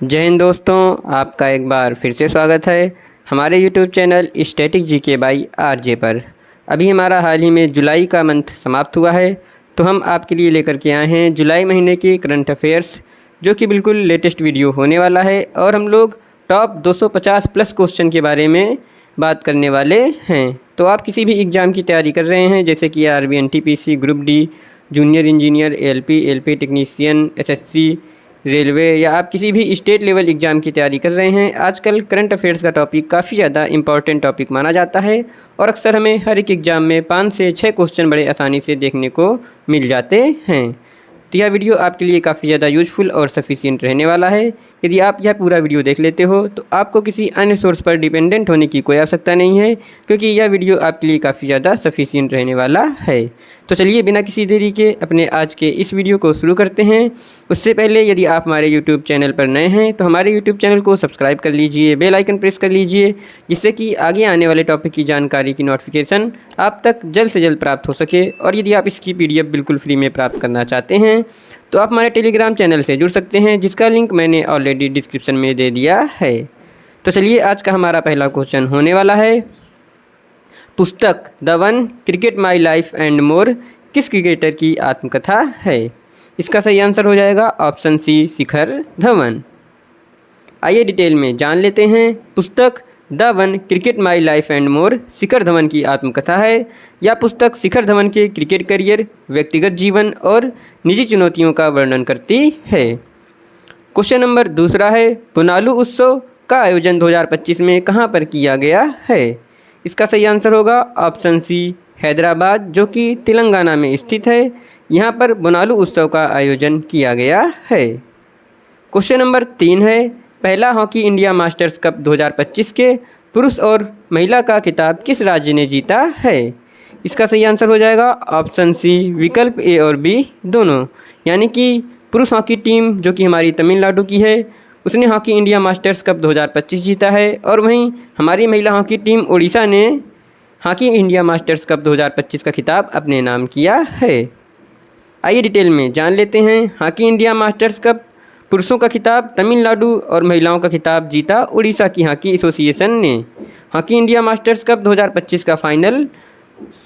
जय हिंद दोस्तों, आपका एक बार फिर से स्वागत है हमारे YouTube channel static GK by RJ पर। अभी हमारा हाल ही में जुलाई का मंथ समाप्त हुआ है, तो हम आपके लिए लेकर के आए हैं जुलाई महीने के करंट अफेयर्स, जो कि बिल्कुल लेटेस्ट वीडियो होने वाला है। और हम लोग टॉप 250 प्लस क्वेश्चन के बारे में बात करने वाले हैं। तो आप किसी भी एग्ज़ाम की तैयारी कर रहे हैं, जैसे कि RB, NTPC, group D, junior engineer, LP technician, SSC, railway, या आप किसी भी स्टेट लेवल एग्ज़ाम की तैयारी कर रहे हैं, आजकल करंट अफेयर्स का टॉपिक काफ़ी ज़्यादा इंपॉर्टेंट टॉपिक माना जाता है। और अक्सर हमें हर एक एग्ज़ाम में 5 से 6 क्वेश्चन बड़े आसानी से देखने को मिल जाते हैं। तो यह वीडियो आपके लिए काफ़ी ज़्यादा यूज़फुल और सफिशिएंट रहने वाला है। यदि आप यह पूरा वीडियो देख लेते हो तो आपको किसी अन्य सोर्स पर डिपेंडेंट होने की कोई आवश्यकता नहीं है, क्योंकि यह वीडियो आपके लिए काफ़ी ज़्यादा सफिशिएंट रहने वाला है। तो चलिए बिना किसी देरी के अपने आज के इस वीडियो को शुरू करते हैं। उससे पहले यदि आप हमारे यूट्यूब चैनल पर नए हैं तो हमारे यूट्यूब चैनल को सब्सक्राइब कर लीजिए, बेल आइकन प्रेस कर लीजिए, जिससे कि आगे आने वाले टॉपिक की जानकारी की नोटिफिकेशन आप तक जल्द से जल्द प्राप्त हो सके। और यदि आप इसकी PDF बिल्कुल फ्री में प्राप्त करना चाहते हैं तो आप हमारे टेलीग्राम चैनल से जुड़ सकते हैं, जिसका लिंक मैंने ऑलरेडी डिस्क्रिप्शन में दे दिया है। तो चलिए आज का हमारा पहला क्वेश्चन होने वाला है, पुस्तक the one cricket my life and मोर किस क्रिकेटर की आत्मकथा है? इसका सही आंसर हो जाएगा ऑप्शन सी, शिखर धवन। आइए डिटेल में जान लेते हैं। पुस्तक the one cricket my life and more Shikhar Dhawan की आत्मकथा है। यह पुस्तक शिखर धवन के क्रिकेट करियर, व्यक्तिगत जीवन और निजी चुनौतियों का वर्णन करती है। क्वेश्चन नंबर दूसरा है, पुनालू उत्सव का आयोजन 2025 में कहाँ पर किया गया है? इसका सही आंसर होगा ऑप्शन सी, हैदराबाद, जो कि तेलंगाना में स्थित है। यहाँ पर पुनालू उत्सव का आयोजन किया गया है। क्वेश्चन नंबर 3 है, पहला हॉकी इंडिया मास्टर्स कप 2025 के पुरुष और महिला का खिताब किस राज्य ने जीता है? इसका सही आंसर हो जाएगा ऑप्शन सी, विकल्प ए और बी दोनों। यानी कि पुरुष हॉकी टीम, जो कि हमारी तमिलनाडु की है, उसने हॉकी इंडिया मास्टर्स कप 2025 जीता है। और वहीं हमारी महिला हॉकी टीम उड़ीसा ने हॉकी इंडिया मास्टर्स कप 2025 का खिताब अपने नाम किया है। आइए डिटेल में जान लेते हैं। हॉकी इंडिया मास्टर्स कप पुरुषों का खिताब तमिलनाडु और महिलाओं का खिताब जीता उड़ीसा की हॉकी एसोसिएशन ने। हॉकी इंडिया मास्टर्स कप 2025 का फाइनल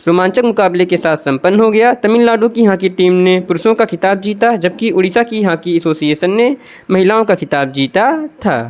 रोमांचक मुकाबले के साथ संपन्न हो गया। तमिलनाडु की हॉकी टीम ने पुरुषों का खिताब जीता, जबकि उड़ीसा की हॉकी एसोसिएशन ने महिलाओं का खिताब जीता था।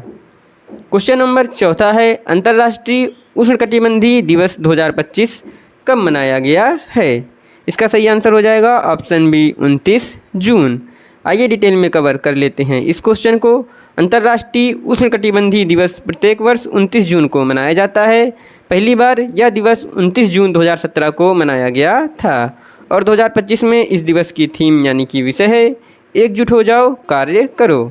क्वेश्चन नंबर चौथा है, अंतर्राष्ट्रीय उष्णकटिबंधीय दिवस 2025 कब मनाया गया है? इसका सही आंसर हो जाएगा ऑप्शन बी, 29 जून। आइए डिटेल में कवर कर लेते हैं इस क्वेश्चन को। अंतर्राष्ट्रीय उष्णकटिबंधीय दिवस प्रत्येक वर्ष 29 जून को मनाया जाता है। पहली बार यह दिवस 29 जून 2017 को मनाया गया था। और 2025 में इस दिवस की थीम यानी कि विषय है, एकजुट हो जाओ, कार्य करो।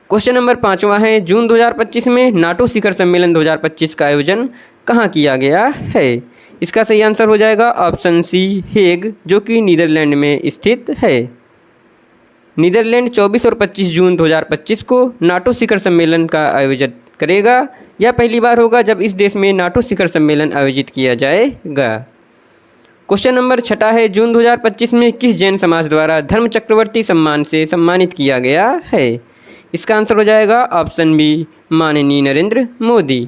क्वेश्चन नंबर 5वां है, जून 2025 में नाटो शिखर सम्मेलन 2025 का आयोजन कहाँ किया गया है? इसका सही आंसर हो जाएगा ऑप्शन सी, हेग, जो कि नीदरलैंड में स्थित है। नीदरलैंड 24 और 25 जून 2025 को नाटो शिखर सम्मेलन का आयोजन करेगा। यह पहली बार होगा जब इस देश में नाटो शिखर सम्मेलन आयोजित किया जाएगा। क्वेश्चन नंबर 6 है, जून 2025 में किस जैन समाज द्वारा धर्म चक्रवर्ती सम्मान से सम्मानित किया गया है? इसका आंसर हो जाएगा ऑप्शन बी, माननीय नरेंद्र मोदी।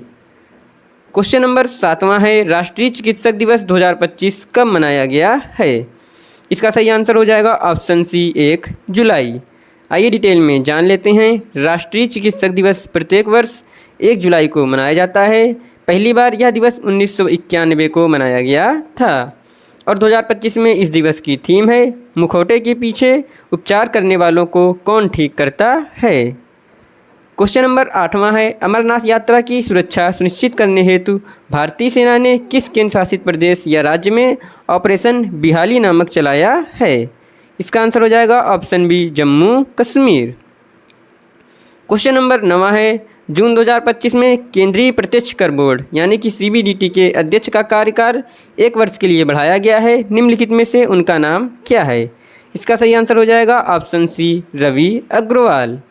क्वेश्चन नंबर 7वां है, राष्ट्रीय चिकित्सक दिवस 2025 कब मनाया गया है? इसका सही आंसर हो जाएगा ऑप्शन सी, 1 जुलाई। आइए डिटेल में जान लेते हैं। राष्ट्रीय चिकित्सक दिवस प्रत्येक वर्ष 1 जुलाई को मनाया जाता है। पहली बार यह दिवस 1991 को मनाया गया था। और 2025 में इस दिवस की थीम है, मुखौटे के पीछे उपचार करने वालों को कौन ठीक करता है? क्वेश्चन नंबर 8वां है, अमरनाथ यात्रा की सुरक्षा सुनिश्चित करने हेतु भारतीय सेना ने किस केंद्र शासित प्रदेश या राज्य में ऑपरेशन बिहाली नामक चलाया है? इसका आंसर हो जाएगा option B, Jammu Kashmir. Question number 9वां है, जून 2025 में केंद्रीय प्रत्यक्ष कर बोर्ड यानी कि CBDT के अध्यक्ष का कार्यकाल 1 वर्ष के लिए बढ़ाया गया है। निम्नलिखित में से उनका नाम क्या है? इसका सही आंसर हो जाएगा option C, Ravi Agarwal.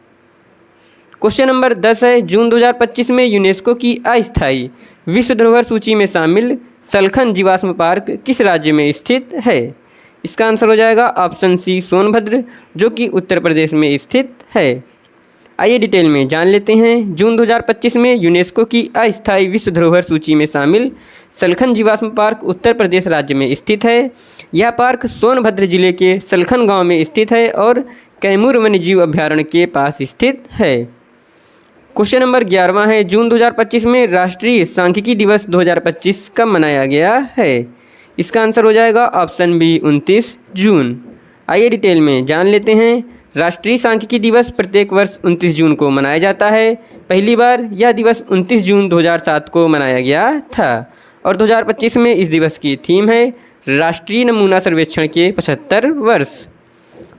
Question number 10 है, जून 2025 में यूनेस्को की अस्थायी विश्व धरोहर सूची में शामिल सलखन जीवाश्म पार्क किस राज्य में स्थित है? इसका आंसर हो जाएगा ऑप्शन सी, सोनभद्र, जो कि उत्तर प्रदेश में स्थित है। आइए डिटेल में जान लेते हैं। जून 2025 में यूनेस्को की अस्थायी विश्व धरोहर सूची में शामिल सलखन जीवाश्म पार्क उत्तर प्रदेश राज्य में स्थित है। यह पार्क सोनभद्र जिले के सलखन गांव में स्थित है और कैमूर वन्यजीव अभयारण्य के पास स्थित है। क्वेश्चन नंबर 11वां है, जून 2025 में राष्ट्रीय सांख्यिकी दिवस 2025 कब मनाया गया है? इसका आंसर हो जाएगा ऑप्शन बी 29 जून। आइए डिटेल में जान लेते हैं। राष्ट्रीय सांख्यिकी दिवस प्रत्येक वर्ष 29 जून को मनाया जाता है। पहली बार यह दिवस 29 जून 2007 को मनाया गया था और 2025 में इस दिवस की थीम है राष्ट्रीय नमूना सर्वेक्षण के 75 वर्ष।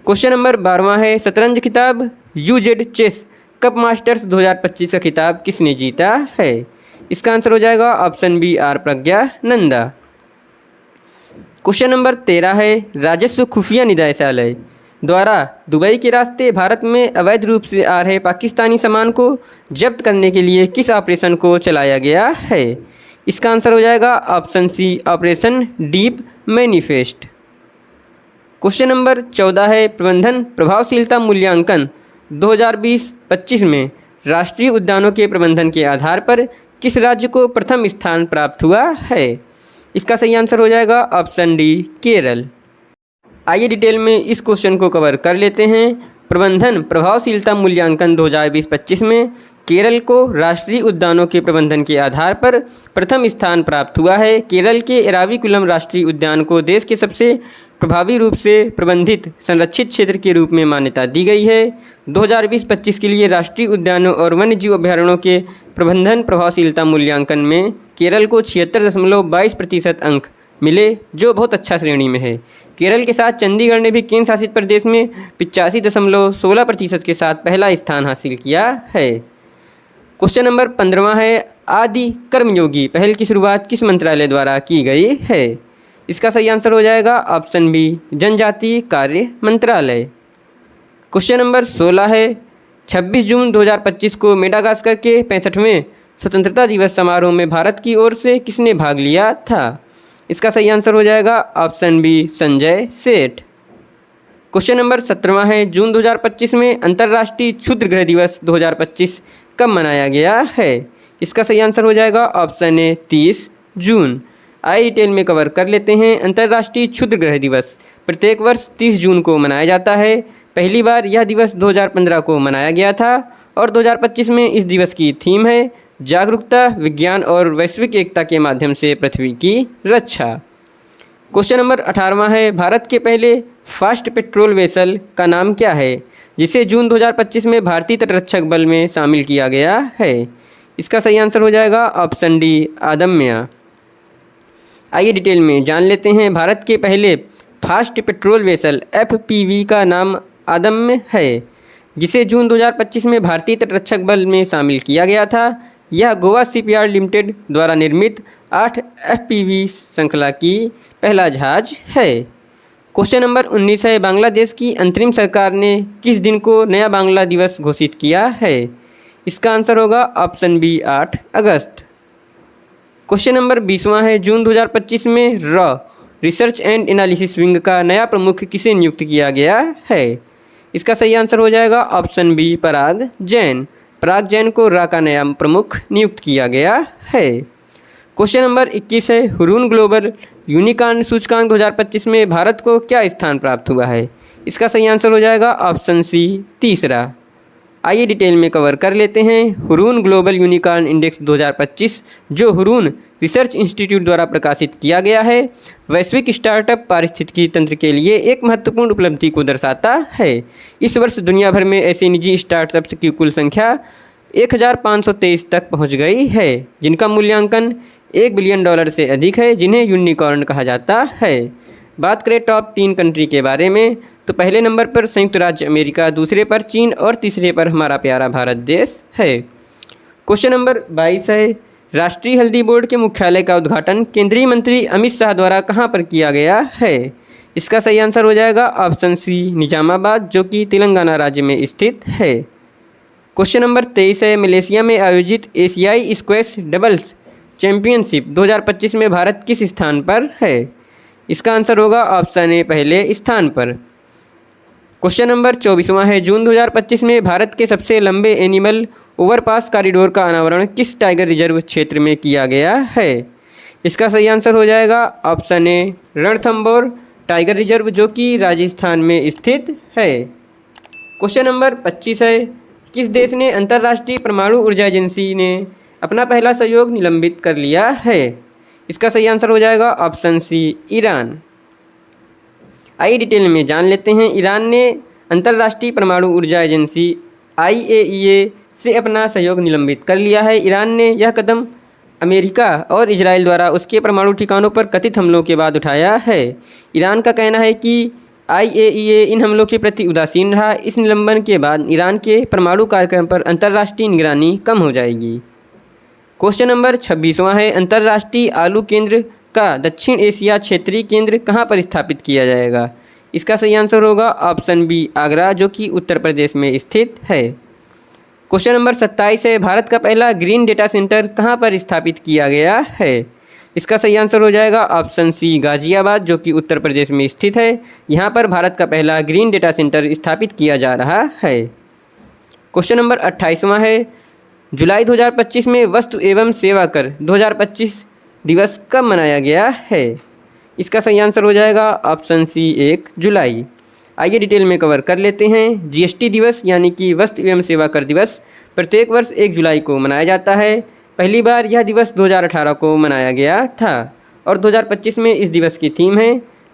क्वेश्चन नंबर 12वां है, शतरंज खिताब यूजेड चेस कप मास्टर्स 2025 का खिताब किसने जीता है? इसका आंसर हो जाएगा option B R Praggnanandhaa. Question number 13 है, राजस्व खुफिया निदेशालय द्वारा दुबई के रास्ते भारत में अवैध रूप से आ रहे पाकिस्तानी सामान को जब्त करने के लिए किस ऑपरेशन को चलाया गया है? इसका आंसर हो जाएगा option C operation deep manifest. Question number 14 है, प्रबंधन प्रभावशीलता मूल्यांकन 2020-25 में राष्ट्रीय उद्यानों के प्रबंधन के आधार पर किस राज्य को प्रथम स्थान प्राप्त हुआ है? इसका सही आंसर हो जाएगा ऑप्शन डी केरल। आइए डिटेल में इस क्वेश्चन को कवर कर लेते हैं। प्रबंधन प्रभावशीलता मूल्यांकन 2020-25 में केरल को राष्ट्रीय उद्यानों के प्रबंधन के आधार पर प्रथम स्थान प्राप्त हुआ है। केरल के एराविकुलम राष्ट्रीय उद्यान को देश के सबसे प्रभावी रूप से प्रबंधित संरक्षित क्षेत्र के रूप में मान्यता दी गई है। 2020-25 के लिए राष्ट्रीय उद्यानों और वन्यजीव अभयारण्यों के प्रबंधन प्रभावशीलता मूल्यांकन में केरल को 76.22% अंक मिले, जो बहुत अच्छा श्रेणी में है। केरल के साथ चंडीगढ़ ने भी केंद्र शासित प्रदेश में 85.16% के साथ पहला स्थान हासिल किया है। क्वेश्चन नंबर 15वां है, आदि कर्मयोगी पहल की शुरुआत किस मंत्रालय द्वारा की गई है? इसका सही आंसर हो जाएगा ऑप्शन बी जनजातीय कार्य मंत्रालय। क्वेश्चन नंबर 16 है, 26 जून 2025 को मेडागास्कर के 65वें स्वतंत्रता दिवस समारोह में भारत की ओर से किसने भाग लिया था? इसका सही आंसर हो जाएगा option B Sanjay Seth. Question number 17वां है, जून 2025 में अंतर्राष्ट्रीय क्षुद्र गृह दिवस 2025 कब मनाया गया है? इसका सही आंसर हो जाएगा ऑप्शन ए 30 जून। आइए डिटेल में कवर कर लेते हैं। अंतर्राष्ट्रीय क्षुद्र गृह दिवस प्रत्येक वर्ष 30 जून को मनाया जाता है। पहली बार यह दिवस 2015 को मनाया गया था और 2025 में इस दिवस की थीम है जागरूकता, विज्ञान और वैश्विक एकता के माध्यम से पृथ्वी की रक्षा। क्वेश्चन नंबर 18वां है, भारत के पहले फास्ट पेट्रोल वेसल का नाम क्या है जिसे जून 2025 में भारतीय तटरक्षक बल में शामिल किया गया है? इसका सही आंसर हो जाएगा ऑप्शन डी अदम्य। आइए डिटेल में जान लेते हैं। भारत के पहले फास्ट पेट्रोल वेसल FPV का नाम अदम्य है, जिसे जून 2025 में भारतीय तटरक्षक बल में शामिल किया गया था। यह गोवा शिपयार्ड लिमिटेड द्वारा निर्मित 8 FPV श्रृंखला की पहला जहाज है। क्वेश्चन नंबर 19 है, बांग्लादेश की अंतरिम सरकार ने किस दिन को नया बांग्ला दिवस घोषित किया है? इसका आंसर होगा ऑप्शन बी 8 अगस्त। क्वेश्चन नंबर 20वां है, जून 2025 में रिसर्च एंड एनालिसिस विंग का नया प्रमुख किसे नियुक्त किया गया है? इसका सही आंसर हो जाएगा ऑप्शन बी पराग जैन। पराग जैन को का नया प्रमुख नियुक्त किया गया है। क्वेश्चन नंबर 21 है, हुरून ग्लोबल यूनिकॉर्न सूचकांक 2025 में भारत को क्या स्थान प्राप्त हुआ है? इसका सही आंसर हो जाएगा ऑप्शन सी तीसरा। आइए डिटेल में कवर कर लेते हैं। हुरून ग्लोबल यूनिकॉर्न इंडेक्स 2025 जो हुरून रिसर्च इंस्टीट्यूट द्वारा प्रकाशित किया गया है, वैश्विक स्टार्टअप पारिस्थितिकी तंत्र के लिए एक महत्वपूर्ण उपलब्धि को दर्शाता है। इस वर्ष दुनिया भर में ऐसे निजी स्टार्टअप्स की कुल संख्या 1523 तक पहुंच गई है, जिनका मूल्यांकन $1 बिलियन से अधिक है, जिन्हें यूनिकॉर्न कहा जाता है। बात करें टॉप 3 कंट्री के बारे में, तो पहले नंबर पर संयुक्त राज्य अमेरिका, दूसरे पर चीन और तीसरे पर हमारा प्यारा भारत देश है। क्वेश्चन नंबर 22 है, राष्ट्रीय हल्दी बोर्ड के मुख्यालय का उद्घाटन केंद्रीय मंत्री अमित शाह द्वारा कहां पर किया गया है? इसका सही आंसर हो जाएगा ऑप्शन सी निजामाबाद, जो कि तेलंगाना राज्य में स्थित है। क्वेश्चन नंबर 23 है, मलेशिया में आयोजित एशियाई स्क्वैश डबल्स चैंपियनशिप 2025 में भारत किस स्थान पर है? इसका आंसर होगा ऑप्शन ए पहले स्थान पर। क्वेश्चन नंबर 24वां है, जून 2025 में भारत के सबसे लंबे एनिमल ओवरपास कॉरिडोर का अनावरण किस टाइगर रिजर्व क्षेत्र में किया गया है? इसका सही आंसर हो जाएगा ऑप्शन ए रणथंभौर टाइगर रिजर्व, जो कि राजस्थान में स्थित है। क्वेश्चन नंबर 25 है, किस देश ने अंतर्राष्ट्रीय परमाणु ऊर्जा एजेंसी ने अपना पहला सहयोग निलंबित कर लिया है? इसका सही आंसर हो जाएगा ऑप्शन सी ईरान। आइए डिटेल में जान लेते हैं। ईरान ने अंतर्राष्ट्रीय परमाणु ऊर्जा एजेंसी IAEA से अपना सहयोग निलंबित कर लिया है। ईरान ने यह कदम अमेरिका और इजराइल द्वारा उसके परमाणु ठिकानों पर कथित हमलों के बाद उठाया है। ईरान का कहना है कि IAEA इन हमलों के प्रति उदासीन रहा। इस निलंबन के बाद ईरान के परमाणु कार्यक्रम पर अंतर्राष्ट्रीय निगरानी कम हो जाएगी। क्वेश्चन नंबर 26वां है, अंतर्राष्ट्रीय आलू केंद्र का दक्षिण एशिया क्षेत्रीय केंद्र कहाँ पर स्थापित किया जाएगा? इसका सही आंसर होगा ऑप्शन बी आगरा, जो कि उत्तर प्रदेश में स्थित है। क्वेश्चन नंबर 27 है, भारत का पहला ग्रीन डेटा सेंटर कहाँ पर स्थापित किया गया है? इसका सही आंसर हो जाएगा ऑप्शन सी गाजियाबाद, जो कि उत्तर प्रदेश में स्थित है। यहाँ पर भारत का पहला ग्रीन डेटा सेंटर स्थापित किया जा रहा है। क्वेश्चन नंबर 28वां है, जुलाई 2025 में वस्तु एवं सेवा कर 2025 दिवस कब मनाया गया है? इसका सही आंसर हो जाएगा ऑप्शन सी 1 जुलाई। आइए डिटेल में कवर कर लेते हैं। GST दिवस यानी कि वस्तु एवं सेवा कर दिवस प्रत्येक वर्ष 1 जुलाई को मनाया जाता है। पहली बार यह दिवस 2018 को मनाया गया था और 2025 में इस दिवस की थीम है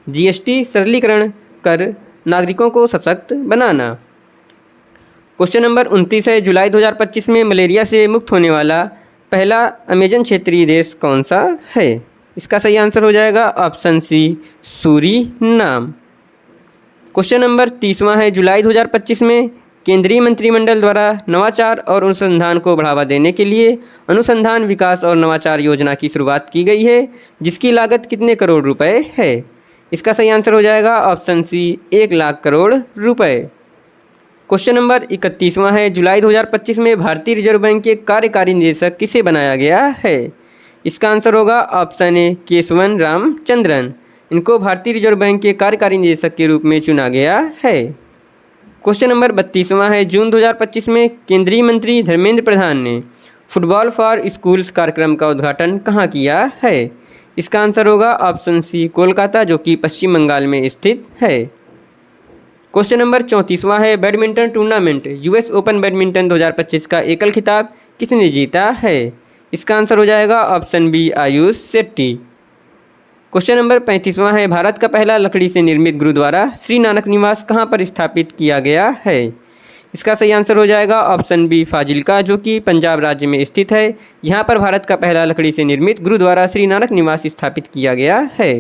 GST सरलीकरण कर नागरिकों को सशक्त बनाना। क्वेश्चन नंबर 29 है, जुलाई 2025 में मलेरिया से मुक्त होने वाला पहला अमेजन क्षेत्रीय देश कौन सा है? इसका सही आंसर हो जाएगा option C Suriname. Question number 30वां है, जुलाई 2025 में केंद्रीय मंत्रिमंडल द्वारा नवाचार और अनुसंधान को बढ़ावा देने के लिए अनुसंधान विकास और नवाचार योजना की शुरुआत की गई है, जिसकी लागत कितने करोड़ रुपए है? इसका सही आंसर हो जाएगा ऑप्शन सी 1 लाख करोड़ रुपए। क्वेश्चन नंबर 31वां है, जुलाई 2025 में भारतीय रिजर्व बैंक के कार्यकारी निदेशक किसे बनाया गया है? इसका आंसर होगा ऑप्शन ए केशवन रामचंद्रन। इनको भारतीय रिजर्व बैंक के कार्यकारी निदेशक के रूप में चुना गया है। क्वेश्चन नंबर 32वां है, जून 2025 में केंद्रीय मंत्री धर्मेंद्र प्रधान ने फुटबॉल फॉर स्कूल्स कार्यक्रम का उद्घाटन कहाँ किया है? इसका आंसर होगा ऑप्शन सी कोलकाता, जो कि पश्चिम बंगाल में स्थित है। क्वेश्चन नंबर 34वां है, badminton tournament US open badminton 2025 का एकल खिताब किसने जीता है? इसका आंसर हो जाएगा option B Ayush Shetty. Question number 35वां है, भारत का पहला लकड़ी से निर्मित गुरुद्वारा श्री नानक निवास कहाँ पर स्थापित किया गया है? इसका सही आंसर हो जाएगा ऑप्शन बी फाजिल्का, जो कि पंजाब राज्य में स्थित है। यहाँ पर भारत का पहला लकड़ी से निर्मित गुरुद्वारा श्री नानक निवास स्थापित किया गया है।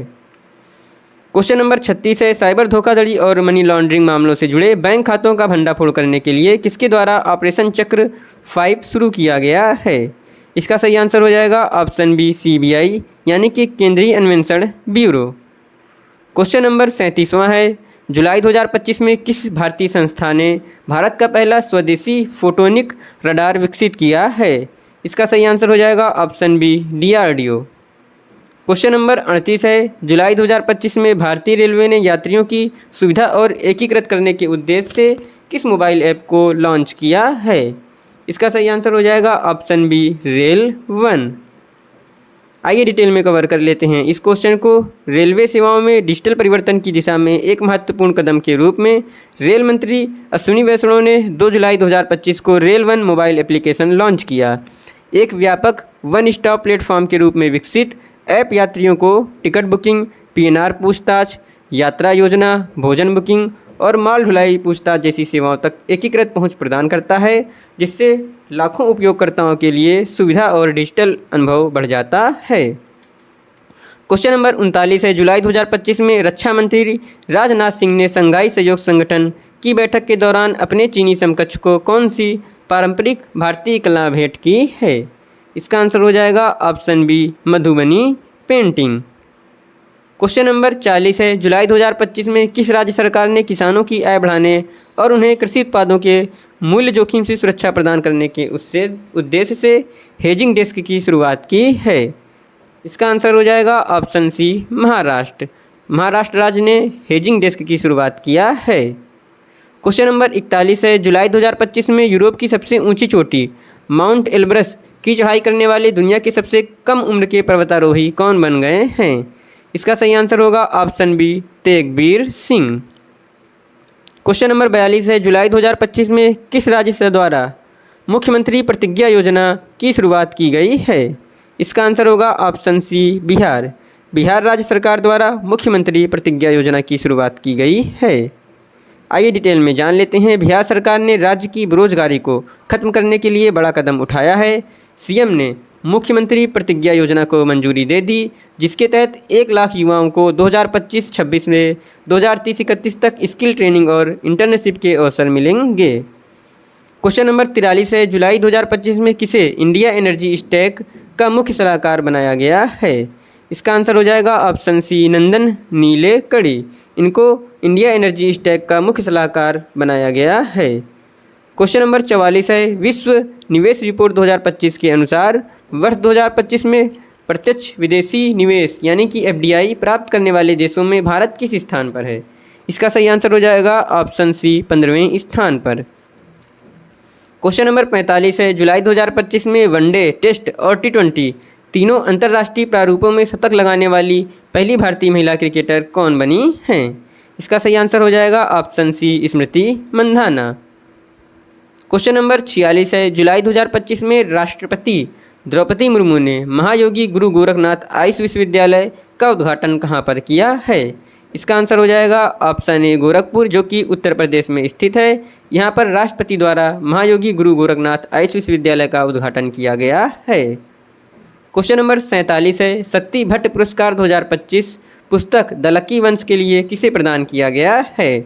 क्वेश्चन नंबर 36 है, साइबर धोखाधड़ी और मनी लॉन्ड्रिंग मामलों से जुड़े बैंक खातों का भंडाफोड़ करने के लिए किसके द्वारा ऑपरेशन चक्र 5 शुरू किया गया है? इसका सही आंसर हो जाएगा ऑप्शन बी CBI यानी कि केंद्रीय अन्वेषण ब्यूरो। क्वेश्चन नंबर 37वां है, जुलाई 2025 में किस भारतीय संस्था ने भारत का पहला स्वदेशी फोटोनिक रडार विकसित किया है? इसका सही आंसर हो जाएगा option B DRDO। Question number 38 है, जुलाई 2025 में भारतीय रेलवे ने यात्रियों की सुविधा और एकीकृत करने के उद्देश्य से किस मोबाइल ऐप को लॉन्च किया है? इसका सही आंसर हो जाएगा ऑप्शन बी रेल 1। आइए डिटेल में कवर कर लेते हैं इस क्वेश्चन को। रेलवे सेवाओं में डिजिटल परिवर्तन की दिशा में एक महत्वपूर्ण कदम के रूप में रेल मंत्री अश्विनी वैष्णव ने 2 जुलाई 2025 को रेल 1 मोबाइल एप्लीकेशन लॉन्च किया। एक व्यापक वन स्टॉप प्लेटफॉर्म के रूप में विकसित ऐप यात्रियों को टिकट बुकिंग, PNR पूछताछ, यात्रा योजना, भोजन बुकिंग और माल ढुलाई पूछताछ जैसी सेवाओं तक एकीकृत पहुंच प्रदान करता है, जिससे लाखों उपयोगकर्ताओं के लिए सुविधा और डिजिटल अनुभव बढ़ जाता है। क्वेश्चन नंबर 39 है, जुलाई 2025 में रक्षा मंत्री राजनाथ सिंह ने शंघाई सहयोग संगठन की बैठक के दौरान अपने चीनी समकक्ष को कौन सी पारंपरिक भारतीय कला भेंट की है? इसका आंसर हो जाएगा option B Madhubani painting. Question number 40 है, जुलाई 2025 में किस राज्य सरकार ने किसानों की आय बढ़ाने और उन्हें कृषि उत्पादों के मूल्य जोखिम से सुरक्षा प्रदान करने के उद्देश्य से हेजिंग डेस्क की शुरुआत की है? इसका आंसर हो जाएगा ऑप्शन सी महाराष्ट्र। महाराष्ट्र राज्य ने हेजिंग डेस्क की शुरुआत किया है। क्वेश्चन नंबर 41 है, जुलाई 2025 में यूरोप की सबसे ऊंची चोटी माउंट एल्ब्रस की चढ़ाई करने वाले दुनिया के सबसे कम उम्र के पर्वतारोही कौन बन गए हैं? इसका सही आंसर होगा option B, Tegbir Singh. Question number 42 है, जुलाई 2025 में किस राज्य द्वारा मुख्यमंत्री प्रतिज्ञा योजना की शुरुआत की गई है? इसका आंसर होगा ऑप्शन सी, बिहार। बिहार राज्य सरकार द्वारा मुख्यमंत्री प्रतिज्ञा योजना की शुरुआत की गई है। आइए डिटेल में जान लेते हैं। बिहार सरकार ने राज्य की बेरोजगारी को खत्म करने के लिए बड़ा कदम उठाया है। सीएम ने मुख्यमंत्री प्रतिज्ञा योजना को मंजूरी दे दी, जिसके तहत 1 लाख युवाओं को 2025-26 में 2030-31 तक स्किल ट्रेनिंग और इंटर्नशिप के अवसर मिलेंगे। क्वेश्चन नंबर 43 है, जुलाई 2025 में किसे इंडिया एनर्जी स्टैक का मुख्य सलाहकार बनाया गया है? इसका आंसर हो जाएगा ऑप्शन सी, नंदन नीलेकणी। इनको इंडिया एनर्जी स्टैक का मुख्य सलाहकार बनाया गया है। क्वेश्चन नंबर 44 है, विश्व निवेश रिपोर्ट 2025 के अनुसार वर्ष 2025 में प्रत्यक्ष विदेशी निवेश यानी कि एफडीआई प्राप्त करने वाले देशों में भारत किस स्थान पर है? इसका सही आंसर हो जाएगा ऑप्शन सी, 15वें स्थान पर। क्वेश्चन नंबर 45 है, जुलाई 2025 में वनडे, टेस्ट और टी20 तीनों अंतर्राष्ट्रीय प्रारूपों में शतक लगाने वाली पहली भारतीय महिला क्रिकेटर कौन बनी हैं? इसका सही आंसर हो जाएगा ऑप्शन सी, स्मृति मंधाना। क्वेश्चन नंबर 46 है, जुलाई 2025 में राष्ट्रपति द्रौपदी मुर्मू ने महायोगी गुरु गोरखनाथ आयुष विश्वविद्यालय का उद्घाटन कहाँ पर किया है? इसका आंसर हो जाएगा ऑप्शन ए, गोरखपुर, जो कि उत्तर प्रदेश में स्थित है। यहाँ पर राष्ट्रपति द्वारा महायोगी गुरु गोरखनाथ आयुष विश्वविद्यालय का उद्घाटन किया गया है। क्वेश्चन नंबर 47 है, शक्ति भट्ट पुरस्कार 2025 पुस्तक द लकी वंश के लिए किसे प्रदान किया गया है?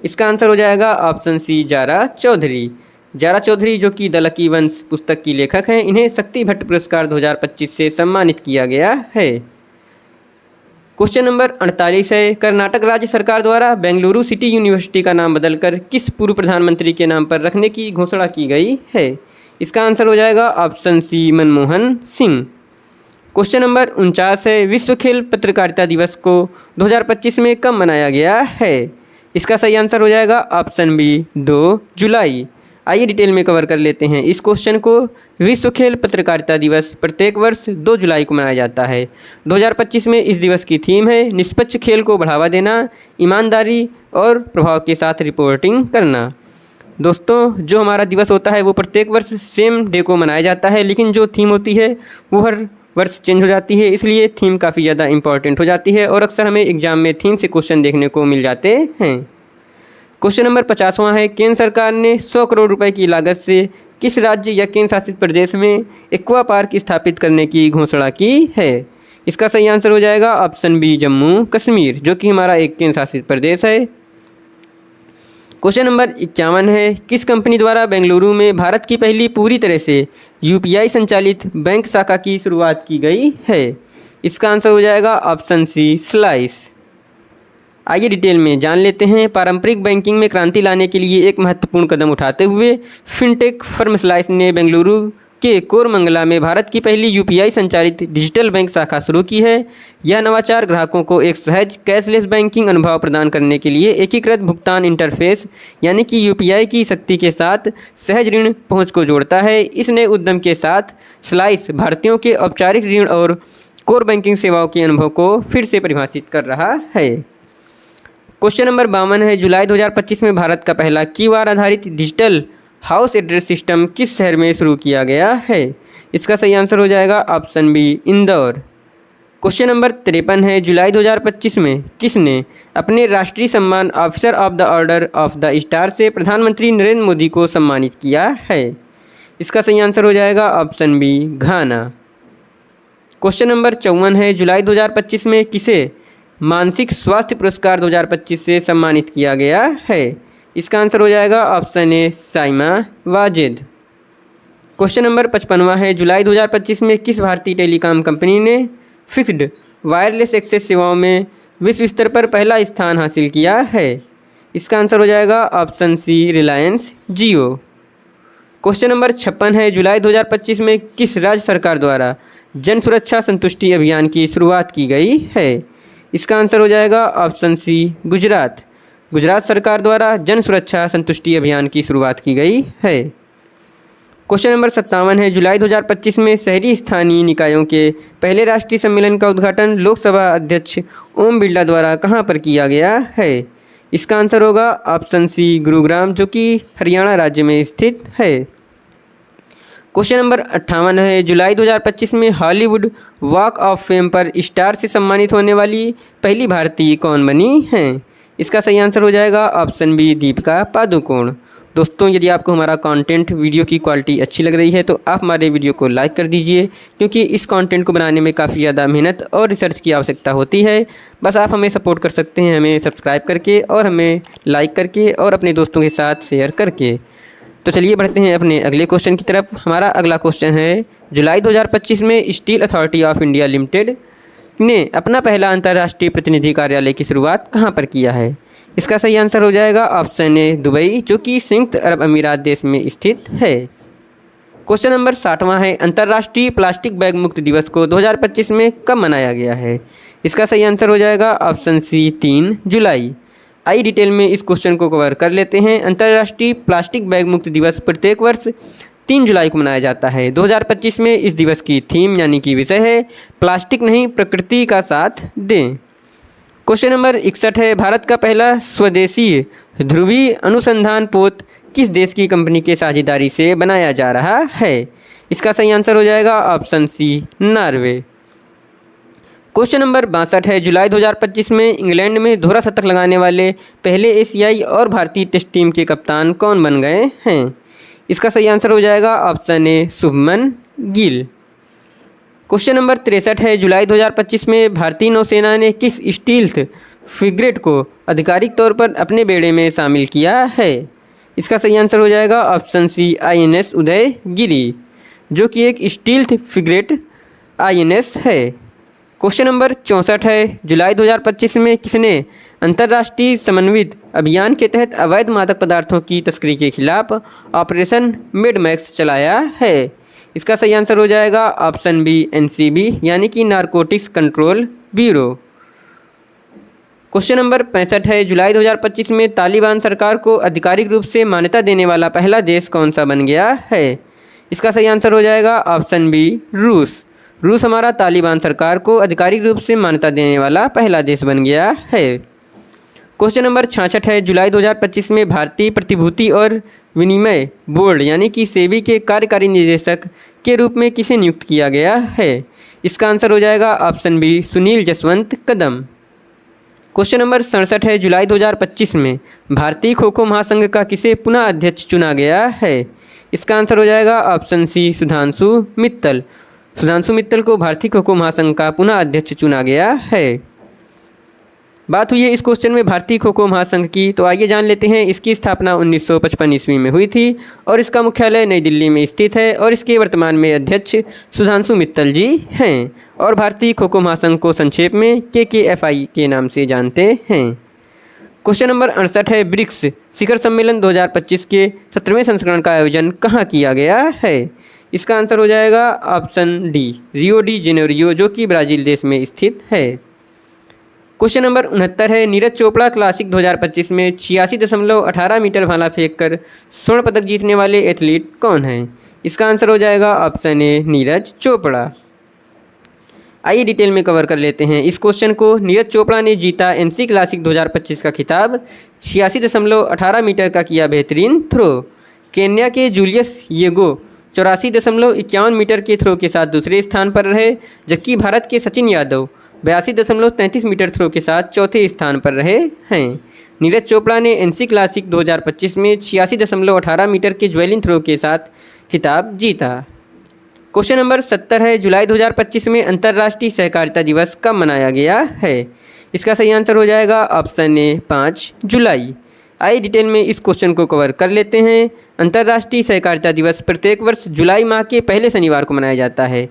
इसका आंसर हो जाएगा ऑप्शन सी, जारा चौधरी। जारा चौधरी जो कि द लकी वंश पुस्तक की लेखक हैं, इन्हें शक्ति भट्ट पुरस्कार 2025 से सम्मानित किया गया है। क्वेश्चन नंबर 48 है, कर्नाटक राज्य सरकार द्वारा बेंगलुरु सिटी यूनिवर्सिटी का नाम बदलकर किस पूर्व प्रधानमंत्री के नाम पर रखने की घोषणा की गई है? इसका आंसर हो जाएगा option C, Manmohan Singh. Question number 49 है, विश्व खेल पत्रकारिता दिवस को 2025 में कब मनाया गया है? इसका सही आंसर हो जाएगा ऑप्शन बी, 2 जुलाई। आइए डिटेल में कवर कर लेते हैं इस क्वेश्चन को। विश्व खेल पत्रकारिता दिवस प्रत्येक वर्ष 2 जुलाई को मनाया जाता है। 2025 में इस दिवस की थीम है निष्पक्ष खेल को बढ़ावा देना, ईमानदारी और प्रभाव के साथ रिपोर्टिंग करना। दोस्तों, जो हमारा दिवस होता है वो प्रत्येक वर्ष सेम डे को मनाया जाता है, लेकिन जो थीम होती है वो हर वर्ष चेंज हो जाती है, इसलिए थीम काफ़ी ज़्यादा इंपॉर्टेंट हो जाती है और अक्सर हमें एग्जाम में थीम से क्वेश्चन देखने को मिल जाते हैं। क्वेश्चन नंबर 50वां है, केंद्र सरकार ने 100 करोड़ रुपए की लागत से किस राज्य या केंद्र शासित प्रदेश में एक्वा पार्क स्थापित करने की घोषणा की है? इसका सही आंसर हो जाएगा ऑप्शन बी, जम्मू कश्मीर, जो कि हमारा एक केंद्र शासित प्रदेश है। क्वेश्चन नंबर 51 है, किस कंपनी द्वारा बेंगलुरु में भारत की पहली पूरी तरह से यूपीआई संचालित बैंक शाखा की शुरुआत की गई है? इसका आंसर हो जाएगा ऑप्शन सी, स्लाइस। आइए डिटेल में जान लेते हैं। पारंपरिक बैंकिंग में क्रांति लाने के लिए एक महत्वपूर्ण कदम उठाते हुए फिनटेक फर्म स्लाइस ने बेंगलुरु के कोरमंगला में भारत की पहली यूपीआई संचालित डिजिटल बैंक शाखा शुरू की है। यह नवाचार ग्राहकों को एक सहज कैशलेस बैंकिंग अनुभव प्रदान करने के लिए एकीकृत भुगतान इंटरफेस यानी कि यूपीआई की शक्ति के साथ सहज ऋण पहुंच को जोड़ता है। इस नए उद्यम के साथ स्लाइस भारतीयों के औपचारिक ऋण और कोर बैंकिंग सेवाओं के अनुभव को फिर से परिभाषित कर रहा है। क्वेश्चन नंबर 52 है, जुलाई 2025 में भारत का पहला क्यूआर आधारित डिजिटल हाउस एड्रेस सिस्टम किस शहर में शुरू किया गया है? इसका सही आंसर हो जाएगा option B, Indore. Question number 53 है, जुलाई 2025 में किसने अपने राष्ट्रीय सम्मान officer of the order of the star से प्रधानमंत्री नरेंद्र मोदी को सम्मानित किया है? इसका सही आंसर हो जाएगा ऑप्शन बी, घाना। क्वेश्चन नंबर 54 है, जुलाई 2025 में किसे मानसिक स्वास्थ्य पुरस्कार 2025 से सम्मानित किया गया है? इसका आंसर हो जाएगा option A, Saima Wajid. Question number 55वां है, जुलाई 2025 में किस भारतीय टेलीकॉम कंपनी ने फिक्स्ड वायरलेस एक्सेस सेवाओं में विश्व स्तर पर पहला स्थान हासिल किया है? इसका आंसर हो जाएगा ऑप्शन सी, रिलायंस जियो। क्वेश्चन नंबर 56 है, जुलाई 2025 में किस राज्य सरकार द्वारा जन सुरक्षा संतुष्टि अभियान की शुरुआत की गई है? इसका आंसर हो जाएगा ऑप्शन सी, गुजरात। गुजरात सरकार द्वारा जन सुरक्षा संतुष्टि अभियान की शुरुआत की गई है। क्वेश्चन नंबर 57 है, जुलाई 2025 में शहरी स्थानीय निकायों के पहले राष्ट्रीय सम्मेलन का उद्घाटन लोकसभा अध्यक्ष ओम बिरला द्वारा कहाँ पर किया गया है? इसका आंसर होगा ऑप्शन सी, गुरुग्राम, जो कि हरियाणा राज्य में स्थित है। क्वेश्चन नंबर 58 है, जुलाई 2025 में हॉलीवुड वॉक ऑफ फेम पर स्टार से सम्मानित होने वाली पहली भारतीय कौन बनी है? इसका सही आंसर हो जाएगा ऑप्शन बी, दीपिका पादुकोण। दोस्तों, यदि आपको हमारा कंटेंट वीडियो की क्वालिटी अच्छी लग रही है तो आप हमारे वीडियो को लाइक कर दीजिए, क्योंकि इस कंटेंट को बनाने में काफ़ी ज़्यादा मेहनत और रिसर्च की आवश्यकता होती है। बस आप हमें सपोर्ट कर सकते हैं, हमें सब्सक्राइब करके और हमें लाइक करके और अपने दोस्तों के साथ शेयर करके। तो चलिए बढ़ते हैं अपने अगले क्वेश्चन की तरफ। हमारा अगला क्वेश्चन है, जुलाई 2025 में steel authority of India limited ने अपना पहला अंतर्राष्ट्रीय प्रतिनिधि कार्यालय की शुरुआत कहाँ पर किया है? इसका सही आंसर हो जाएगा ऑप्शन ए, दुबई, जो कि संयुक्त अरब अमीरात देश में स्थित है। क्वेश्चन नंबर 60वां है, अंतर्राष्ट्रीय प्लास्टिक बैग मुक्त दिवस को 2025 में कब मनाया गया है? इसका सही आंसर हो जाएगा ऑप्शन सी, 3 जुलाई। आइए डिटेल में इस क्वेश्चन को कवर कर लेते हैं। अंतर्राष्ट्रीय प्लास्टिक बैग मुक्त दिवस प्रत्येक वर्ष 3 जुलाई को मनाया जाता है। 2025 में इस दिवस की थीम यानी कि विषय है, प्लास्टिक नहीं, प्रकृति का साथ दें। क्वेश्चन नंबर 61 है, भारत का पहला स्वदेशी ध्रुवीय अनुसंधान पोत किस देश की कंपनी के साझेदारी से बनाया जा रहा है? इसका सही आंसर हो जाएगा option C, Norway. Question number 62 है, जुलाई 2025 में इंग्लैंड में दोहरा शतक लगाने वाले पहले एशियाई और भारतीय टेस्ट टीम के कप्तान कौन बन गए हैं? इसका सही आंसर हो जाएगा ऑप्शन ए, शुभमन गिल। क्वेश्चन नंबर 63 है, जुलाई 2025 में भारतीय नौसेना ने किस स्टील्थ फ्रिगेट को आधिकारिक तौर पर अपने बेड़े में शामिल किया है? इसका सही आंसर हो जाएगा ऑप्शन सी, INS उदयगिरि, जो कि एक स्टील्थ फ्रिगेट INS है। क्वेश्चन नंबर 64 है, जुलाई 2025 में किसने अंतर्राष्ट्रीय समन्वित अभियान के तहत अवैध मादक पदार्थों की तस्करी के खिलाफ ऑपरेशन मिडमैक्स चलाया है? इसका सही आंसर हो जाएगा ऑप्शन बी, NCB, यानी कि narcotics control bureau. Question number 65 है, जुलाई 2025 में तालिबान सरकार को आधिकारिक रूप से मान्यता देने वाला पहला देश कौन सा बन गया है? इसका सही आंसर हो जाएगा ऑप्शन बी, रूस। रूस हमारा तालिबान सरकार को आधिकारिक रूप से मान्यता देने वाला पहला देश बन गया है। क्वेश्चन नंबर 66 है, जुलाई 2025 में भारतीय प्रतिभूति और विनिमय बोर्ड यानी कि सेबी के कार्यकारी निदेशक के रूप में किसे नियुक्त किया गया है? इसका आंसर हो जाएगा ऑप्शन बी, सुनील जसवंत कदम। क्वेश्चन नंबर 67 है, जुलाई 2025 में भारतीय खो खो महासंघ का किसे पुनः अध्यक्ष चुना गया है? इसका आंसर हो जाएगा ऑप्शन सी, सुधांशु मित्तल। सुधांशु मित्तल को भारतीय खो खो महासंघ का पुनः अध्यक्ष चुना गया है। बात हुई है इस क्वेश्चन में भारतीय खो खो महासंघ की, तो आइए जान लेते हैं। इसकी स्थापना 1955 ईस्वी में हुई थी और इसका मुख्यालय नई दिल्ली में स्थित है और इसके वर्तमान में अध्यक्ष सुधांशु मित्तल जी हैं और भारतीय खो खो महासंघ को संक्षेप में KKFI के नाम से जानते हैं। क्वेश्चन नंबर 68 है, ब्रिक्स शिखर सम्मेलन 2025 के 17वें संस्करण का आयोजन कहाँ किया गया है? इसका आंसर हो जाएगा option D, Rio de Janeiro, जो कि ब्राज़ील देश में स्थित है। क्वेश्चन नंबर 69 है, नीरज चोपड़ा क्लासिक 2025 में 86.18 मीटर भाला फेंक कर स्वर्ण पदक जीतने वाले एथलीट कौन हैं? इसका आंसर हो जाएगा ऑप्शन ए, नीरज चोपड़ा। आइए डिटेल में कवर कर लेते हैं इस क्वेश्चन को। नीरज चोपड़ा ने जीता NC क्लासिक 2025 का खिताब। 86.18 मीटर का किया बेहतरीन थ्रो। केन्या के जूलियस येगो 84.51 मीटर के थ्रो के साथ दूसरे स्थान पर रहे, जबकि भारत के सचिन यादव 82.33 मीटर थ्रो के साथ चौथे स्थान पर रहे हैं। नीरज चोपड़ा ने NC क्लासिक 2025 में 86.18 मीटर के ज्वेलिन थ्रो के साथ खिताब जीता। क्वेश्चन नंबर 70 है, जुलाई 2025 में अंतर्राष्ट्रीय सहकारिता दिवस कब मनाया गया है? इसका सही आंसर हो जाएगा ऑप्शन ए, 5 जुलाई। आइए डिटेल में इस क्वेश्चन को कवर कर लेते हैं। अंतर्राष्ट्रीय सहकारिता दिवस प्रत्येक वर्ष जुलाई माह के पहले शनिवार को मनाया जाता है।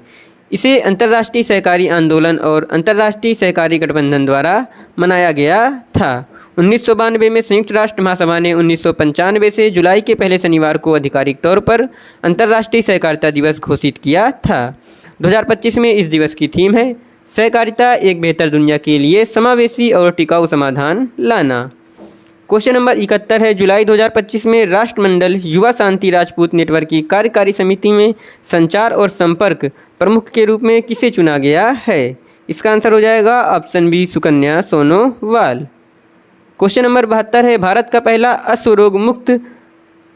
इसे अंतर्राष्ट्रीय सहकारी आंदोलन और अंतर्राष्ट्रीय सहकारी गठबंधन द्वारा मनाया गया था। 1992 में संयुक्त राष्ट्र महासभा ने 1995 से जुलाई के पहले शनिवार को आधिकारिक तौर पर अंतर्राष्ट्रीय सहकारिता दिवस घोषित किया था। 2025 में इस दिवस की थीम है, सहकारिता एक बेहतर दुनिया के लिए समावेशी और टिकाऊ समाधान लाना। क्वेश्चन नंबर 71 है, जुलाई 2025 में राष्ट्रमंडल युवा शांति राजपूत नेटवर्क की कार्यकारी समिति में संचार और संपर्क प्रमुख के रूप में किसे चुना गया है? इसका आंसर हो जाएगा option B Sukanya Sonowal. Question number 72 है, भारत का पहला अश्व रोग मुक्त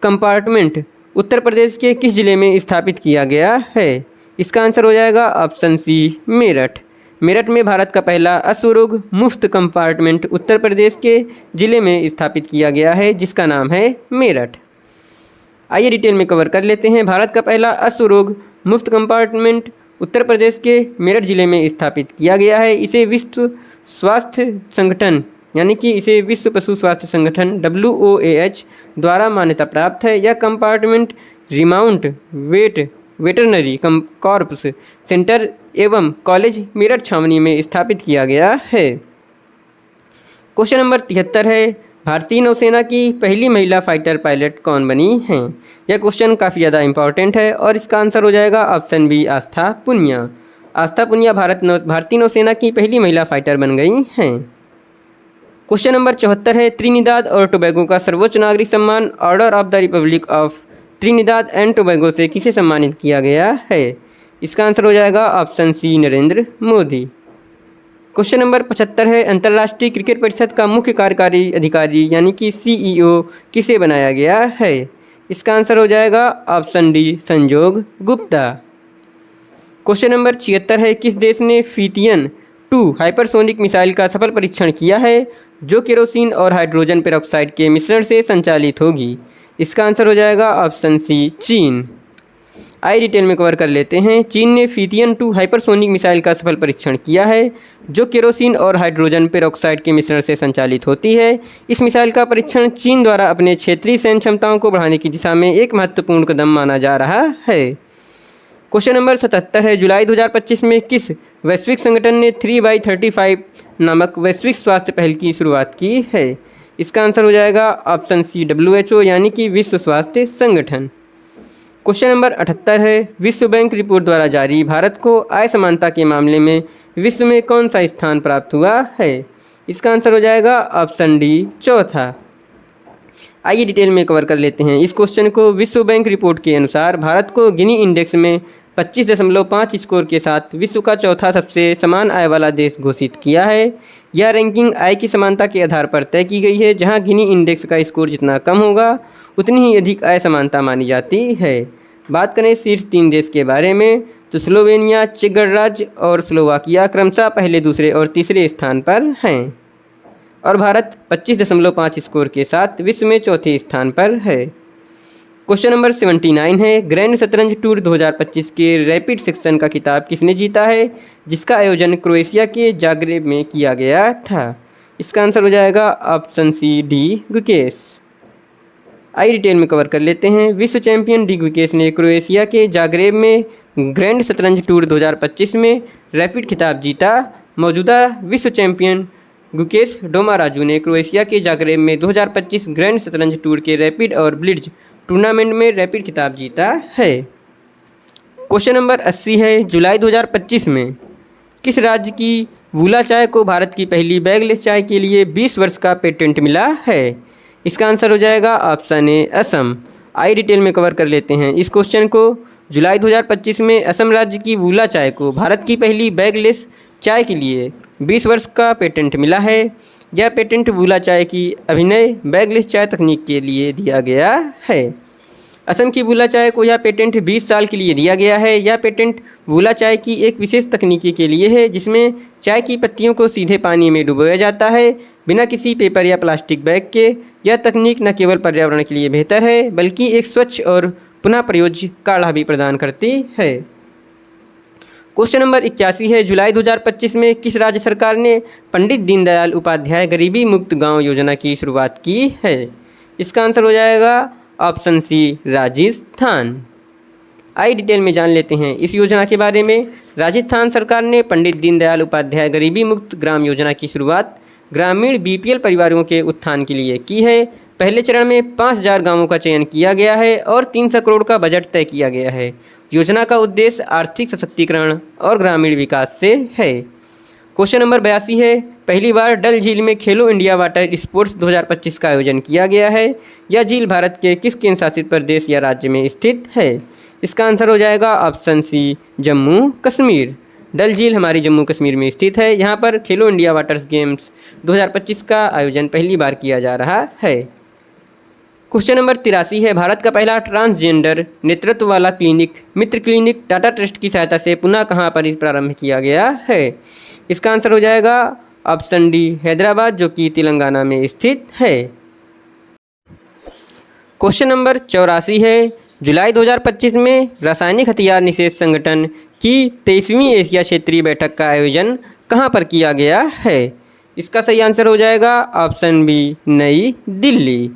कंपार्टमेंट उत्तर प्रदेश के किस जिले में स्थापित किया गया है? इसका आंसर हो जाएगा ऑप्शन सी मेरठ। मेरठ में भारत का पहला अश्व रोग मुक्त कंपार्टमेंट उत्तर प्रदेश के जिले में स्थापित किया गया है, जिसका नाम है मेरठ। आइए डिटेल में कवर कर लेते हैं। भारत का पहला अश्व रोग मुक्त कंपार्टमेंट उत्तर प्रदेश के मेरठ जिले में स्थापित किया गया है। इसे विश्व स्वास्थ्य संगठन यानी कि इसे विश्व पशु स्वास्थ्य संगठन WOAH द्वारा मान्यता प्राप्त है। यह compartment remount veterinary corps centre एवं कॉलेज मेरठ छावनी में स्थापित किया गया है। क्वेश्चन नंबर 73 है, भारतीय नौसेना की पहली महिला फाइटर पायलट कौन बनी हैं? यह क्वेश्चन काफ़ी ज़्यादा इंपॉर्टेंट है और इसका आंसर हो जाएगा ऑप्शन बी आस्था पुनिया। आस्था पुनिया भारतीय नौसेना की पहली महिला फाइटर बन गई हैं। क्वेश्चन नंबर 74 है, त्रिनिदाद और टोबैगो का सर्वोच्च नागरिक सम्मान order of the Republic of Trinidad and Tobago से किसे सम्मानित किया गया है? इसका आंसर हो जाएगा option C Narendra Modi. Question number 75 है, अंतर्राष्ट्रीय क्रिकेट परिषद का मुख्य कार्यकारी अधिकारी यानी कि CEO किसे बनाया गया है? इसका आंसर हो जाएगा ऑप्शन डी संजोग गुप्ता। क्वेश्चन नंबर 76 है, किस देश ने फितियन 2 हाइपरसोनिक मिसाइल का सफल परीक्षण किया है जो केरोसिन और हाइड्रोजन पेरोक्साइड के मिश्रण से संचालित होगी? इसका आंसर हो जाएगा ऑप्शन सी चीन। आइए डिटेल में कवर कर लेते हैं। चीन ने फितियन 2 हाइपरसोनिक मिसाइल का सफल परीक्षण किया है जो केरोसिन और हाइड्रोजन पेरोक्साइड के मिश्रण से संचालित होती है। इस मिसाइल का परीक्षण चीन द्वारा अपने क्षेत्रीय सैन्य क्षमताओं को बढ़ाने की दिशा में एक महत्वपूर्ण कदम माना जा रहा है। क्वेश्चन नंबर 77 है, जुलाई 2025 में किस वैश्विक संगठन ने 3x35 नामक वैश्विक स्वास्थ्य पहल की शुरुआत की है? इसका आंसर हो जाएगा ऑप्शन सी WHO यानी कि विश्व स्वास्थ्य संगठन। क्वेश्चन नंबर 78 है, विश्व बैंक रिपोर्ट द्वारा जारी भारत को आय समानता के मामले में विश्व में कौन सा स्थान प्राप्त हुआ है? इसका आंसर हो जाएगा ऑप्शन डी चौथा। आइए डिटेल में कवर कर लेते हैं इस क्वेश्चन को। विश्व बैंक रिपोर्ट के अनुसार भारत को गिनी इंडेक्स में 25.5 स्कोर के साथ विश्व का चौथा सबसे समान आय वाला देश घोषित किया है। यह रैंकिंग आय की समानता के आधार पर तय की गई है, जहां गिनी इंडेक्स का स्कोर जितना कम होगा उतनी ही अधिक आय समानता मानी जाती है। बात करें शीर्ष 3 देश के बारे में तो स्लोवेनिया, चेक गणराज्य और स्लोवाकिया क्रमशः पहले, दूसरे और तीसरे स्थान पर हैं और भारत 25.5 स्कोर के साथ विश्व में चौथे स्थान पर है। क्वेश्चन नंबर 79 है, ग्रैंड शतरंज टूर 2025 के रैपिड सेक्शन का खिताब किसने जीता है जिसका आयोजन क्रोएशिया के जाग्रेब में किया गया था? इसका आंसर हो जाएगा ऑप्शन सी डी गुकेश। आइए डिटेल में कवर कर लेते हैं। विश्व चैंपियन डी गुकेश ने क्रोएशिया के जाग्रेब में ग्रैंड शतरंज टूर 2025 में रैपिड खिताब जीता। मौजूदा विश्व चैंपियन गुकेश डोमाराजू ने क्रोएशिया के जाग्रेब में 2025 ग्रैंड शतरंज टूर के रैपिड और ब्लिट्ज टूर्नामेंट में रैपिड खिताब जीता है। क्वेश्चन नंबर 80 है, जुलाई 2025 में किस राज्य की वूला चाय को भारत की पहली बैगलेस चाय के लिए 20 वर्ष का पेटेंट मिला है? इसका आंसर हो जाएगा ऑप्शन ए असम। आइए डिटेल में कवर कर लेते हैं इस क्वेश्चन को। जुलाई 2025 में असम राज्य की वूला चाय को भारत की पहली बैगलेस चाय के लिए 20 वर्ष का पेटेंट मिला है। यह पेटेंट वूला चाय की अभिनय बैगलेस चाय तकनीक के लिए दिया गया है। असम की वूला चाय को यह पेटेंट 20 साल के लिए दिया गया है। यह पेटेंट वूला चाय की एक विशेष तकनीकी के लिए है जिसमें चाय की पत्तियों को सीधे पानी में डुबोया जाता है बिना किसी पेपर या प्लास्टिक बैग के। यह तकनीक न केवल पर्यावरण के लिए बेहतर है बल्कि एक स्वच्छ और पुनः प्रयोज्य काढ़ा भी प्रदान करती है। क्वेश्चन नंबर 81 है, जुलाई 2025 में किस राज्य सरकार ने पंडित दीनदयाल उपाध्याय गरीबी मुक्त गांव योजना की शुरुआत की है? इसका आंसर हो जाएगा ऑप्शन सी राजस्थान। आइए डिटेल में जान लेते हैं इस योजना के बारे में। राजस्थान सरकार ने पंडित दीनदयाल उपाध्याय गरीबी मुक्त ग्राम योजना की शुरुआत ग्रामीण BPL परिवारों के उत्थान के लिए की है। पहले चरण में 5000 गांवों का चयन किया गया है और 300 करोड़ का बजट तय किया गया है। योजना का उद्देश्य आर्थिक सशक्तिकरण और ग्रामीण विकास से है। क्वेश्चन नंबर 82 है, पहली बार डल झील में खेलो इंडिया वाटर स्पोर्ट्स 2025 का आयोजन किया गया है? यह झील भारत के किस केंद्र शासित प्रदेश या राज्य में स्थित है? इसका आंसर हो जाएगा ऑप्शन सी, जम्मू कश्मीर। डल झील हमारी जम्मू कश्मीर में स्थित है। यहाँ पर खेलो इंडिया वाटर गेम्स 2025 का आयोजन पहली बार किया जा रहा है। क्वेश्चन नंबर 83 है, भारत का पहला ट्रांसजेंडर नेतृत्व वाला क्लिनिक मित्र क्लिनिक टाटा ट्रस्ट की सहायता से पुनः कहाँ पर प्रारंभ किया गया है? इसका आंसर हो जाएगा ऑप्शन डी, हैदराबाद, जो कि तेलंगाना में स्थित है। क्वेश्चन नंबर 84 है, जुलाई 2025 में रासायनिक हथियार निषेध संगठन की 23वीं एशिया क्षेत्रीय बैठक का आयोजन कहाँ पर किया गया है? इसका सही आंसर हो जाएगा ऑप्शन बी, नई दिल्ली।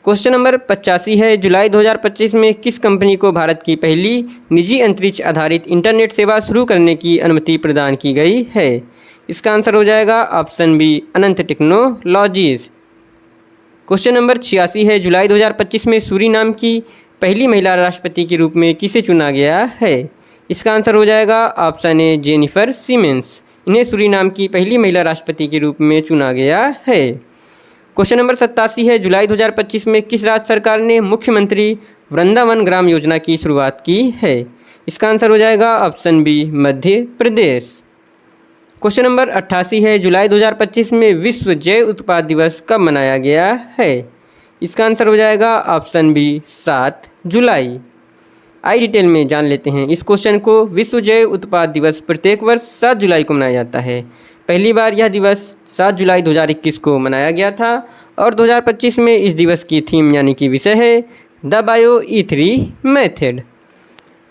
क्वेश्चन नंबर 85 है, जुलाई 2025 में किस कंपनी को भारत की पहली निजी अंतरिक्ष आधारित इंटरनेट सेवा शुरू करने की अनुमति प्रदान की गई है? इसका आंसर हो जाएगा ऑप्शन बी, अनंत टेक्नोलॉजीज। क्वेश्चन नंबर 86 है, जुलाई 2025 में सूरीनाम की पहली महिला राष्ट्रपति के रूप में किसे चुना गया है? इसका आंसर हो जाएगा ऑप्शन ए, जेनिफर सिमेंस। इन्हें सूरीनाम की पहली महिला राष्ट्रपति के रूप में चुना गया है। क्वेश्चन नंबर 87 है, जुलाई 2025 में किस राज्य सरकार ने मुख्यमंत्री वृंदावन ग्राम योजना की शुरुआत की है? इसका आंसर हो जाएगा option B, Madhya Pradesh. Question number 88 है, जुलाई 2025 में विश्व जैव उत्पाद दिवस कब मनाया गया है? इसका आंसर हो जाएगा ऑप्शन बी, 7 जुलाई। आई डिटेल में जान लेते हैं इस क्वेश्चन को। विश्व जैव उत्पाद दिवस प्रत्येक वर्ष 7 जुलाई को मनाया जाता है। पहली बार यह दिवस 7 जुलाई 2021 को मनाया गया था और 2025 में इस दिवस की थीम यानी कि विषय है the bio E3 method.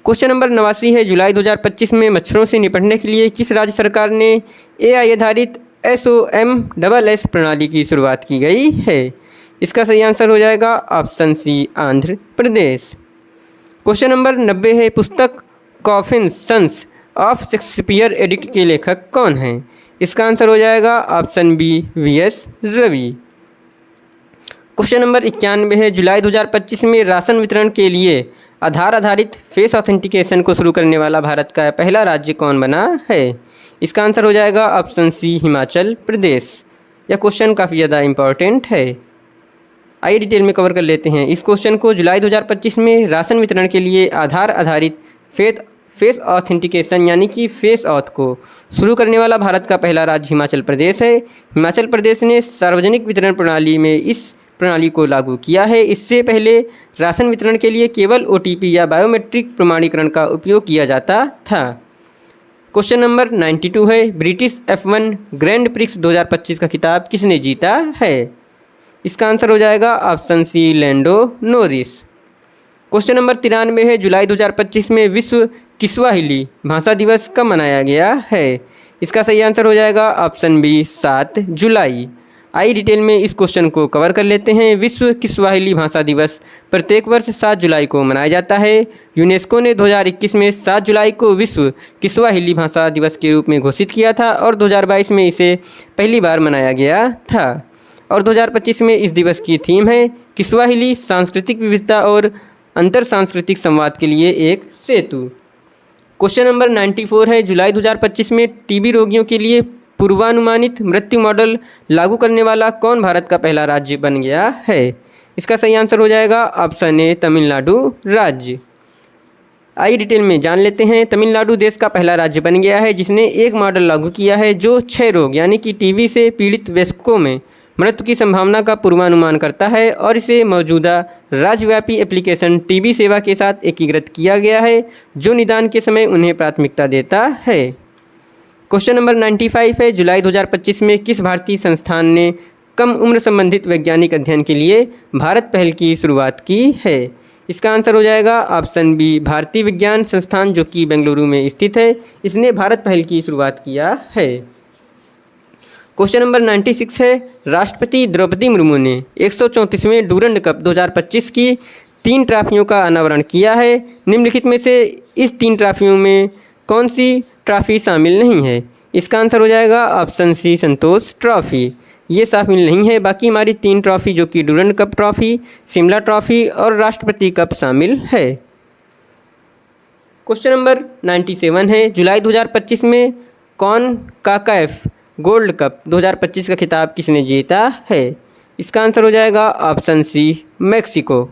Question number 89 है, जुलाई 2025 में मच्छरों से निपटने के लिए किस राज्य सरकार ने AI आधारित SOMSS प्रणाली की शुरुआत की गई है? इसका सही आंसर हो जाएगा option C, Andhra Pradesh. Question number 90 है, पुस्तक coffin sons of Shakespeare addict के लेखक कौन हैं? इसका आंसर हो जाएगा option B, VS Ravi. Question number 91 है, जुलाई 2025 में राशन वितरण के लिए आधार आधारित फेस ऑथेंटिकेशन को शुरू करने वाला भारत का पहला राज्य कौन बना है? इसका आंसर हो जाएगा ऑप्शन सी, हिमाचल प्रदेश। यह क्वेश्चन काफ़ी ज़्यादा इम्पॉर्टेंट है। आइए डिटेल में कवर कर लेते हैं इस क्वेश्चन को। जुलाई 2025 में राशन वितरण के लिए आधार आधारित फेस ऑथेंटिकेशन यानी कि फेस ऑथ को शुरू करने वाला भारत का पहला राज्य हिमाचल प्रदेश है। हिमाचल प्रदेश ने सार्वजनिक वितरण प्रणाली में इस प्रणाली को लागू किया है। इससे पहले राशन वितरण के लिए केवल OTP या बायोमेट्रिक प्रमाणीकरण का उपयोग किया जाता था। क्वेश्चन नंबर 92 है, ब्रिटिश F1 ग्रैंड प्रिक्स 2025 का खिताब किसने जीता है? इसका आंसर हो जाएगा option C, Lando Norris. Question number 93 है, जुलाई 2025 में विश्व किस्वाहिली भाषा दिवस कब मनाया गया है? इसका सही आंसर हो जाएगा ऑप्शन बी, 7 जुलाई। आइए डिटेल में इस क्वेश्चन को कवर कर लेते हैं। विश्व किस्वाहिली भाषा दिवस प्रत्येक वर्ष 7 जुलाई को मनाया जाता है। यूनेस्को ने 2021 में 7 जुलाई को विश्व किस्वाहिली भाषा दिवस के रूप में घोषित किया था और 2022 में इसे पहली बार मनाया गया था। और 2025 में इस दिवस की थीम है किस्वाहिली सांस्कृतिक विविधता और अंतर सांस्कृतिक संवाद के लिए एक सेतु। क्वेश्चन नंबर 94 है, जुलाई 2025 में TB रोगियों के लिए पूर्वानुमानित मृत्यु मॉडल लागू करने वाला कौन भारत का पहला राज्य बन गया है? इसका सही आंसर हो जाएगा ऑप्शन ए, तमिलनाडु राज्य। आइए डिटेल में जान लेते हैं। तमिलनाडु देश का पहला राज्य बन गया है जिसने एक मॉडल लागू किया है जो क्षय रोग यानी कि TB से पीड़ित वयस्कों में मृत्यु की संभावना का पूर्वानुमान करता है और इसे मौजूदा राज्यव्यापी एप्लीकेशन TB सेवा के साथ एकीकृत किया गया है जो निदान के समय उन्हें प्राथमिकता देता है। क्वेश्चन नंबर 95 है, जुलाई 2025 में किस भारतीय संस्थान ने कम उम्र संबंधित वैज्ञानिक अध्ययन के लिए भारत पहल की शुरुआत की है? इसका आंसर हो जाएगा ऑप्शन बी, भारतीय विज्ञान संस्थान जो कि बेंगलुरु में स्थित है। इसने भारत पहल की शुरुआत किया है। क्वेश्चन नंबर 96 है, राष्ट्रपति द्रौपदी मुर्मू ने 134वें डूरंड कप 2025 की 3 ट्रॉफियों का अनावरण किया है। निम्नलिखित में से इस 3 ट्रॉफियों में कौन सी ट्रॉफी शामिल नहीं है? इसका आंसर हो जाएगा ऑप्शन सी, संतोष ट्रॉफी। ये शामिल नहीं है। बाकी हमारी 3 ट्रॉफी जो कि Durand cup trophy, Shimla trophy और राष्ट्रपति कप शामिल है। क्वेश्चन नंबर 97 है, जुलाई 2025 में कॉनकाकैफ गोल्ड कप 2025 का खिताब किसने जीता है? इसका आंसर हो जाएगा option C, Mexico.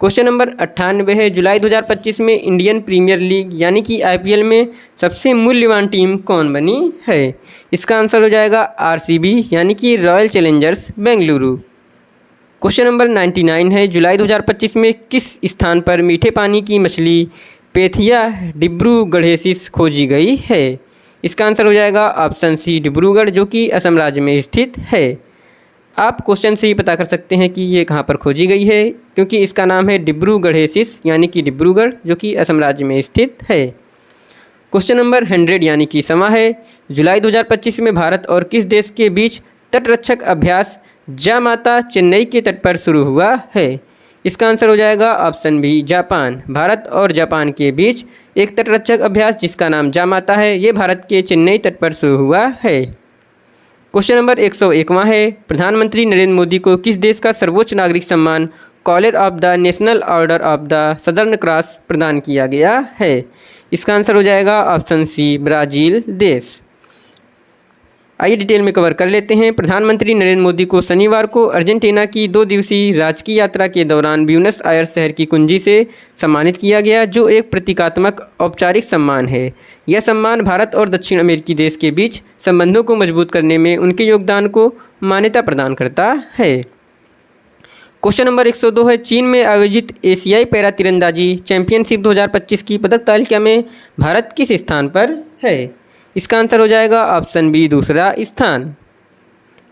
Question number 98 है, जुलाई 2025 में इंडियन प्रीमियर लीग यानी कि आईपीएल में सबसे मूल्यवान टीम कौन बनी है? इसका आंसर हो जाएगा आरसीबी यानी कि royal Challengers Bengaluru. Question number 99 है, जुलाई 2025 में किस स्थान पर मीठे पानी की मछली पेथिया डिब्रूगढ़ेसिस खोजी गई है? इसका आंसर हो जाएगा ऑप्शन सी, डिब्रूगढ़, जो कि असम राज्य में स्थित है। आप क्वेश्चन से ही पता कर सकते हैं कि ये कहाँ पर खोजी गई है, क्योंकि इसका नाम है डिब्रूगढ़ेसिस यानी कि डिब्रूगढ़, जो कि असम राज्य में स्थित है। क्वेश्चन नंबर 100 यानी कि समा है, जुलाई 2025 में भारत और किस देश के बीच तटरक्षक अभ्यास जामाता चेन्नई के तट पर शुरू हुआ है? इसका आंसर हो जाएगा ऑप्शन बी, जापान। भारत और जापान के बीच एक तटरक्षक अभ्यास जिसका नाम जामाता है, ये भारत के चेन्नई तट पर शुरू हुआ है। क्वेश्चन नंबर 101वां है, प्रधानमंत्री नरेंद्र मोदी को किस देश का सर्वोच्च नागरिक सम्मान collar of the national order of the southern cross प्रदान किया गया है? इसका आंसर हो जाएगा ऑप्शन सी, ब्राज़ील देश। आइए डिटेल में कवर कर लेते हैं। प्रधानमंत्री नरेंद्र मोदी को शनिवार को अर्जेंटीना की 2 दिवसीय राजकीय यात्रा के दौरान ब्यूनस आयर्स शहर की कुंजी से सम्मानित किया गया, जो एक प्रतीकात्मक औपचारिक सम्मान है। यह सम्मान भारत और दक्षिण अमेरिकी देश के बीच संबंधों को मजबूत करने में उनके योगदान को मान्यता प्रदान करता है। क्वेश्चन नंबर 102 है, चीन में आयोजित एशियाई पैरा तीरंदाजी चैंपियनशिप 2025 की पदक तालिका में भारत किस स्थान पर है? इसका आंसर हो जाएगा ऑप्शन बी, दूसरा स्थान।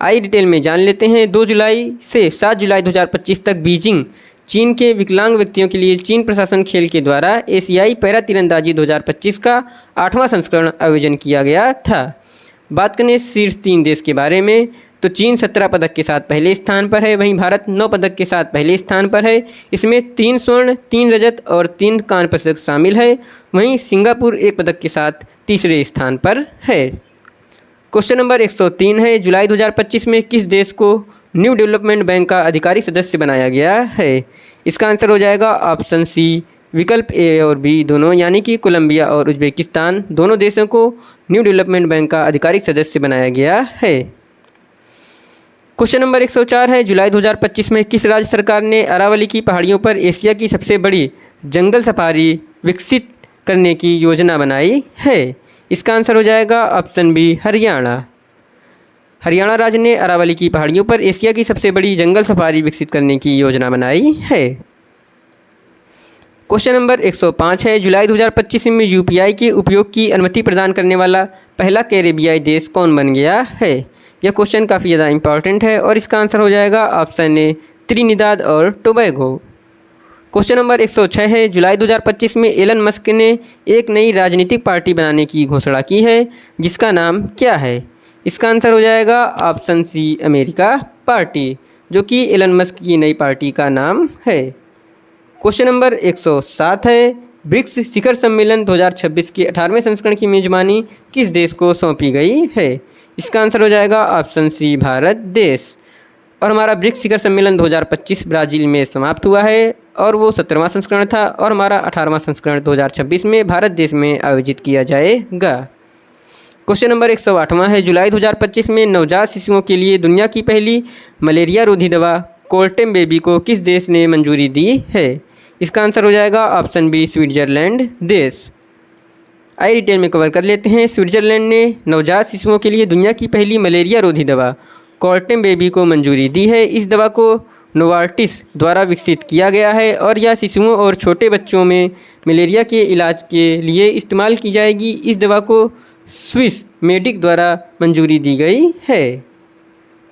आइए डिटेल में जान लेते हैं। 2 जुलाई से 7 जुलाई 2025 तक बीजिंग चीन के विकलांग व्यक्तियों के लिए चीन प्रशासन खेल के द्वारा एशियाई पैरा तीरंदाजी 2025 का 8वां संस्करण आयोजन किया गया था। बात करें शीर्ष 3 देश के बारे में, तो चीन 17 पदक के साथ पहले स्थान पर है, वहीं भारत 9 पदक के साथ पहले स्थान पर है। इसमें 3 स्वर्ण, 3 रजत और 3 कांस्य पदक शामिल है। वहीं सिंगापुर 1 पदक के साथ तीसरे स्थान पर है। क्वेश्चन नंबर 103 है, जुलाई 2025 में किस देश को न्यू डेवलपमेंट बैंक का आधिकारिक सदस्य बनाया गया है? इसका आंसर हो जाएगा ऑप्शन सी, विकल्प ए और बी दोनों, यानी कि कोलंबिया और उज्बेकिस्तान दोनों देशों को न्यू डेवलपमेंट बैंक का आधिकारिक सदस्य बनाया गया है। क्वेश्चन नंबर 104 है, जुलाई 2025 में किस राज्य सरकार ने अरावली की पहाड़ियों पर एशिया की सबसे बड़ी जंगल सफारी विकसित करने की योजना बनाई है? इसका आंसर हो जाएगा ऑप्शन बी, हरियाणा। हरियाणा राज्य ने अरावली की पहाड़ियों पर एशिया की सबसे बड़ी जंगल सफारी विकसित करने की योजना बनाई है। क्वेश्चन नंबर 105 है, जुलाई 2025 में यूपीआई के उपयोग की अनुमति प्रदान करने वाला पहला कैरेबियाई देश कौन बन गया है? यह क्वेश्चन काफ़ी ज़्यादा इंपॉर्टेंट है और इसका आंसर हो जाएगा ऑप्शन ए, त्रिनिदाद और टोबैगो। क्वेश्चन नंबर 106 है, जुलाई 2025 में एलन मस्क ने एक नई राजनीतिक पार्टी बनाने की घोषणा की है, जिसका नाम क्या है? इसका आंसर हो जाएगा ऑप्शन सी, अमेरिका पार्टी, जो कि एलन मस्क की नई पार्टी का नाम है। क्वेश्चन नंबर 107 है, ब्रिक्स शिखर सम्मेलन 2026 के 18वें संस्करण की मेजबानी किस देश को सौंपी गई है? इसका आंसर हो जाएगा ऑप्शन सी, भारत देश। और हमारा ब्रिक्स शिखर सम्मेलन 2025 ब्राज़ील में समाप्त हुआ है और वो 17वां संस्करण था, और हमारा 18वां संस्करण 2026 में भारत देश में आयोजित किया जाएगा। क्वेश्चन नंबर 108वां है, जुलाई 2025 में नवजात शिशुओं के लिए दुनिया की पहली मलेरिया रोधी दवा कोल्टेम बेबी को किस देश ने मंजूरी दी है? इसका आंसर हो जाएगा ऑप्शन बी, स्विट्जरलैंड देश। आइए डिटेल में कवर कर लेते हैं। स्विट्जरलैंड ने नवजात शिशुओं के लिए दुनिया की पहली मलेरिया रोधी दवा कोल्टेम बेबी को मंजूरी दी है। इस दवा को नोवार्टिस द्वारा विकसित किया गया है और यह शिशुओं और छोटे बच्चों में मलेरिया के इलाज के लिए इस्तेमाल की जाएगी। इस दवा को स्विस मेडिक द्वारा मंजूरी दी गई है।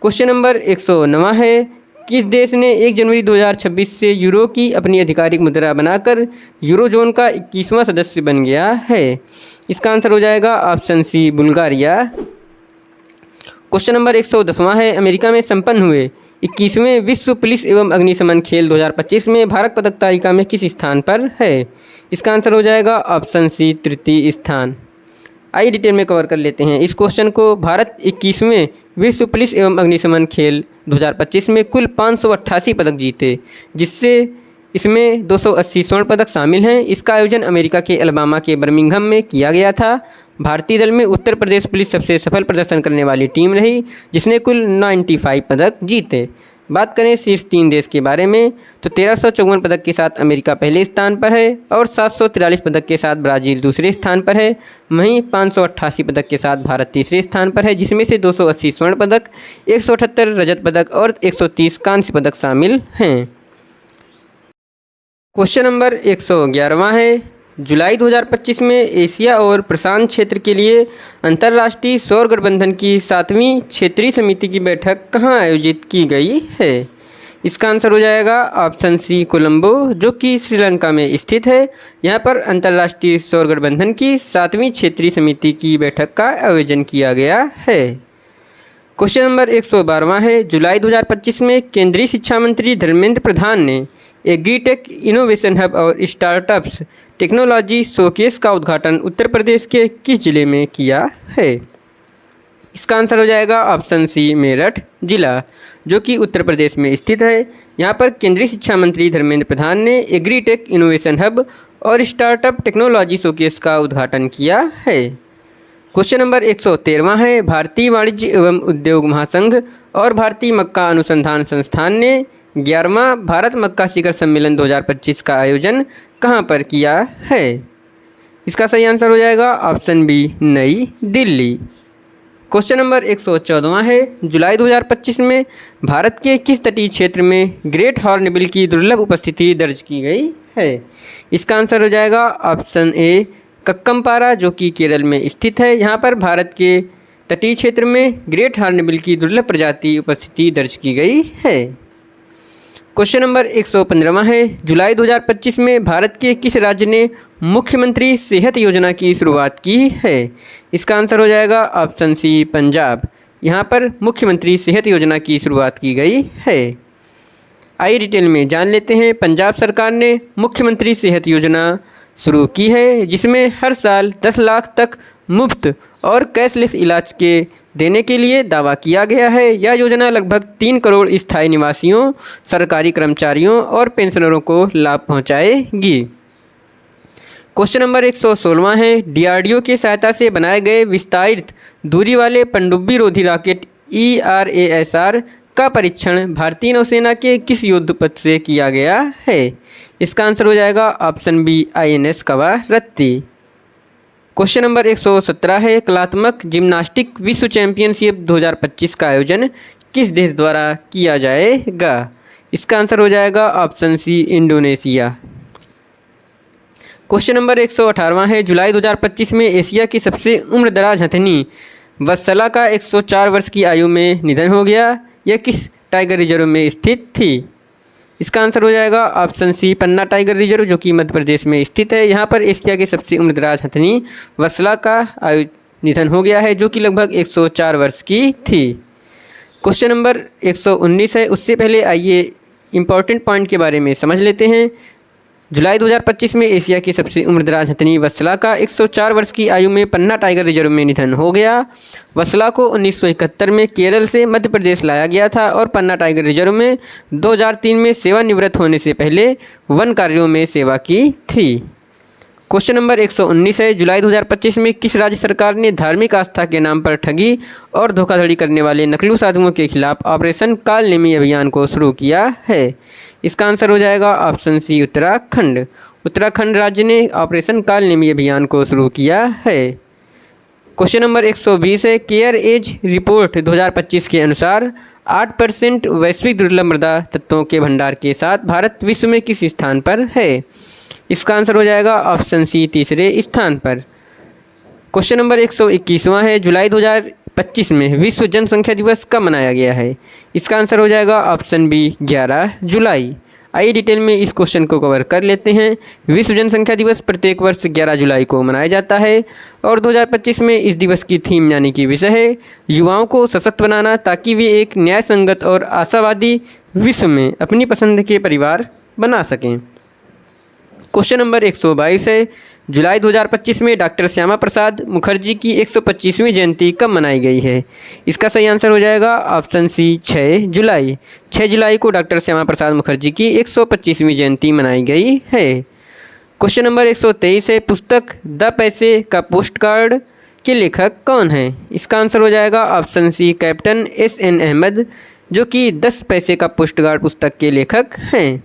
क्वेश्चन नंबर 109 है, किस देश ने 1 जनवरी 2026 से यूरो की अपनी आधिकारिक मुद्रा बनाकर यूरोजोन का 21वां सदस्य बन गया है? इसका आंसर हो जाएगा option C, Bulgaria. Question number 110वां है, अमेरिका में संपन्न हुए 21वें विश्व पुलिस एवं अग्निशमन खेल 2025 में भारत पदक तालिका में किस स्थान पर है? इसका आंसर हो जाएगा ऑप्शन सी, तृतीय स्थान। आइए डिटेल में कवर कर लेते हैं इस क्वेश्चन को। भारत 21वें विश्व पुलिस एवं अग्निशमन खेल 2025 में कुल 588 पदक जीते, जिससे इसमें 280 स्वर्ण पदक शामिल हैं। इसका आयोजन अमेरिका के अलबामा के बर्मिंघम में किया गया था। भारतीय दल में उत्तर प्रदेश पुलिस सबसे सफल प्रदर्शन करने वाली टीम रही, जिसने कुल 95 पदक जीते। बात करें शीर्ष 3 देश के बारे में तो 1354 पदक के साथ अमेरिका पहले स्थान पर है और 743 पदक के साथ ब्राज़ील दूसरे स्थान पर है। वहीं 588 पदक के साथ भारत तीसरे स्थान पर है, जिसमें से 280 स्वर्ण पदक, 178 रजत पदक और 130 कांस्य पदक शामिल हैं। क्वेश्चन नंबर 111वां है, जुलाई 2025 में एशिया और प्रशांत क्षेत्र के लिए अंतर्राष्ट्रीय सौर गठबंधन की 7वीं क्षेत्रीय समिति की बैठक कहाँ आयोजित की गई है? इसका आंसर हो जाएगा ऑप्शन सी कोलंबो, जो कि श्रीलंका में स्थित है। यहाँ पर अंतर्राष्ट्रीय सौर गठबंधन की 7वीं क्षेत्रीय समिति की बैठक का आयोजन किया गया है। क्वेश्चन नंबर 112वां है, जुलाई 2025 में केंद्रीय शिक्षा मंत्री धर्मेंद्र प्रधान ने एग्रीटेक इनोवेशन हब और स्टार्टअप्स टेक्नोलॉजी शोकेस का उद्घाटन उत्तर प्रदेश के किस जिले में किया है? इसका आंसर हो जाएगा ऑप्शन सी मेरठ जिला, जो कि उत्तर प्रदेश में स्थित है। यहाँ पर केंद्रीय शिक्षा मंत्री धर्मेंद्र प्रधान ने एग्रीटेक इनोवेशन हब और स्टार्टअप टेक्नोलॉजी शोकेस का उद्घाटन किया है। क्वेश्चन नंबर 113वां है, भारतीय वाणिज्य एवं उद्योग महासंघ और भारतीय मक्का अनुसंधान संस्थान ने 11वां भारत मक्का शिखर सम्मेलन 2025 का आयोजन कहाँ पर किया है? इसका सही आंसर हो जाएगा ऑप्शन बी नई दिल्ली। क्वेश्चन नंबर 114वां है, जुलाई 2025 में भारत के किस तटीय क्षेत्र में ग्रेट हॉर्नबिल की दुर्लभ उपस्थिति दर्ज की गई है? इसका आंसर हो जाएगा ऑप्शन ए कक्कमपारा, जो कि केरल में स्थित है। यहाँ पर भारत के तटीय क्षेत्र में ग्रेट हॉर्नबिल की दुर्लभ प्रजाति उपस्थिति दर्ज की गई है। क्वेश्चन नंबर 115वां है, जुलाई 2025 में भारत के किस राज्य ने मुख्यमंत्री सेहत योजना की शुरुआत की है? इसका आंसर हो जाएगा ऑप्शन सी पंजाब। यहाँ पर मुख्यमंत्री सेहत योजना की शुरुआत की गई है। आइए डिटेल में जान लेते हैं। पंजाब सरकार ने मुख्यमंत्री सेहत योजना शुरू की है, जिसमें हर साल 10 लाख तक मुफ्त और कैशलेस इलाज के देने के लिए दावा किया गया है। यह योजना लगभग 3 करोड़ स्थायी निवासियों, सरकारी कर्मचारियों और पेंशनरों को लाभ पहुंचाएगी। क्वेश्चन नंबर 116वां है, डीआरडीओ की सहायता से बनाए गए विस्तारित दूरी वाले पनडुब्बी रोधी रॉकेट ERASR का परीक्षण भारतीय नौसेना के किस युद्धपोत से किया गया है? इसका आंसर हो जाएगा option B INS Kavaratti. Question number 117 है, कलात्मक जिम्नास्टिक विश्व चैंपियनशिप 2025 का आयोजन किस देश द्वारा किया जाएगा? इसका आंसर हो जाएगा option C Indonesia. Question number 118वां है, जुलाई 2025 में एशिया की सबसे उम्रदराज हथिनी वत्सला का 104 वर्ष की आयु में निधन हो गया। यह किस टाइगर रिजर्व में स्थित थी? इसका आंसर हो जाएगा ऑप्शन सी पन्ना टाइगर रिजर्व, जो कि मध्य प्रदेश में स्थित है। यहाँ पर एशिया की सबसे उम्रदराज हथिनी वत्सला का निधन हो गया है, जो कि लगभग 104 वर्ष की थी। क्वेश्चन नंबर 119 है, उससे पहले आइए इम्पॉर्टेंट पॉइंट के बारे में समझ लेते हैं। जुलाई 2025 में एशिया की सबसे उम्रदराज हथिनी वत्सला का 104 वर्ष की आयु में पन्ना टाइगर रिजर्व में निधन हो गया। वत्सला को 1971 में केरल से मध्य प्रदेश लाया गया था और पन्ना टाइगर रिजर्व में 2003 में सेवानिवृत्त होने से पहले वन कार्यों में सेवा की थी। क्वेश्चन नंबर 119 है, जुलाई 2025 में किस राज्य सरकार ने धार्मिक आस्था के नाम पर ठगी और धोखाधड़ी करने वाले नकली साधुओं के खिलाफ ऑपरेशन कालनेमी अभियान को शुरू किया है? इसका आंसर हो जाएगा ऑप्शन सी उत्तराखंड। उत्तराखंड राज्य ने ऑपरेशन कालनेमी अभियान को शुरू किया है। क्वेश्चन नंबर 120 है, केयर एज रिपोर्ट 2025 के अनुसार 8% वैश्विक दुर्लभ मृदा तत्वों के भंडार के साथ भारत विश्व में किस स्थान पर है? इसका आंसर हो जाएगा ऑप्शन सी तीसरे स्थान पर। क्वेश्चन नंबर 121वां है, जुलाई 2025 में विश्व जनसंख्या दिवस कब मनाया गया है? इसका आंसर हो जाएगा ऑप्शन बी 11 जुलाई। आइए डिटेल में इस क्वेश्चन को कवर कर लेते हैं। विश्व जनसंख्या दिवस प्रत्येक वर्ष 11 जुलाई को मनाया जाता है और 2025 में इस दिवस की थीम यानी कि विषय है युवाओं को सशक्त बनाना, ताकि वे एक न्यायसंगत और आशावादी विश्व में अपनी पसंद के परिवार बना सकें। क्वेश्चन नंबर 122 है, जुलाई 2025 में डॉक्टर श्यामा प्रसाद मुखर्जी की 125वीं जयंती कब मनाई गई है? इसका सही आंसर हो जाएगा ऑप्शन सी 6 जुलाई। 6 जुलाई को डॉक्टर श्यामा प्रसाद मुखर्जी की 125वीं जयंती मनाई गई है। क्वेश्चन नंबर 123 है, पुस्तक द पैसे का पोस्ट कार्ड के लेखक कौन है? इसका आंसर हो जाएगा option C captain SN Ahmad, जो कि 10 पैसे का पोस्ट कार्ड पुस्तक के लेखक हैं।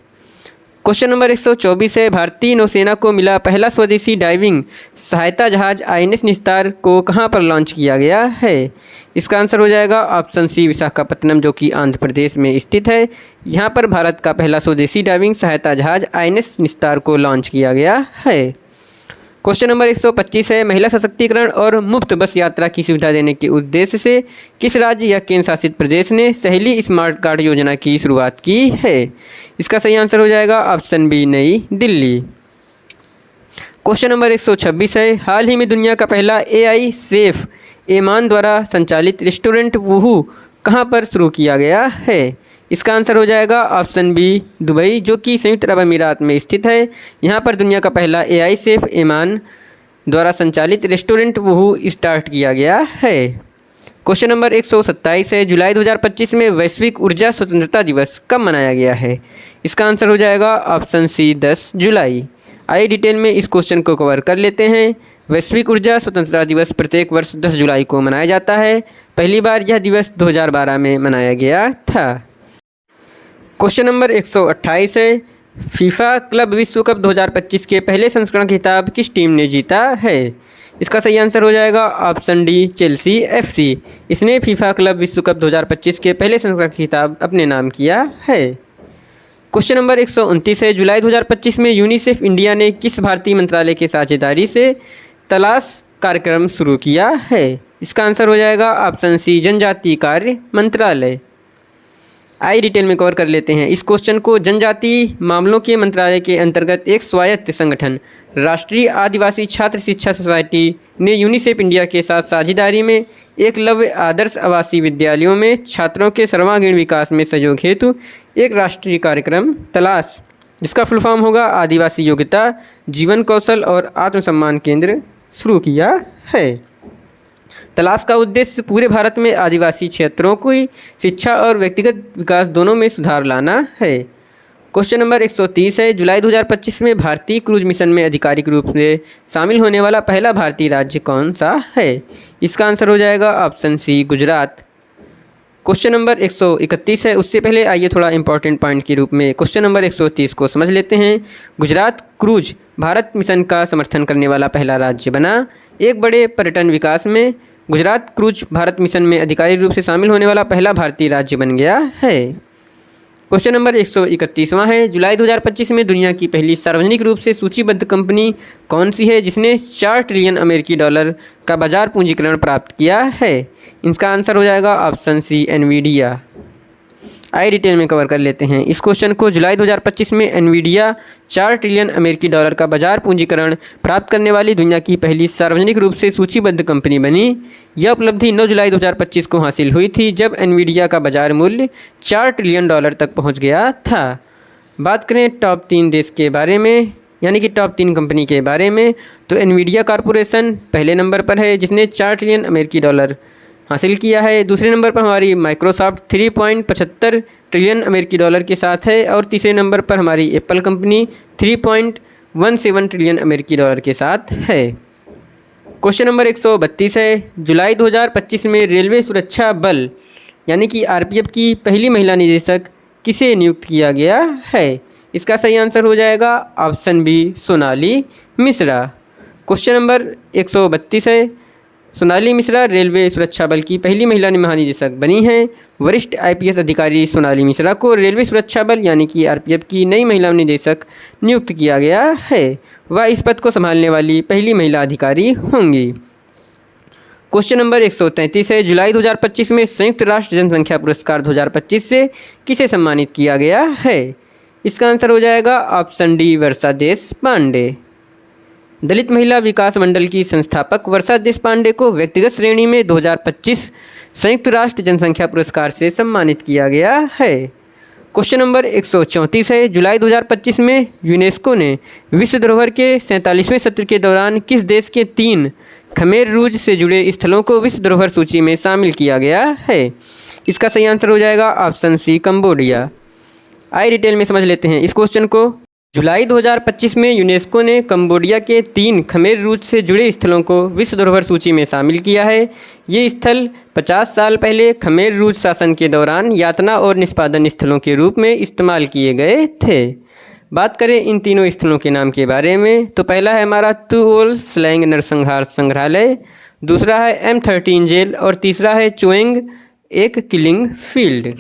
क्वेश्चन नंबर 124 है, भारतीय नौसेना को मिला पहला स्वदेशी डाइविंग सहायता जहाज INS निस्तार को कहां पर लॉन्च किया गया है? इसका आंसर हो जाएगा ऑप्शन सी विशाखापत्तनम, जो कि आंध्र प्रदेश में स्थित है। यहां पर भारत का पहला स्वदेशी डाइविंग सहायता जहाज INS निस्तार को लॉन्च किया गया है। क्वेश्चन नंबर 125 है, महिला सशक्तिकरण और मुफ्त बस यात्रा की सुविधा देने के उद्देश्य से किस राज्य या केंद्र शासित प्रदेश ने सहेली स्मार्ट कार्ड योजना की शुरुआत की है? इसका सही आंसर हो जाएगा ऑप्शन बी नई दिल्ली। क्वेश्चन नंबर 126 है, हाल ही में दुनिया का पहला AI शेफ एमान द्वारा संचालित रेस्टोरेंट वूहू कहाँ पर शुरू किया गया है? इसका आंसर हो जाएगा ऑप्शन बी दुबई, जो कि संयुक्त अरब अमीरात में स्थित है। यहाँ पर दुनिया का पहला AI शेफ एमान द्वारा संचालित रेस्टोरेंट वूहू स्टार्ट किया गया है। क्वेश्चन नंबर 127 है, जुलाई 2025 में वैश्विक ऊर्जा स्वतंत्रता दिवस कब मनाया गया है? इसका आंसर हो जाएगा ऑप्शन सी 10 जुलाई। आइए डिटेल में इस क्वेश्चन को कवर कर लेते हैं। वैश्विक ऊर्जा स्वतंत्रता दिवस प्रत्येक वर्ष 10 जुलाई को मनाया जाता है। पहली बार यह दिवस 2012 में मनाया गया था। क्वेश्चन नंबर 128 है, फीफा क्लब विश्व कप 2025 के पहले संस्करण का खिताब किस टीम ने जीता है? इसका सही आंसर हो जाएगा ऑप्शन डी चेल्सी FC। इसने फीफा क्लब विश्व कप 2025 के पहले संस्करण का खिताब अपने नाम किया है। क्वेश्चन नंबर 129 है, जुलाई 2025 में यूनिसेफ इंडिया ने किस भारतीय मंत्रालय के साझेदारी से तलाश कार्यक्रम शुरू किया है? इसका आंसर हो जाएगा ऑप्शन सी जनजातीय कार्य मंत्रालय। आइए डिटेल में कवर कर लेते हैं इस क्वेश्चन को। जनजातीय मामलों के मंत्रालय के अंतर्गत एक स्वायत्त संगठन राष्ट्रीय आदिवासी छात्र शिक्षा सोसाइटी ने यूनिसेफ इंडिया के साथ साझेदारी में एकलव्य आदर्श आवासीय विद्यालयों में छात्रों के सर्वांगीण विकास में सहयोग हेतु एक राष्ट्रीय कार्यक्रम तलाश, जिसका फुल फॉर्म होगा आदिवासी योग्यता जीवन कौशल और आत्मसम्मान केंद्र, शुरू किया है। तलाश का उद्देश्य पूरे भारत में आदिवासी क्षेत्रों की शिक्षा और व्यक्तिगत विकास दोनों में सुधार लाना है। क्वेश्चन नंबर 130 है, जुलाई 2025 में भारतीय क्रूज मिशन में आधिकारिक रूप से शामिल होने वाला पहला भारतीय राज्य कौन सा है? इसका आंसर हो जाएगा option C Gujarat. Question number 131 है, उससे पहले आइए थोड़ा इंपॉर्टेंट पॉइंट के रूप में क्वेश्चन नंबर 130 को समझ लेते हैं। गुजरात क्रूज भारत मिशन का समर्थन करने वाला पहला राज्य बना। एक बड़े पर्यटन विकास में गुजरात क्रूज भारत मिशन में आधिकारिक रूप से शामिल होने वाला पहला भारतीय राज्य बन गया है। क्वेश्चन नंबर 131वां है, जुलाई 2025 में दुनिया की पहली सार्वजनिक रूप से सूचीबद्ध कंपनी कौन सी है जिसने 4 ट्रिलियन अमेरिकी डॉलर का बाजार पूंजीकरण प्राप्त किया है? इसका आंसर हो जाएगा ऑप्शन सी एनवीडिया। आइए डिटेल में कवर कर लेते हैं इस क्वेश्चन को। जुलाई 2025 में एनवीडिया 4 ट्रिलियन अमेरिकी डॉलर का बाजार पूंजीकरण प्राप्त करने वाली दुनिया की पहली सार्वजनिक रूप से सूचीबद्ध कंपनी बनी। यह उपलब्धि 9 जुलाई 2025 को हासिल हुई थी, जब एनवीडिया का बाजार मूल्य 4 ट्रिलियन डॉलर तक पहुंच गया था। बात करें टॉप 3 देश के बारे में, यानी कि टॉप 3 कंपनी के बारे में, तो एनवीडिया कॉरपोरेशन पहले नंबर पर है जिसने 4 ट्रिलियन अमेरिकी डॉलर हासिल किया है। दूसरे नंबर पर हमारी माइक्रोसॉफ्ट 3.75 ट्रिलियन अमेरिकी डॉलर के साथ है और तीसरे नंबर पर हमारी एप्पल कंपनी 3.17 ट्रिलियन अमेरिकी डॉलर के साथ है। क्वेश्चन नंबर 132 है, जुलाई 2025 में रेलवे सुरक्षा बल यानी कि RPF की पहली महिला निदेशक किसे नियुक्त किया गया है? इसका सही आंसर हो जाएगा option B Sonali Mishra. Question number 132 है, सोनाली मिश्रा रेलवे सुरक्षा बल की पहली महिला महानिदेशक बनी हैं। वरिष्ठ IPS अधिकारी सोनाली मिश्रा को रेलवे सुरक्षा बल यानी कि RPF की नई महिला निदेशक नियुक्त किया गया है। वह इस पद को संभालने वाली पहली महिला अधिकारी होंगी। क्वेश्चन नंबर 133 है, जुलाई 2025 में संयुक्त राष्ट्र जनसंख्या पुरस्कार 2025 से किसे सम्मानित किया गया है? इसका आंसर हो जाएगा ऑप्शन डी वर्षा देशपांडे। दलित महिला विकास मंडल की संस्थापक वर्षा देशपांडे को व्यक्तिगत श्रेणी में 2025 संयुक्त राष्ट्र जनसंख्या पुरस्कार से सम्मानित किया गया है। क्वेश्चन नंबर 134 है, जुलाई 2025 में यूनेस्को ने विश्व धरोहर के 47वें सत्र के दौरान किस देश के 3 खमेर रूज से जुड़े स्थलों को विश्व धरोहर सूची में शामिल किया गया है? इसका सही आंसर हो जाएगा ऑप्शन सी, कंबोडिया। आइए डिटेल में समझ लेते हैं इस क्वेश्चन को। जुलाई 2025 में यूनेस्को ने कंबोडिया के 3 खमेर रूज से जुड़े स्थलों को विश्व धरोहर सूची में शामिल किया है। ये स्थल 50 साल पहले खमेर रूज शासन के दौरान यातना और निष्पादन स्थलों के रूप में इस्तेमाल किए गए थे। बात करें इन तीनों स्थलों के नाम के बारे में तो पहला है हमारा तुओल स्लैंग नरसंहार संग्रहालय, दूसरा है M13 जेल और तीसरा है चोएंग एक किलिंग फील्ड।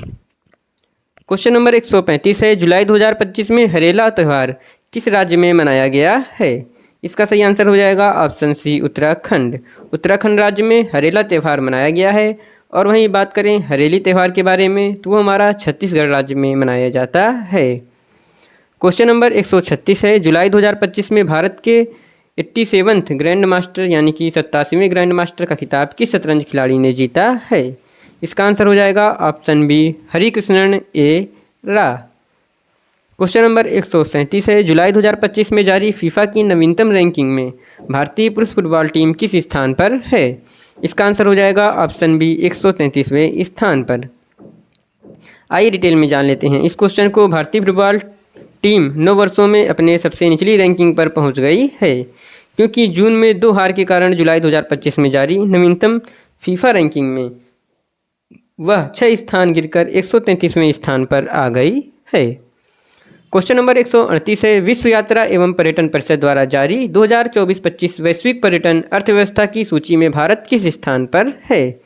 क्वेश्चन नंबर 135 है, जुलाई 2025 में हरेला त्यौहार किस राज्य में मनाया गया है? इसका सही आंसर हो जाएगा ऑप्शन सी, उत्तराखंड। उत्तराखंड राज्य में हरेला त्यौहार मनाया गया है। और वहीं बात करें हरेली त्यौहार के बारे में तो वो हमारा छत्तीसगढ़ राज्य में मनाया जाता है। क्वेश्चन नंबर 136 है, जुलाई 2025 में भारत के 87वें ग्रैंड मास्टर यानी कि 87वें ग्रैंड मास्टर का खिताब किस शतरंज खिलाड़ी ने जीता है? इसका आंसर हो जाएगा ऑप्शन बी, हरिकृष्णन ए रा। क्वेश्चन नंबर 137 है, जुलाई 2025 में जारी फीफा की नवीनतम रैंकिंग में भारतीय पुरुष फुटबॉल टीम किस स्थान पर है? इसका आंसर हो जाएगा ऑप्शन बी, 133वें स्थान पर। आइए डिटेल में जान लेते हैं इस क्वेश्चन को। भारतीय फुटबॉल टीम 9 वर्षों में अपने सबसे निचली रैंकिंग पर पहुंच गई है, क्योंकि जून में 2 हार के कारण जुलाई 2025 में जारी नवीनतम फीफा रैंकिंग में वह 6 स्थान गिरकर 133वें स्थान पर आ गई है। क्वेश्चन नंबर 138 है, विश्व यात्रा एवं पर्यटन परिषद द्वारा जारी 2024-25 वैश्विक पर्यटन अर्थव्यवस्था की सूची में भारत किस स्थान पर है?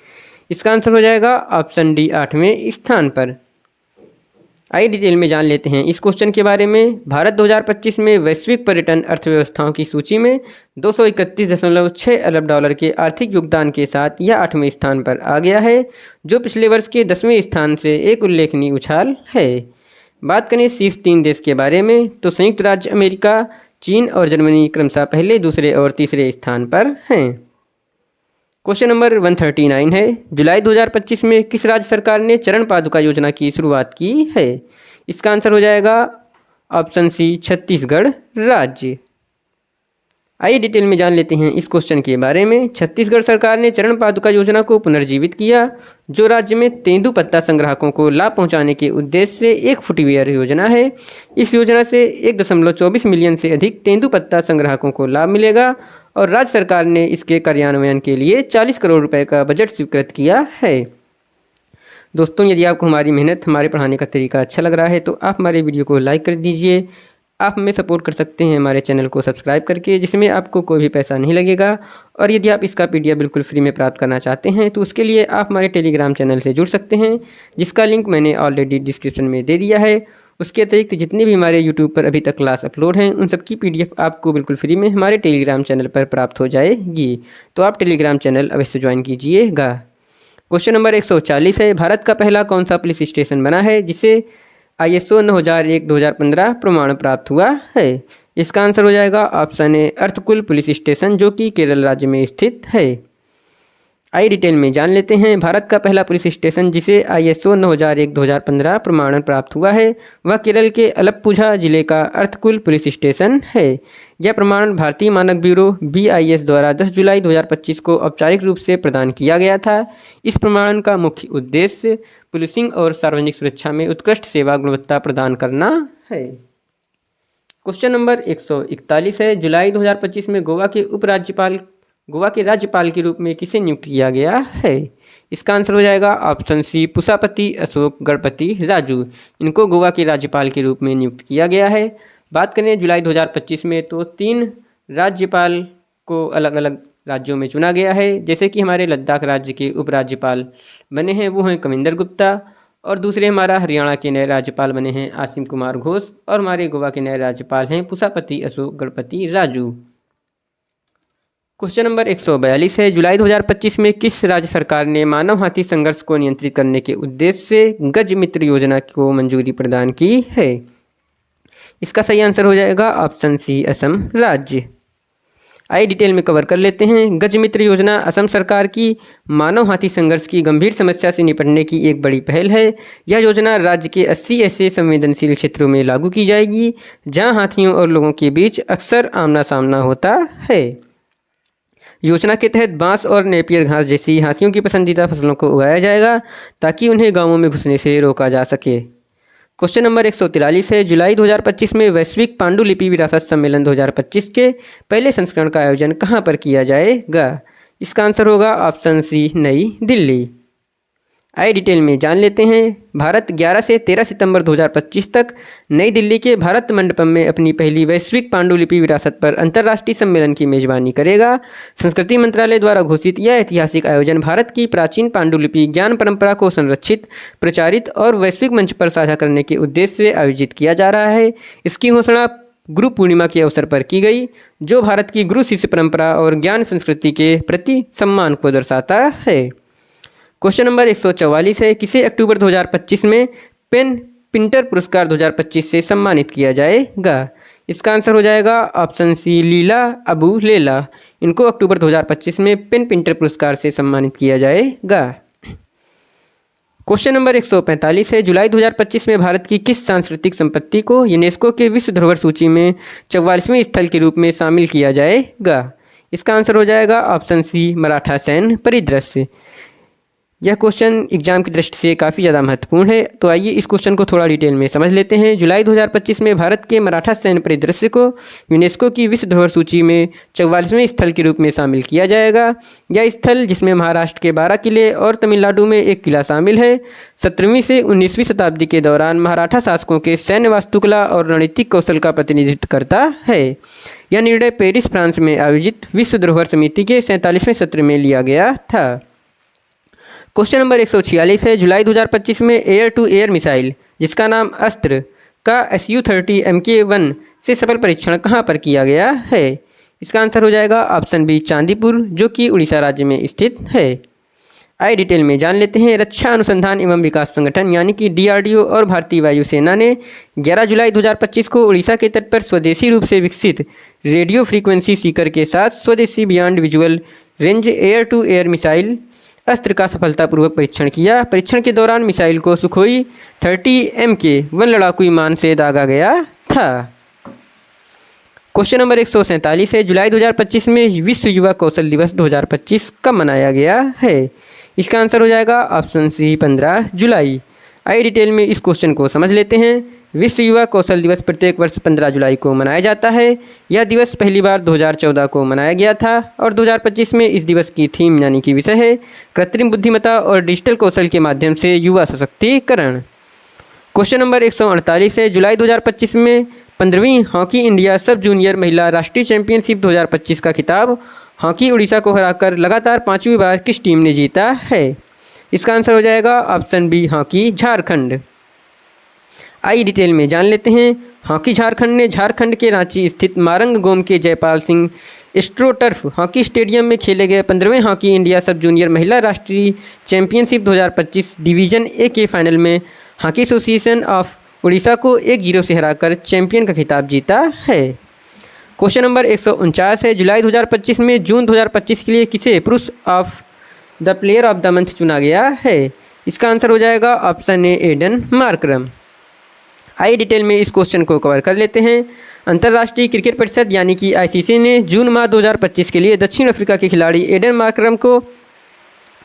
इसका आंसर हो जाएगा ऑप्शन डी, 8वें स्थान पर। आइए डिटेल में जान लेते हैं इस क्वेश्चन के बारे में। भारत 2025 में वैश्विक पर्यटन अर्थव्यवस्थाओं की सूची में 231.6 अरब डॉलर के आर्थिक योगदान के साथ यह 8वें स्थान पर आ गया है, जो पिछले वर्ष के 10वें स्थान से एक उल्लेखनीय उछाल है। बात करें शीर्ष 3 देश के बारे में तो संयुक्त राज्य अमेरिका, चीन और जर्मनी क्रमशः पहले, दूसरे और तीसरे स्थान पर हैं। क्वेश्चन नंबर 139 है, जुलाई 2025 में किस राज्य सरकार ने चरण पादुका योजना की शुरुआत की है? इसका आंसर हो जाएगा ऑप्शन सी, छत्तीसगढ़ राज्य। आइए डिटेल में जान लेते हैं इस क्वेश्चन के बारे में। छत्तीसगढ़ सरकार ने चरण पादुका योजना को पुनर्जीवित किया, जो राज्य में तेंदुपत्ता संग्राहकों को लाभ पहुंचाने के उद्देश्य से एक फुटवियर योजना है। इस योजना से 1.24 मिलियन से अधिक तेंदुपत्ता संग्राहकों को लाभ मिलेगा और राज्य सरकार ने इसके कार्यान्वयन के लिए 40 करोड़ रुपए का बजट स्वीकृत किया है। दोस्तों, यदि आपको हमारी मेहनत, हमारे पढ़ाने का तरीका अच्छा लग रहा है तो आप हमारे वीडियो को लाइक कर दीजिए। आप हमें सपोर्ट कर सकते हैं हमारे चैनल को सब्सक्राइब करके, जिसमें आपको कोई भी पैसा नहीं लगेगा। और यदि आप इसका PDF बिल्कुल फ्री में प्राप्त करना चाहते हैं तो उसके लिए आप हमारे टेलीग्राम चैनल से जुड़ सकते हैं, जिसका लिंक मैंने ऑलरेडी डिस्क्रिप्शन में दे दिया है। उसके अतिरिक्त जितने भी हमारे यूट्यूब पर अभी तक क्लास अपलोड हैं उन सबकी PDF आपको बिल्कुल फ्री में हमारे टेलीग्राम चैनल पर प्राप्त हो जाएगी, तो आप टेलीग्राम चैनल अवश्य ज्वाइन कीजिएगा। क्वेश्चन नंबर 140 है, भारत का पहला कौन सा पुलिस स्टेशन बना है जिसे ISO 9001-2015 प्रमाण प्राप्त हुआ है? इसका आंसर हो जाएगा ऑप्शन ए, अर्थकुल पुलिस स्टेशन, जो कि केरल राज्य में स्थित है। आइए डिटेल में जान लेते हैं। भारत का पहला पुलिस स्टेशन जिसे ISO 9001-2015 प्रमाणन प्राप्त हुआ है वह केरल के अलप्पुझा जिले का अर्थकुल पुलिस स्टेशन है। यह प्रमाणन भारतीय मानक ब्यूरो BIS द्वारा 10 जुलाई 2025 को औपचारिक रूप से प्रदान किया गया था। इस प्रमाणन का मुख्य उद्देश्य पुलिसिंग और सार्वजनिक सुरक्षा में उत्कृष्ट सेवा गुणवत्ता प्रदान करना है। क्वेश्चन नंबर 141 है, जुलाई 2025 में गोवा के राज्यपाल के रूप में किसे नियुक्त किया गया है? इसका आंसर हो जाएगा ऑप्शन सी, पुसापति अशोक गणपति राजू। इनको गोवा के राज्यपाल के रूप में नियुक्त किया गया है। बात करें जुलाई 2025 में तो 3 राज्यपाल को अलग अलग राज्यों में चुना गया है। जैसे कि हमारे लद्दाख राज्य के उपराज्यपाल बने हैं वो हैं कविंदर गुप्ता, और दूसरे हमारा हरियाणा के नए राज्यपाल बने हैं आसिम कुमार घोष, और हमारे गोवा के नए राज्यपाल हैं पुसापति अशोक गणपति राजू। क्वेश्चन नंबर 142 है, जुलाई 2025 में किस राज्य सरकार ने मानव हाथी संघर्ष को नियंत्रित करने के उद्देश्य से गज मित्र योजना को मंजूरी प्रदान की है? इसका सही आंसर हो जाएगा ऑप्शन सी, असम राज्य। आइए डिटेल में कवर कर लेते हैं। गज मित्र योजना असम सरकार की मानव हाथी संघर्ष की गंभीर समस्या से निपटने की एक बड़ी पहल है। यह योजना राज्य के 80 ऐसे संवेदनशील क्षेत्रों में लागू की जाएगी जहां हाथियों और लोगों के बीच अक्सर आमना सामना होता है। योजना के तहत बांस और नेपियर घास जैसी हाथियों की पसंदीदा फसलों को उगाया जाएगा ताकि उन्हें गांवों में घुसने से रोका जा सके। क्वेश्चन नंबर 143 है, जुलाई 2025 में वैश्विक पांडुलिपि विरासत सम्मेलन 2025 के पहले संस्करण का आयोजन कहाँ पर किया जाएगा? इसका आंसर होगा ऑप्शन सी, नई दिल्ली। आइए डिटेल में जान लेते हैं। भारत 11 से 13 सितंबर 2025 तक नई दिल्ली के भारत मंडपम में अपनी पहली वैश्विक पांडुलिपि विरासत पर अंतर्राष्ट्रीय सम्मेलन की मेजबानी करेगा। संस्कृति मंत्रालय द्वारा घोषित यह ऐतिहासिक आयोजन भारत की प्राचीन पांडुलिपि ज्ञान परंपरा को संरक्षित, प्रचारित और वैश्विक मंच पर साझा करने के उद्देश्य से आयोजित किया जा रहा है। इसकी घोषणा गुरु पूर्णिमा के अवसर पर की गई, जो भारत की गुरु शिष्य परंपरा और ज्ञान संस्कृति के प्रति सम्मान को दर्शाता है। क्वेश्चन नंबर 144 है, किसे अक्टूबर 2025 में पेन पिंटर पुरस्कार 2025 से सम्मानित किया जाएगा? इसका आंसर हो जाएगा ऑप्शन सी, लीला अबू लेला। इनको अक्टूबर 2025 में पेन पिंटर पुरस्कार से सम्मानित किया जाएगा। क्वेश्चन नंबर 145 है, जुलाई 2025 में भारत की किस सांस्कृतिक संपत्ति को यूनेस्को के विश्व धरोहर सूची में 44वें स्थल के रूप में शामिल किया जाएगा? इसका आंसर हो जाएगा ऑप्शन सी, मराठा सैन्य परिदृश्य। यह क्वेश्चन एग्जाम की दृष्टि से काफ़ी ज़्यादा महत्वपूर्ण है, तो आइए इस क्वेश्चन को थोड़ा डिटेल में समझ लेते हैं। जुलाई 2025 में भारत के मराठा सैन्य परिदृश्य को यूनेस्को की विश्व धरोहर सूची में 44वें स्थल के रूप में शामिल किया जाएगा। यह स्थल, जिसमें महाराष्ट्र के 12 किले और तमिलनाडु में एक किला शामिल है, 17वीं से 19वीं शताब्दी के दौरान मराठा शासकों के सैन्य वास्तुकला और रणनीतिक कौशल का प्रतिनिधित्व करता है। यह निर्णय पेरिस, फ्रांस में आयोजित विश्व धरोहर समिति के 47वें सत्र में लिया गया था। क्वेश्चन नंबर 146 है, जुलाई 2025 में एयर टू एयर मिसाइल, जिसका नाम अस्त्र, का Su-30 Mk1 से सफल परीक्षण कहाँ पर किया गया है? इसका आंसर हो जाएगा ऑप्शन बी, चांदीपुर, जो कि उड़ीसा राज्य में स्थित है। आइए डिटेल में जान लेते हैं। रक्षा अनुसंधान एवं विकास संगठन यानी कि DRDO और भारतीय वायुसेना ने 11 जुलाई 2025 को उड़ीसा के तट पर स्वदेशी रूप से विकसित रेडियो फ्रीक्वेंसी सीकर के साथ स्वदेशी beyond visual range air to air missile Astra का सफलतापूर्वक परीक्षण किया। परीक्षण के दौरान मिसाइल को सुखोई 30 Mk1 लड़ाकू विमान से दागा गया था। क्वेश्चन नंबर 147 है, जुलाई 2025 में विश्व युवा कौशल दिवस 2025 कब मनाया गया है? इसका आंसर हो जाएगा ऑप्शन सी, 15 जुलाई। आइए डिटेल में इस क्वेश्चन को समझ लेते हैं। विश्व युवा कौशल दिवस प्रत्येक वर्ष 15 जुलाई को मनाया जाता है। यह दिवस पहली बार 2014 को मनाया गया था और 2025 में इस दिवस की थीम यानी कि विषय है कृत्रिम बुद्धिमत्ता और डिजिटल कौशल के माध्यम से युवा सशक्तिकरण। क्वेश्चन नंबर 148 है, जुलाई 2025 में 15वीं हॉकी इंडिया सब जूनियर महिला राष्ट्रीय चैंपियनशिप 2025 का खिताब हॉकी उड़ीसा को हराकर लगातार 5वीं बार किस टीम ने जीता है? इसका आंसर हो जाएगा ऑप्शन बी, हॉकी झारखंड। आइए डिटेल में जान लेते हैं। हॉकी झारखंड ने झारखंड के रांची स्थित मारंग गोम के Jaipal Singh astroturf hockey stadium में खेले गए 15वें हॉकी इंडिया सब जूनियर महिला राष्ट्रीय चैंपियनशिप 2025 डिवीजन ए के फाइनल में हॉकी एसोसिएशन ऑफ उड़ीसा को 1-0 से हराकर चैंपियन का खिताब जीता है। क्वेश्चन नंबर 149 है, जुलाई 2025 में जून 2025 के लिए किसे पुरुष of the player of the month चुना गया है? इसका आंसर हो जाएगा ऑप्शन ए, एडन मार्करम। आइए डिटेल में इस क्वेश्चन को कवर कर लेते हैं। अंतर्राष्ट्रीय क्रिकेट परिषद यानी कि ICC ने जून माह 2025 के लिए दक्षिण अफ्रीका के खिलाड़ी एडन मार्करम को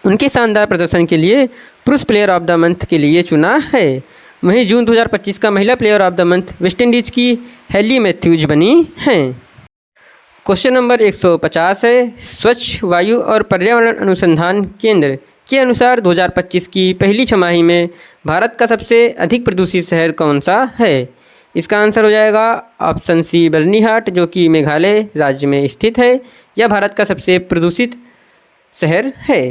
उनके शानदार प्रदर्शन के लिए पुरुष प्लेयर ऑफ द मंथ के लिए चुना है। वहीं जून 2025 का महिला player of the month West Indies की हेली मैथ्यूज बनी हैं। क्वेश्चन नंबर 150 है, स्वच्छ वायु और पर्यावरण अनुसंधान केंद्र के अनुसार 2025 की पहली छमाही में भारत का सबसे अधिक प्रदूषित शहर कौन सा है? इसका आंसर हो जाएगा ऑप्शन सी, बर्निहाट, जो कि मेघालय राज्य में स्थित है। यह भारत का सबसे प्रदूषित शहर है।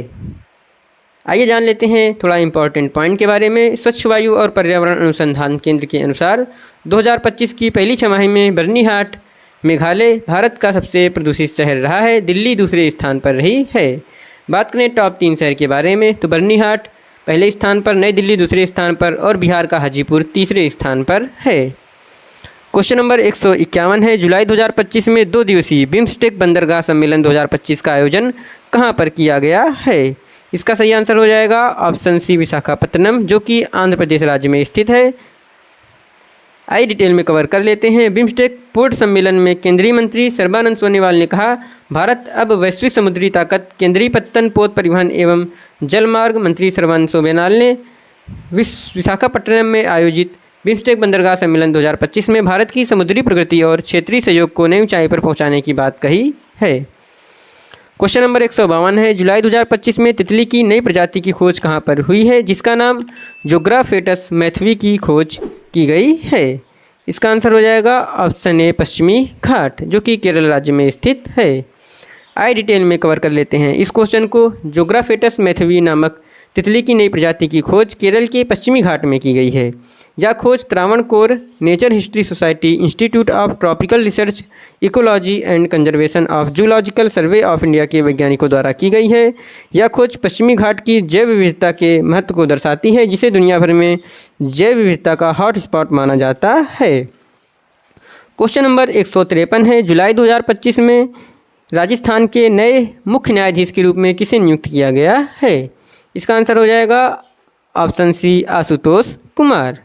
आइए जान लेते हैं थोड़ा इंपॉर्टेंट पॉइंट के बारे में। स्वच्छ वायु और पर्यावरण अनुसंधान केंद्र के अनुसार 2025 की पहली छमाही में बर्निहाट मेघालय भारत का सबसे प्रदूषित शहर रहा है। दिल्ली दूसरे स्थान पर रही है। बात करें टॉप 3 शहर के बारे में तो बर्निहाट पहले स्थान पर, नई दिल्ली दूसरे स्थान पर और बिहार का हाजीपुर तीसरे स्थान पर है। क्वेश्चन नंबर 151 है, जुलाई 2025 में 2 दिवसीय बिम्स्टेक बंदरगाह सम्मेलन 2025 का आयोजन कहाँ पर किया गया है? इसका सही आंसर हो जाएगा ऑप्शन सी विशाखापत्तनम, जो कि आंध्र प्रदेश राज्य में स्थित है। आइए डिटेल में कवर कर लेते हैं। बिम्स्टेक पोर्ट सम्मेलन में केंद्रीय मंत्री सर्बानंद सोनोवाल ने कहा, भारत अब वैश्विक समुद्री ताकत। केंद्रीय पत्तन पोत परिवहन एवं जलमार्ग मंत्री सर्बानंद सोनोवाल ने विशाखापट्टनम में आयोजित बिम्स्टेक बंदरगाह सम्मेलन 2025 में भारत की समुद्री प्रगति और क्षेत्रीय सहयोग को नई ऊंचाई पर पहुंचाने की बात कही है। क्वेश्चन नंबर 152 है, जुलाई 2025 में तितली की नई प्रजाति की खोज कहां पर हुई है, जिसका नाम जोग्राफेटस मैथ्वी की खोज की गई है? इसका आंसर हो जाएगा ऑप्शन ए पश्चिमी घाट, जो कि केरल राज्य में स्थित है। आइए डिटेल में कवर कर लेते हैं इस क्वेश्चन को। जोग्राफेटस मैथ्वी नामक तितली की नई प्रजाति की खोज केरल के पश्चिमी घाट में की गई है। यह खोज Travancore nature history society, institute of tropical research, ecology and conservation of zoological survey of India के वैज्ञानिकों द्वारा की गई है। यह खोज पश्चिमी घाट की जैव विविधता के महत्व को दर्शाती है, जिसे दुनिया भर में जैव विविधता का हॉटस्पॉट माना जाता है। क्वेश्चन नंबर 153 है, जुलाई 2025 में राजस्थान के नए मुख्य न्यायाधीश के रूप में किसे नियुक्त किया गया है? इसका आंसर हो जाएगा ऑप्शन सी आशुतोष कुमार।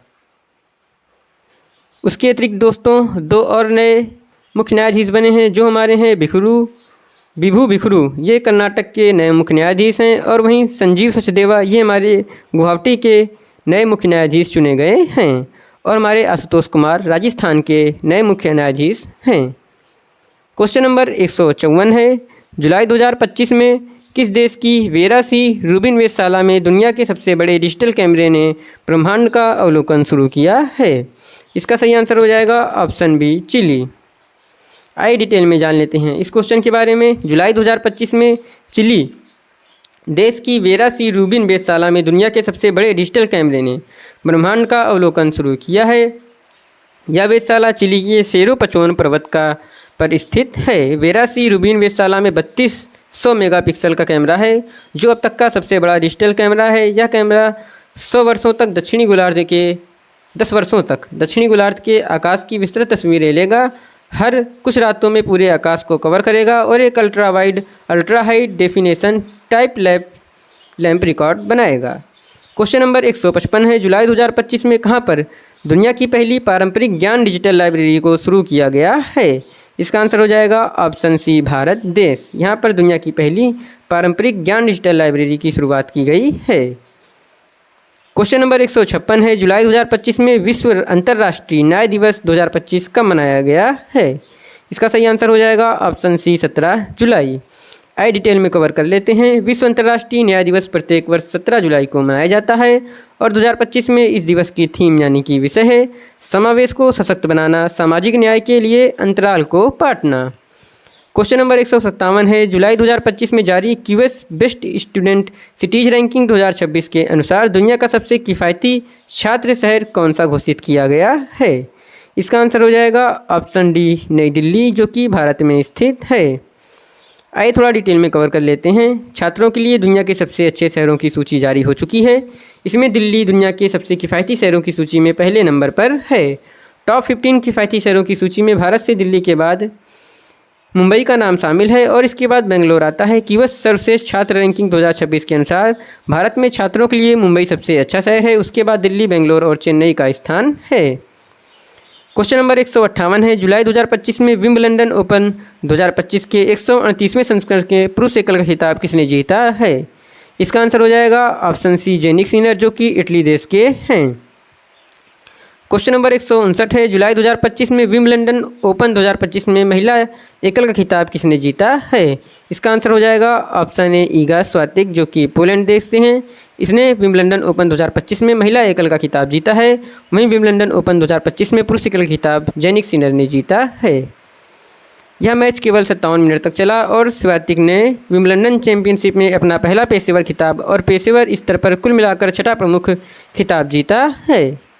उसके अतिरिक्त दोस्तों 2 और नए मुख्य न्यायाधीश बने हैं, जो हमारे हैं विभू भिखरू, ये कर्नाटक के नए मुख्य न्यायाधीश हैं। और वहीं संजीव सचदेवा, ये हमारे गुवाहाटी के नए मुख्य न्यायाधीश चुने गए हैं। और हमारे आशुतोष कुमार राजस्थान के नए मुख्य न्यायाधीश हैं। क्वेश्चन नंबर 154 है, जुलाई 2025 में किस देश की वेरा सी रूबिन वेधशाला में दुनिया के सबसे बड़े डिजिटल कैमरे ने ब्रह्मांड का अवलोकन शुरू किया है? इसका सही आंसर हो जाएगा ऑप्शन बी चिली। आइए डिटेल में जान लेते हैं इस क्वेश्चन के बारे में। जुलाई 2025 में चिली देश की वेरा सी रूबिन वेधशाला में दुनिया के सबसे बड़े डिजिटल कैमरे ने ब्रह्मांड का अवलोकन शुरू किया है। यह वेधशाला चिली के सेरो पचोन पर्वत पर स्थित है। वेरा सी रूबिन वेधशाला में 3200 मेगापिक्सल का कैमरा है, जो अब तक का सबसे बड़ा डिजिटल कैमरा है। यह कैमरा 10 वर्षों तक दक्षिणी गोलार्ध के आकाश की विस्तृत तस्वीरें लेगा, हर कुछ रातों में पूरे आकाश को कवर करेगा और एक ultra high definition type lamp record बनाएगा। क्वेश्चन नंबर 155 है, जुलाई 2025 में कहां पर दुनिया की पहली पारंपरिक ज्ञान डिजिटल लाइब्रेरी को शुरू किया गया है? इसका आंसर हो जाएगा ऑप्शन सी भारत देश। यहाँ पर दुनिया की पहली पारंपरिक ज्ञान डिजिटल लाइब्रेरी की शुरुआत की गई है। क्वेश्चन नंबर 156 है, जुलाई 2025 में विश्व अंतर्राष्ट्रीय न्याय दिवस 2025 कब मनाया गया है? इसका सही आंसर हो जाएगा ऑप्शन सी 17 जुलाई। आइए डिटेल में कवर कर लेते हैं। विश्व अंतर्राष्ट्रीय न्याय दिवस प्रत्येक वर्ष 17 जुलाई को मनाया जाता है और 2025 में इस दिवस की थीम यानी कि विषय है समावेश को सशक्त बनाना, सामाजिक न्याय के लिए अंतराल को पाटना। क्वेश्चन नंबर 157 है, जुलाई 2025 में जारी QS best student cities ranking 2026 के अनुसार दुनिया का सबसे किफ़ायती छात्र शहर कौन सा घोषित किया गया है? इसका आंसर हो जाएगा ऑप्शन डी नई दिल्ली, जो कि भारत में स्थित है। आइए थोड़ा डिटेल में कवर कर लेते हैं। छात्रों के लिए दुनिया के सबसे अच्छे शहरों की सूची जारी हो चुकी है। इसमें दिल्ली दुनिया के सबसे किफ़ायती शहरों की सूची में पहले नंबर पर है। टॉप 15 किफ़ायती शहरों की सूची में भारत से दिल्ली के बाद मुंबई का नाम शामिल है और इसके बाद बेंगलोर आता है। क्यूएस सर्वश्रेष्ठ छात्र रैंकिंग 2026 के अनुसार भारत में छात्रों के लिए मुंबई सबसे अच्छा शहर है, उसके बाद दिल्ली, बेंगलोर और चेन्नई का स्थान है। क्वेश्चन नंबर 158 है, जुलाई 2025 में विंबलडन ओपन 2025 के 138वें संस्करण के पुरुष एकल का खिताब किसने जीता है? इसका आंसर हो जाएगा ऑप्शन सी जेनिक सिनर, जो कि इटली देश के हैं। क्वेश्चन नंबर 159 है, जुलाई 2025 में विंबलडन ओपन 2025 में महिला एकल का खिताब किसने जीता है? इसका आंसर हो जाएगा ऑप्शन ए ईगा स्वातिक, जो कि पोलैंड देश से हैं। इसने विंबलडन ओपन 2025 में महिला एकल का खिताब जीता है। वहीं विंबलडन ओपन 2025 में पुरुष एकल का खिताब जेनिक सिनर ने जीता है। यह मैच केवल 57 मिनट तक चला और स्वातिक ने विंबलडन चैंपियनशिप में अपना पहला पेशेवर खिताब और पेशेवर स्तर पर कुल मिलाकर 6ठा प्रमुख खिताब जीता है।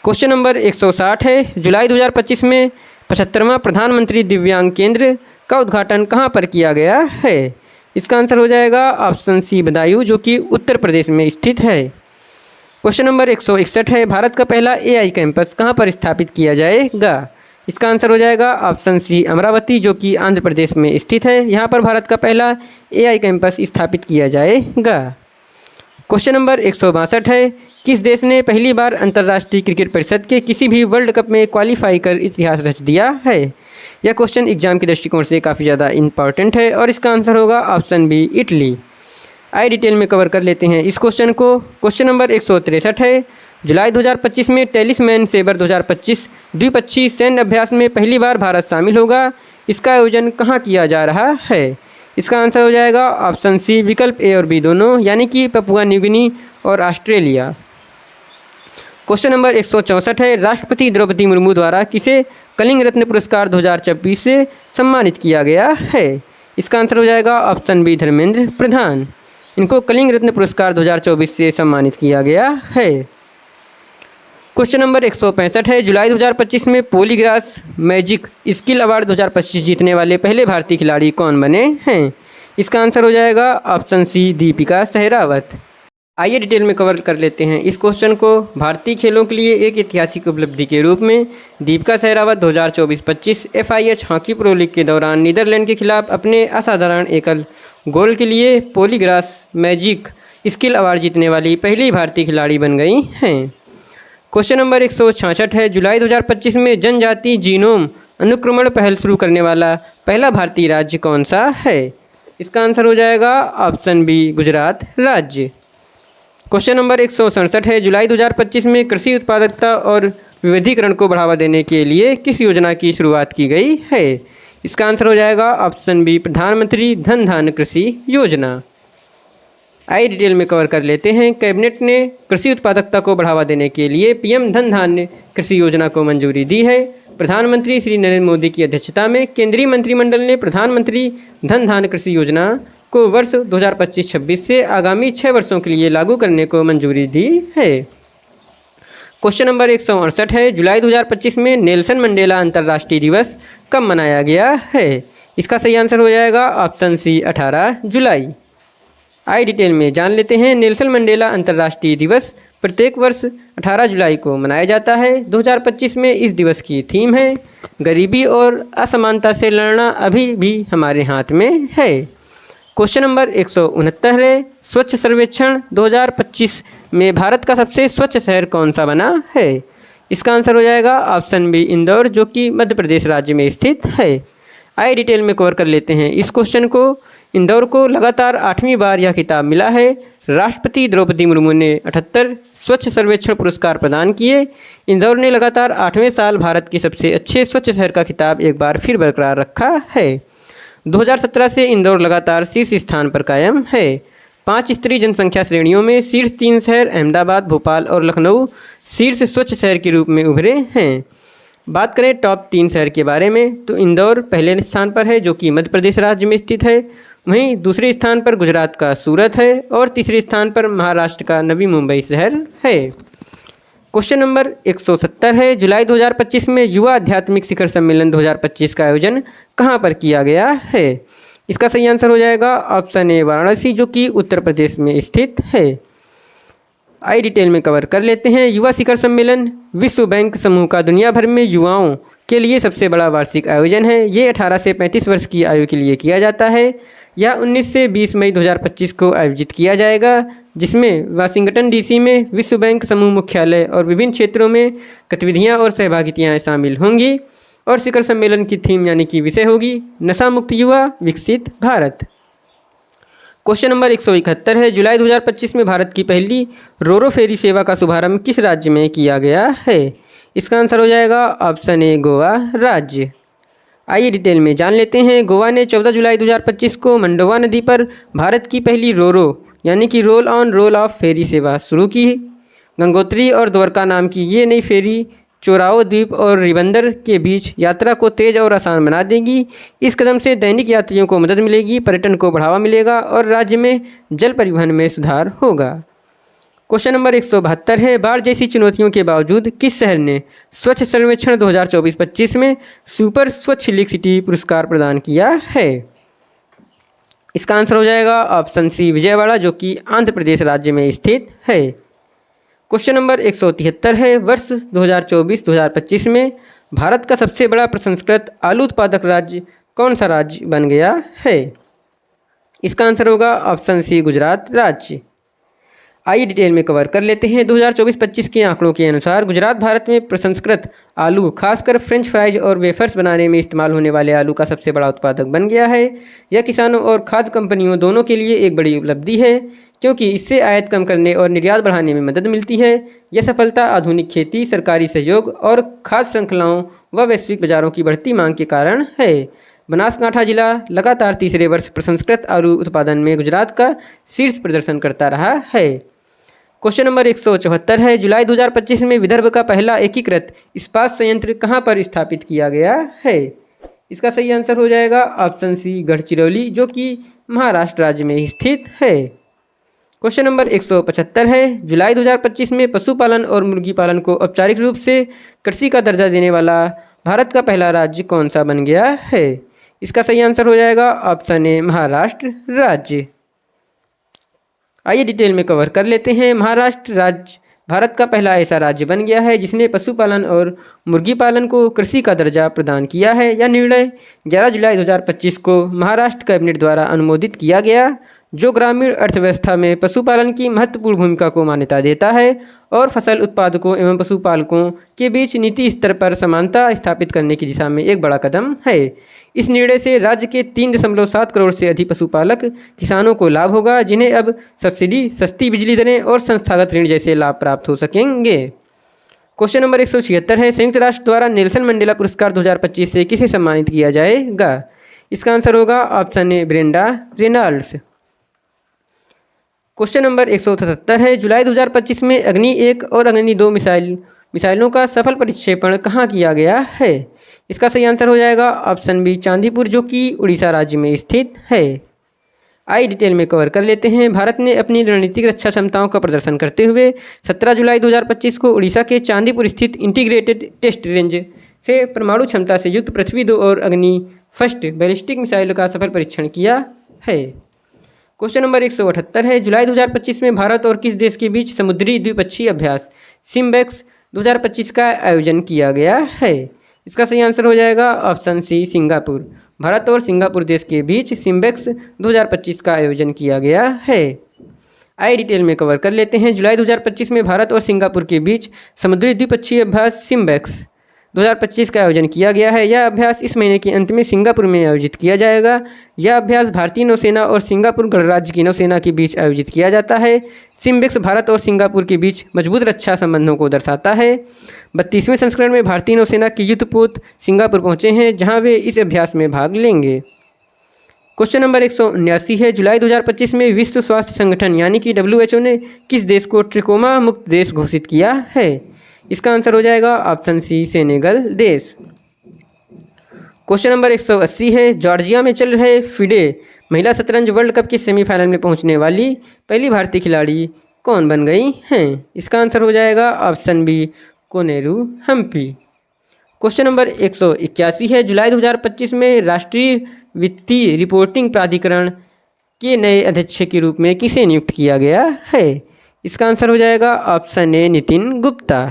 क्वेश्चन नंबर 160 है, जुलाई 2025 में 75वां प्रधानमंत्री दिव्यांग केंद्र का उद्घाटन कहां पर किया गया है? इसका आंसर हो जाएगा ऑप्शन सी बदायूं, जो कि उत्तर प्रदेश में स्थित है। क्वेश्चन नंबर 161 है, भारत का पहला एआई कैंपस कहाँ पर स्थापित किया जाएगा? इसका आंसर हो जाएगा ऑप्शन सी अमरावती, जो कि आंध्र प्रदेश में स्थित है। यहाँ पर भारत का पहला एआई कैंपस स्थापित किया जाएगा। क्वेश्चन नंबर 162 है, किस देश ने पहली बार अंतर्राष्ट्रीय क्रिकेट परिषद के किसी भी वर्ल्ड कप में क्वालिफाई कर इतिहास रच दिया है? यह क्वेश्चन एग्जाम के दृष्टिकोण से काफ़ी ज़्यादा इंपॉर्टेंट है और इसका आंसर होगा ऑप्शन बी इटली। आइए डिटेल में कवर कर लेते हैं इस क्वेश्चन को। क्वेश्चन नंबर 163 है, जुलाई 2025 में टेलिस्मैन सेबर 2025 द्विपक्षीय सैन्य अभ्यास में पहली बार भारत शामिल होगा। इसका आयोजन कहाँ किया जा रहा है? इसका आंसर हो जाएगा ऑप्शन सी विकल्प ए और बी दोनों, यानी कि पपुआ न्यू गिनी और ऑस्ट्रेलिया। क्वेश्चन नंबर 164 है, राष्ट्रपति द्रौपदी मुर्मू द्वारा किसे कलिंग रत्न पुरस्कार 2024 से सम्मानित किया गया है? इसका आंसर हो जाएगा ऑप्शन बी धर्मेंद्र प्रधान। इनको कलिंग रत्न पुरस्कार 2024 से सम्मानित किया गया है। क्वेश्चन नंबर 165 है, जुलाई 2025 में पॉलीग्रास मैजिक स्किल अवार्ड 2025 जीतने वाले पहले भारतीय खिलाड़ी कौन बने हैं? इसका आंसर हो जाएगा ऑप्शन सी दीपिका सहरावत। आइए डिटेल में कवर कर लेते हैं इस क्वेश्चन को। भारतीय खेलों के लिए एक ऐतिहासिक उपलब्धि के रूप में Deepika Sehrawat 2024-25 FIH hockey pro league के दौरान नीदरलैंड के खिलाफ अपने असाधारण एकल गोल के लिए पॉलीग्रास मैजिक स्किल अवार्ड जीतने वाली पहली भारतीय खिलाड़ी बन गई हैं। क्वेश्चन नंबर 166 है, जुलाई 2025 में जनजाति जीनोम अनुक्रमण पहल शुरू करने वाला पहला भारतीय राज्य कौन सा है? इसका आंसर हो जाएगा ऑप्शन बी गुजरात राज्य। क्वेश्चन नंबर 167 है, जुलाई 2025 में कृषि उत्पादकता और विविधीकरण को बढ़ावा देने के लिए किस योजना की शुरुआत की गई है? इसका आंसर हो जाएगा ऑप्शन बी प्रधानमंत्री धन धान्य कृषि योजना। आइए डिटेल में कवर कर लेते हैं। कैबिनेट ने कृषि उत्पादकता को बढ़ावा देने के लिए PM धन धान्य कृषि योजना को मंजूरी दी है। प्रधानमंत्री श्री नरेंद्र मोदी की अध्यक्षता में केंद्रीय मंत्रिमंडल ने प्रधानमंत्री धन धान्य कृषि योजना को वर्ष 2025-26 से आगामी 6 वर्षों के लिए लागू करने को मंजूरी दी है। क्वेश्चन नंबर 168 है, जुलाई 2025 में नेल्सन मंडेला अंतर्राष्ट्रीय दिवस कब मनाया गया है? इसका सही आंसर हो जाएगा ऑप्शन सी 18 जुलाई। आइए डिटेल में जान लेते हैं। नेल्सन मंडेला अंतर्राष्ट्रीय दिवस प्रत्येक वर्ष 18 जुलाई को मनाया जाता है। 2025 में इस दिवस की थीम है, गरीबी और असमानता से लड़ना अभी भी हमारे हाथ में है। क्वेश्चन नंबर 169 है, स्वच्छ सर्वेक्षण 2025 में भारत का सबसे स्वच्छ शहर कौन सा बना है? इसका आंसर हो जाएगा ऑप्शन बी इंदौर, जो कि मध्य प्रदेश राज्य में स्थित है। आइए डिटेल में कवर कर लेते हैं इस क्वेश्चन को। इंदौर को लगातार 8वीं बार यह खिताब मिला है। राष्ट्रपति द्रौपदी मुर्मू ने 78 स्वच्छ सर्वेक्षण पुरस्कार प्रदान किए। इंदौर ने लगातार 8वें साल भारत के सबसे अच्छे स्वच्छ शहर का खिताब एक बार फिर बरकरार रखा है। 2017 से इंदौर लगातार शीर्ष स्थान पर कायम है। 5 स्तरीय जनसंख्या श्रेणियों में शीर्ष 3 शहर अहमदाबाद, भोपाल और लखनऊ शीर्ष स्वच्छ शहर के रूप में उभरे हैं। बात करें टॉप 3 शहर के बारे में तो इंदौर पहले स्थान पर है, जो कि मध्य प्रदेश राज्य में स्थित है। वहीं दूसरे स्थान पर गुजरात का सूरत है और तीसरे स्थान पर महाराष्ट्र का नवी मुंबई शहर है। क्वेश्चन नंबर 170 है, जुलाई 2025 में युवा आध्यात्मिक शिखर सम्मेलन 2025 का आयोजन कहाँ पर किया गया है? इसका सही आंसर हो जाएगा ऑप्शन ए वाराणसी, जो कि उत्तर प्रदेश में स्थित है। आइए डिटेल में कवर कर लेते हैं। युवा शिखर सम्मेलन विश्व बैंक समूह का दुनिया भर में युवाओं के लिए सबसे बड़ा वार्षिक आयोजन है। ये 18 से 35 वर्ष की आयु के लिए किया जाता है। यह 19 से 20 मई 2025 को आयोजित किया जाएगा, जिसमें वाशिंगटन DC में विश्व बैंक समूह मुख्यालय और विभिन्न क्षेत्रों में गतिविधियां और सहभागिताएं शामिल होंगी। और शिखर सम्मेलन की थीम यानी कि विषय होगी नशा मुक्त युवा विकसित भारत। क्वेश्चन नंबर 171 है, जुलाई 2025 में भारत की पहली रोरो फेरी सेवा का शुभारंभ किस राज्य में किया गया है? इसका आंसर हो जाएगा ऑप्शन ए गोवा राज्य। आइए डिटेल में जान लेते हैं। गोवा ने 14 जुलाई 2025 को मंडोवा नदी पर भारत की पहली रोरो यानी कि रोल ऑन रोल ऑफ फेरी सेवा शुरू की। गंगोत्री और द्वारका नाम की ये नई फेरी चोराओ द्वीप और रिबंदर के बीच यात्रा को तेज और आसान बना देगी। इस कदम से दैनिक यात्रियों को मदद मिलेगी, पर्यटन को बढ़ावा मिलेगा और राज्य में जल परिवहन में सुधार होगा। क्वेश्चन नंबर 172 है, बाढ़ जैसी चुनौतियों के बावजूद किस शहर ने स्वच्छ सर्वेक्षण 2024-25 में सुपर स्वच्छ लीग सिटी पुरस्कार प्रदान किया है? इसका आंसर हो जाएगा ऑप्शन सी विजयवाड़ा, जो कि आंध्र प्रदेश राज्य में स्थित है। क्वेश्चन नंबर 173 है, वर्ष 2024-2025 में भारत का सबसे बड़ा प्रसंस्कृत आलू उत्पादक राज्य कौन सा राज्य बन गया है? इसका आंसर होगा ऑप्शन सी, गुजरात राज्य। आइए डिटेल में कवर कर लेते हैं। 2024-25 के आंकड़ों के अनुसार गुजरात भारत में प्रसंस्कृत आलू, खासकर फ्रेंच फ्राइज और वेफर्स बनाने में इस्तेमाल होने वाले आलू का सबसे बड़ा उत्पादक बन गया है। यह किसानों और खाद्य कंपनियों दोनों के लिए एक बड़ी उपलब्धि है, क्योंकि इससे आयात कम करने और निर्यात बढ़ाने में मदद मिलती है। यह सफलता आधुनिक खेती, सरकारी सहयोग और खाद्य श्रृंखलाओं व वैश्विक बाजारों की बढ़ती मांग के कारण है। बनासकांठा जिला लगातार तीसरे वर्ष प्रसंस्कृत आलू उत्पादन में गुजरात का शीर्ष प्रदर्शन करता रहा है। क्वेश्चन नंबर 174 है, जुलाई 2025 में विदर्भ का पहला एकीकृत इस्पात संयंत्र कहाँ पर स्थापित किया गया है? इसका सही आंसर हो जाएगा ऑप्शन सी, गढ़चिरौली, जो कि महाराष्ट्र राज्य में स्थित है। क्वेश्चन नंबर 175 है, जुलाई 2025 में पशुपालन और मुर्गी पालन को औपचारिक रूप से कृषि का दर्जा देने वाला भारत का पहला राज्य कौन सा बन गया है? इसका सही आंसर हो जाएगा ऑप्शन ए, महाराष्ट्र राज्य। आइए डिटेल में कवर कर लेते हैं। महाराष्ट्र राज्य भारत का पहला ऐसा राज्य बन गया है जिसने पशुपालन और मुर्गी पालन को कृषि का दर्जा प्रदान किया है। यह निर्णय 11 जुलाई 2025 को महाराष्ट्र कैबिनेट द्वारा अनुमोदित किया गया, जो ग्रामीण अर्थव्यवस्था में पशुपालन की महत्वपूर्ण भूमिका को मान्यता देता है और फसल उत्पादकों एवं पशुपालकों के बीच नीति स्तर पर समानता स्थापित करने की दिशा में एक बड़ा कदम है। इस निर्णय से राज्य के 3.7 करोड़ से अधिक पशुपालक किसानों को लाभ होगा, जिन्हें अब सब्सिडी, सस्ती बिजली दरें और संस्थागत ऋण जैसे लाभ प्राप्त हो सकेंगे। क्वेश्चन नंबर 176 है, संयुक्त राष्ट्र द्वारा नेल्सन मंडेला पुरस्कार 2025 से किसे सम्मानित किया जाएगा? इसका आंसर होगा option A, Brenda Reynolds. Question number 177 है, जुलाई 2025 में अग्नि 1 और अग्नि 2 मिसाइलों का सफल परिक्षेपण कहाँ किया गया है? इसका सही आंसर हो जाएगा ऑप्शन बी, चांदीपुर, जो कि उड़ीसा राज्य में स्थित है। आइए डिटेल में कवर कर लेते हैं। भारत ने अपनी रणनीतिक रक्षा क्षमताओं का प्रदर्शन करते हुए 17 जुलाई 2025 को उड़ीसा के चांदीपुर स्थित इंटीग्रेटेड टेस्ट रेंज से परमाणु क्षमता से युक्त पृथ्वी 2 और अग्नि फर्स्ट बैलिस्टिक मिसाइल का सफल परीक्षण किया है। क्वेश्चन नंबर 178 है, जुलाई 2025 में भारत और किस देश के बीच समुद्री द्विपक्षीय अभ्यास सिम्बेक्स 2025 का आयोजन किया गया है? इसका सही आंसर हो जाएगा ऑप्शन सी, सिंगापुर। भारत और सिंगापुर देश के बीच सिम्बेक्स 2025 का आयोजन किया गया है। आइए डिटेल में कवर कर लेते हैं। जुलाई 2025 में भारत और सिंगापुर के बीच समुद्री द्विपक्षीय अभ्यास सिम्बेक्स 2025 का आयोजन किया गया है। यह अभ्यास इस महीने के अंत में सिंगापुर में आयोजित किया जाएगा। यह अभ्यास भारतीय नौसेना और सिंगापुर गणराज्य की नौसेना के बीच आयोजित किया जाता है। सिम्बेक्स भारत और सिंगापुर के बीच मजबूत रक्षा संबंधों को दर्शाता है। 32वें संस्करण में भारतीय नौसेना के युद्धपोत सिंगापुर पहुंचे हैं, जहां वे इस अभ्यास में भाग लेंगे। क्वेश्चन नंबर 179 है, जुलाई 2025 में विश्व स्वास्थ्य संगठन यानी कि WHO ने किस देश को ट्रिकोमा मुक्त देश घोषित किया है? इसका आंसर हो जाएगा ऑप्शन सी, सेनेगल देश। क्वेश्चन नंबर 180 है, जॉर्जिया में चल रहे फिडे महिला शतरंज वर्ल्ड कप के सेमीफाइनल में पहुंचने वाली पहली भारतीय खिलाड़ी कौन बन गई हैं? इसका आंसर हो जाएगा option B, Koneru Humpy. Question number 181 है, जुलाई 2025 में राष्ट्रीय वित्तीय रिपोर्टिंग प्राधिकरण के नए अध्यक्ष के रूप में किसे नियुक्त किया गया है? इसका आंसर हो जाएगा ऑप्शन ए, नितिन गुप्ता।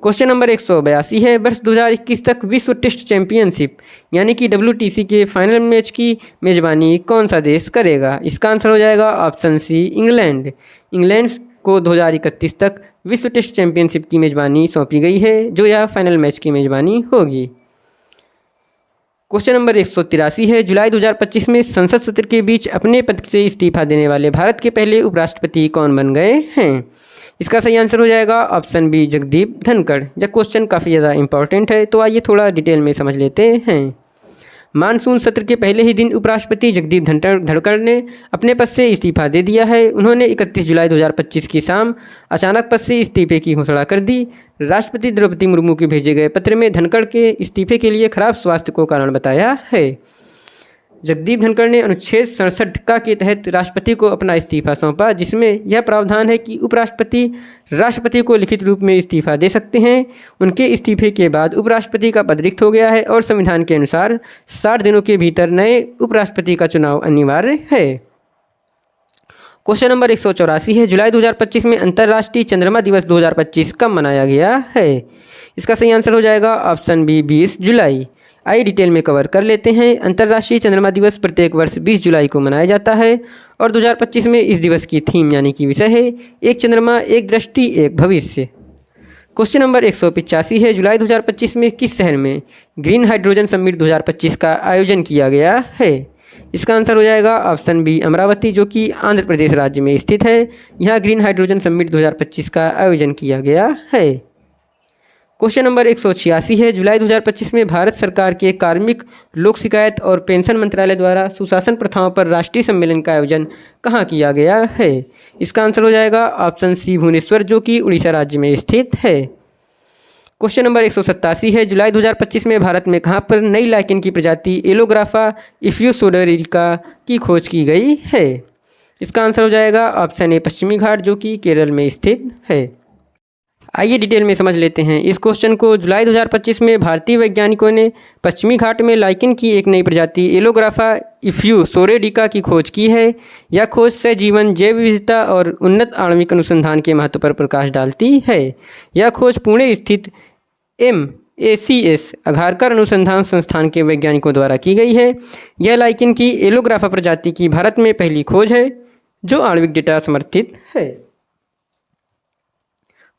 क्वेश्चन नंबर 182 है, वर्ष 2021 तक विश्व टेस्ट चैंपियनशिप यानी कि WTC के फाइनल मैच की मेजबानी कौन सा देश करेगा? इसका आंसर हो जाएगा ऑप्शन सी, इंग्लैंड। इंग्लैंड को 2031 तक विश्व टेस्ट चैंपियनशिप की मेजबानी सौंपी गई है, जो यह फाइनल मैच की मेजबानी होगी। क्वेश्चन नंबर 183 है, जुलाई 2025 में संसद सत्र के बीच अपने पद से इस्तीफा देने वाले भारत के पहले उपराष्ट्रपति कौन बन गए हैं? इसका सही आंसर हो जाएगा ऑप्शन बी, जगदीप धनखड़। यह क्वेश्चन काफ़ी ज़्यादा इंपॉर्टेंट है, तो आइए थोड़ा डिटेल में समझ लेते हैं। मानसून सत्र के पहले ही दिन उपराष्ट्रपति जगदीप धनखड़ ने अपने पद से इस्तीफा दे दिया है। उन्होंने 31 जुलाई 2025 की शाम अचानक पद से इस्तीफे की घोषणा कर दी। राष्ट्रपति द्रौपदी मुर्मू के भेजे गए पत्र में धनखड़ के इस्तीफे के लिए खराब स्वास्थ्य को कारण बताया है। जगदीप धनखड़ ने अनुच्छेद 67 का के तहत राष्ट्रपति को अपना इस्तीफा सौंपा, जिसमें यह प्रावधान है कि उपराष्ट्रपति राष्ट्रपति को लिखित रूप में इस्तीफा दे सकते हैं। उनके इस्तीफे के बाद उपराष्ट्रपति का पद रिक्त हो गया है और संविधान के अनुसार 60 दिनों के भीतर नए उपराष्ट्रपति का चुनाव अनिवार्य है। क्वेश्चन नंबर 184 है, जुलाई 2025 में अंतर्राष्ट्रीय चंद्रमा दिवस 2025 कब मनाया गया है? इसका सही आंसर हो जाएगा ऑप्शन बी 20 जुलाई। आइए डिटेल में कवर कर लेते हैं। अंतर्राष्ट्रीय चंद्रमा दिवस प्रत्येक वर्ष 20 जुलाई को मनाया जाता है और 2025 में इस दिवस की थीम यानी कि विषय है एक चंद्रमा एक दृष्टि एक भविष्य। क्वेश्चन नंबर 185 है, जुलाई 2025 में किस शहर में ग्रीन हाइड्रोजन समिट 2025 का आयोजन किया गया है? इसका आंसर हो जाएगा ऑप्शन बी अमरावती, जो कि आंध्र प्रदेश राज्य में स्थित है। यहाँ ग्रीन हाइड्रोजन समिट 2025 का आयोजन किया गया है। क्वेश्चन नंबर 186 है, जुलाई 2025 में भारत सरकार के कार्मिक लोक शिकायत और पेंशन मंत्रालय द्वारा सुशासन प्रथाओं पर राष्ट्रीय सम्मेलन का आयोजन कहाँ किया गया है? इसका आंसर हो जाएगा ऑप्शन सी भुवनेश्वर, जो कि उड़ीसा राज्य में स्थित है। क्वेश्चन नंबर 187 है, जुलाई 2025 में भारत में कहाँ पर नई लाइकेन की प्रजाति एलोग्राफा इफ्यूसोडोरिका की खोज की गई है? इसका आंसर हो जाएगा ऑप्शन ए पश्चिमी घाट, जो कि केरल में स्थित है। आइए डिटेल में समझ लेते हैं इस क्वेश्चन को। जुलाई 2025 में भारतीय वैज्ञानिकों ने पश्चिमी घाट में लाइकेन की एक नई प्रजाति एलोग्राफा इफ्यूसोडोरिका की खोज की है। यह खोज सहजीवन, जैव विविधता और उन्नत आणविक अनुसंधान के महत्व पर प्रकाश डालती है। यह खोज पुणे स्थित MACS अघारकर अनुसंधान संस्थान के वैज्ञानिकों द्वारा की गई है। यह लाइकेन की एलोग्राफा प्रजाति की भारत में पहली खोज है जो आणविक डेटा समर्थित है।